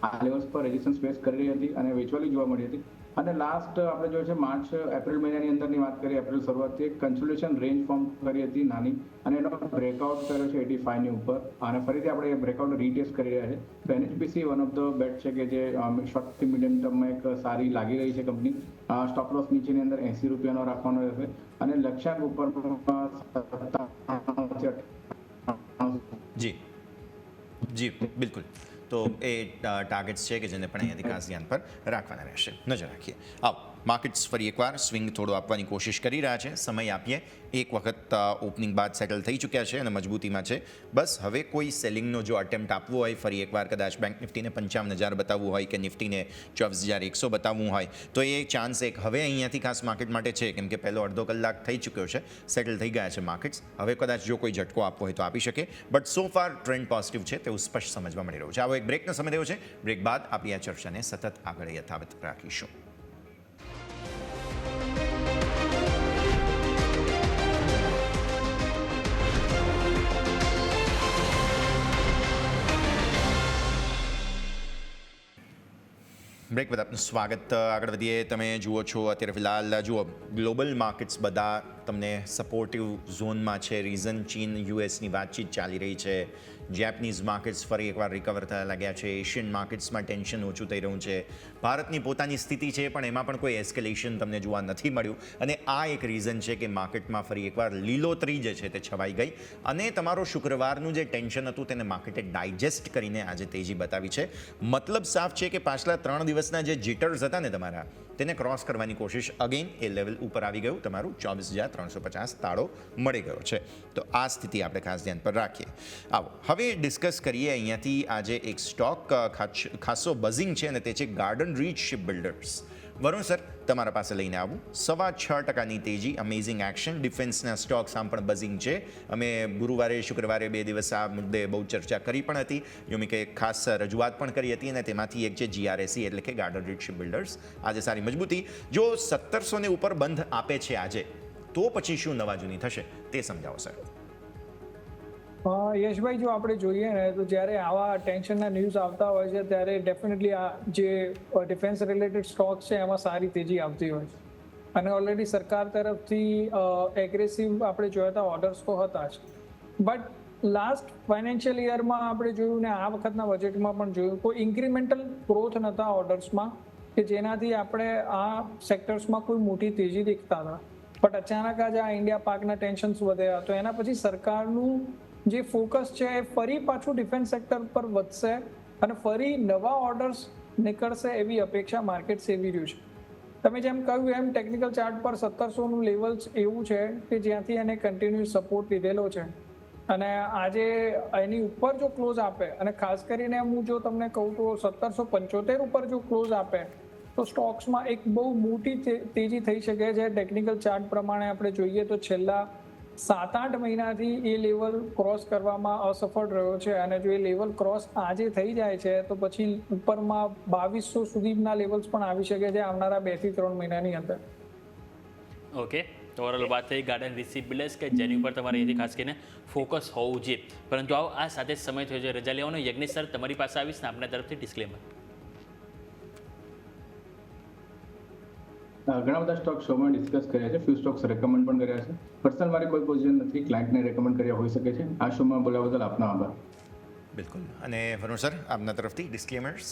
આ લેવલ્સ પર રેઝિસ્ટન્સ ફેસ કરી રહી હતી અને વેચવાલી જોવા મળી હતી. અને લાસ્ટ આપણે જોઈએ છે માર્ચ એપ્રિલ મહિનાની અંદરની વાત કરીએ, એપ્રિલ શરૂઆતથી એક કન્સોલિડેશન રેન્જ ફોર્મ કરી હતી નાની, અને એનો બ્રેકઆઉટ કર્યો છે 85 ની ઉપર, અને ફરીથી આપણે એ બ્રેકઆઉટ રીટેસ્ટ કરી રહ્યા છે. તો NHPC વન ઓફ ધ બેટ છે કે જે શોર્ટ થી મીડિયમ ટર્મમાં એક સારી લાગી રહી છે કંપની. સ્ટોપ લોસ નીચેની અંદર 80 રૂપિયાનો રાખવાનો રહેશે, અને લક્ષ્યાંક ઉપર જી જી બિલકુલ. તો એ ટાર્ગેટ્સ છે કે જેને પણ અહીંયાથી ખાસ ધ્યાન પર રાખવાના રહેશે. નજર રાખીએ. આવો માર્કેટ્સ ફરી એકવાર સ્વિંગ થોડો આપવાની કોશિશ કરી રહ્યા છે. સમય આપીએ. એક વખત ઓપનિંગ બાદ સેટલ થઈ ચૂક્યા છે અને મજબૂતીમાં છે. બસ હવે કોઈ સેલિંગનો જો અટેમ્પ્ટ આપવો હોય, ફરી એકવાર કદાચ બેંક નિફ્ટીને 55,000 બતાવવું હોય કે નિફ્ટીને 24,100 બતાવવું હોય, તો એ ચાન્સ એક હવે અહીંયાથી ખાસ માર્કેટ માટે છે, કેમ કે પહેલો અડધો કલાક થઈ ચૂક્યો છે, સેટલ થઈ ગયા છે માર્કેટ્સ. હવે કદાચ જો કોઈ ઝટકો આપવો હોય તો આપી શકે, but so far trend positive છે તેવું સ્પષ્ટ સમજવા મળી રહ્યું છે. આવો એક બ્રેકનો સમય થયો છે. બ્રેક બાદ આપણી આ ચર્ચાને સતત આગળ યથાવત રાખીશું. બ્રેક બાદ આપનું સ્વાગત. આગળ વધીએ. તમે જુઓ છો અત્યારે ફિલહાલ જુઓ ગ્લોબલ માર્કેટ્સ બધા તમને સપોર્ટિવ ઝોનમાં છે. રીઝન ચીન યુએસની વાતચીત ચાલી રહી છે. જેપનીઝ માર્કેટ્સ ફરી એકવાર રિકવર થવા લાગ્યા છે. એશિયન માર્કેટ્સમાં ટેન્શન ઓછું થઈ રહ્યું છે. ભારતની પોતાની સ્થિતિ છે, પણ એમાં પણ કોઈ એસ્કેલેશન તમને જોવા નથી મળ્યું, અને આ એક રીઝન છે કે માર્કેટમાં ફરી એકવાર લીલોતરી જે છે તે છવાઈ ગઈ, અને તમારો શુક્રવારનું જે ટેન્શન હતું તેને માર્કેટે ડાયજેસ્ટ કરીને આજે તેજી બતાવી છે. મતલબ સાફ છે કે પાછલા 3 દિવસના જે જીટર્સ હતા ને તમારા, તેને ક્રોસ કરવાની કોશિશ અગેન એ લેવલ ઉપર આવી ગયું. તમારું 24,350 તાળો મળી ગયો છે. તો આ સ્થિતિ આપણે ખાસ ધ્યાન પર રાખીએ. આવો હવે ડિસ્કસ કરીએ અહીંયાથી આજે એક સ્ટોક ખાસો બઝિંગ છે, અને તે છે Garden Reach Ship Builders. Varun sir, તમારા પાસે લઈને આવું. 6.25% તેજી, અમેઝિંગ એક્શન. ડિફેન્સના સ્ટોક્સ આમ પણ બઝિંગ છે. અમે ગુરુવારે શુક્રવારે 2 દિવસ આ મુદ્દે બહુ ચર્ચા કરી પણ હતી. યોમિકે ખાસ રજૂઆત પણ કરી હતી, અને તેમાંથી એક છે GRSE એટલે કે ગાર્ડન રીચ શિપ બિલ્ડર્સ. આજે સારી મજબૂતી. જો 1700 ઉપર બંધ આપે છે આજે, તો પછી શું નવા જૂની થશે તે સમજાવો સર. યશભાઈ, જો આપણે જોઈએ ને તો જ્યારે આવા ટેન્શનના ન્યૂઝ આવતા હોય છે ત્યારે ડેફિનેટલી આ જે ડિફેન્સ રિલેટેડ સ્ટોક્સ છે એમાં સારી તેજી આવતી હોય છે, અને ઓલરેડી સરકાર તરફથી એગ્રેસિવ આપણે જોયા હતા ઓર્ડર્સ તો હતા જ. બટ લાસ્ટ ફાઇનાન્શિયલ યરમાં આપણે જોયું ને આ વખતના બજેટમાં પણ જોયું, કોઈ ઇન્ક્રીમેન્ટલ ગ્રોથ નહોતા ઓર્ડર્સમાં કે જેનાથી આપણે આ સેક્ટર્સમાં કોઈ મોટી તેજી દેખતા હતા. બટ અચાનક આજે આ ઇન્ડિયા પાકના ટેન્શન્સ વધ્યા, તો એના પછી સરકારનું જે ફોકસ છે એ ફરી પાછું ડિફેન્સ સેક્ટર પર વધશે, અને ફરી નવા ઓર્ડર્સ નીકળશે એવી અપેક્ષા માર્કેટ સેવી રહ્યું છે. તમે જેમ કહ્યું એમ ટેકનિકલ ચાર્ટ પર 1700નું લેવલ એવું છે કે જ્યાંથી એને કન્ટિન્યુઅસ સપોર્ટ લીધેલો છે, અને આજે એની ઉપર જો ક્લોઝ આપે, અને ખાસ કરીને હું જો તમને કહું તો 1775 ઉપર જો ક્લોઝ આપે તો સ્ટોક્સમાં એક બહુ મોટી તેજી થઈ શકે છે. ટેકનિકલ ચાર્ટ પ્રમાણે આપણે જોઈએ તો છેલ્લા 7-8 મહિનાથી એ લેવલ ક્રોસ કરવામાં અસફળ રહ્યો છે, અને જો એ લેવલ ક્રોસ આજે થઈ જાય છે તો પછી ઉપરમાં 2200 સુધીના લેવલ્સ પણ આવી શકે છે આવનારા 2 થી 3 મહિનાની અંદર. ઓકે, તો ઓવરઓલ વાત થઈ ગાર્ડન રિસીપ બિલ્ડર્સ કે જેની ઉપર તમારે એથી ખાસ કરીને ફોકસ હોવું જોઈએ. પરંતુ આવો આ સાથે સમય થયો છે રજા લેવાનો. યજ્ઞેશ સર, તમારી પાસે આવીશ ને આપણા તરફથી ડિસ્ક્લેમર. ઘણા બધા સ્ટોક શોમાં ડિસ્કસ કર્યા છે, ફ્યુ સ્ટોક્સ રેકમેન્ડ પણ કર્યા છે. પર્સનલ મારી કોઈ પોઝિશન નથી, ક્લાયન્ટને રેકમેન્ડ કર્યા હોઈ શકે છે. આ શોમાં બોલાવવા બદલ આપનો આભાર. બિલકુલ. અને વરુણ સર, આપના તરફથી ડિસ્ક્લેમર્સ.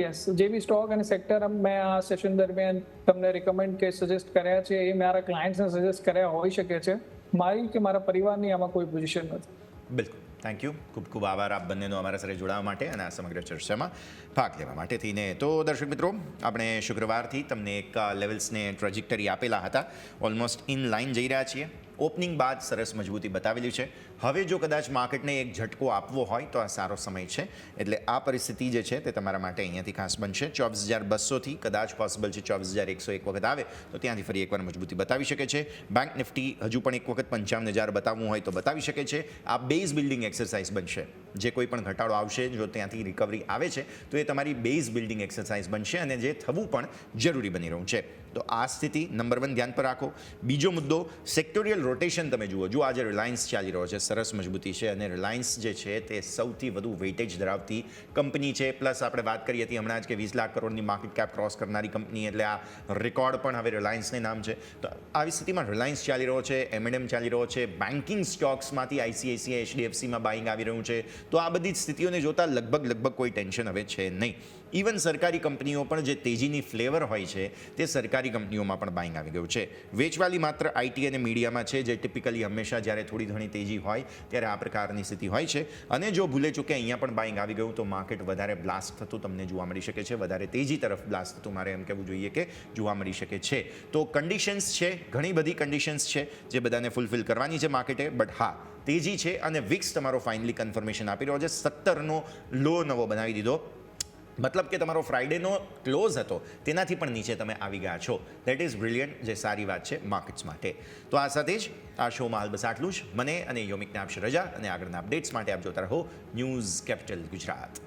યસ, જે બી સ્ટોક અને સેક્ટર મેં આ સેશન દરમિયાન તમને રિકમેન્ડ કે સજેસ્ટ કર્યા છે એ મારા ક્લાયન્ટ્સને સજેસ્ટ કર્યા હોઈ શકે છે. મારી કે મારા પરિવારની આમાં કોઈ પોઝિશન નથી. બિલકુલ. Thank you. ખૂબ ખૂબ આભાર આપ બંનેનો અમારા સાથે જોડાવા માટે અને આ સમગ્ર ચર્ચામાં ભાગ લેવા માટે થઈને. તો દર્શક મિત્રો, આપણે શુક્રવારથી તમને એક લેવલ્સને ટ્રેજેક્ટરી આપેલા હતા. ઓલમોસ્ટ ઇન લાઇન જઈ રહ્યા છીએ. ઓપનિંગ બાદ સરસ મજબૂતી બતાવેલી છે. હવે જો કદાચ માર્કેટને એક ઝટકો આપવો હોય તો આ સારો સમય છે. એટલે આ પરિસ્થિતિ જે છે તે તમારા માટે અહીંયાથી ખાસ બનશે. 24,200થી કદાચ પોસિબલ છે 24,100 એક વખત આવે તો ત્યાંથી ફરી એકવાર મજબૂતી બતાવી શકે છે. બેંક નિફ્ટી હજુ પણ એક વખત 55,000 બતાવવું હોય તો બતાવી શકે છે. આ બેઝ બિલ્ડિંગ એક્સરસાઇઝ બનશે. જે કોઈ પણ ઘટાડો આવશે, જો ત્યાંથી રિકવરી આવે છે તો એ તમારી બેઝ બિલ્ડિંગ એક્સરસાઇઝ બનશે, અને જે થવું પણ જરૂરી બની રહ્યું છે. તો આ સ્થિતિ નંબર 1 ધ્યાન પર રાખો. બીજો મુદ્દો સેક્ટોરિયલ રોટેશન તમે જુઓ. જો આજે રિલાયન્સ ચાલી રહ્યો છે, સરસ મજબૂતી છે અને રિલાયન્સ જે છે તે સૌથી વધુ વેઇટેજ ધરાવતી કંપની છે. પ્લસ આપણે વાત કરી હતી હમણાં જ કે 20 લાખ કરોડની માર્કેટ કેપ ક્રોસ કરનારી કંપની, એટલે આ રેકોર્ડ પણ હવે રિલાયન્સને નામ છે. તો આવી સ્થિતિમાં રિલાયન્સ ચાલી રહ્યો છે, M&M ચાલી રહ્યો છે, બેન્કિંગ સ્ટોક્સમાંથી ICICI HDFCમાં બાઇંગ આવી રહ્યું છે. તો આ બધી સ્થિતિઓને જોતા લગભગ કોઈ ટેન્શન હવે છે નહીં. ઇવન સરકારી કંપનીઓ પણ જે તેજીની ફ્લેવર હોય છે તે સરકારી કંપનીઓમાં પણ બાઇંગ આવી ગયું છે. વેચવાલી માત્ર IT અને મીડિયામાં છે, જે ટિપિકલી હંમેશા જ્યારે થોડી ઘણી તેજી હોય ત્યારે આ પ્રકારની સ્થિતિ હોય છે. અને જો ભૂલે ચૂકે અહીંયા પણ બાઇંગ આવી ગયું તો માર્કેટ વધારે બ્લાસ્ટ થતું તમને જોવા મળી શકે છે, વધારે તેજી તરફ બ્લાસ્ટ થતું મારે એમ કહેવું જોઈએ કે જોવા મળી શકે છે. તો કન્ડિશન્સ છે, ઘણી બધી કન્ડિશન્સ છે જે બધાને ફૂલફિલ કરવાની છે માર્કેટે. બટ હા, તેજી છે અને વિક્સ તમારો ફાઇનલી કન્ફર્મેશન આપી રહ્યો છે. 17નો લો નવો બનાવી દીધો, મતલબ કે તમારો ફ્રાઇડેનો ક્લોઝ હતો તેનાથી પણ નીચે તમે આવી ગયા છો. દેટ ઇઝ બ્રિલિયન્ટ, જે સારી વાત છે માર્કેટ્સ માટે. તો આ સાથે જ આ શોમાં હાલ બસ આટલું જ. મને અને યોમિકને આપશે રજા અને આગળના અપડેટ્સ માટે આપ જોતા રહો ન્યૂઝ કેપિટલ ગુજરાત.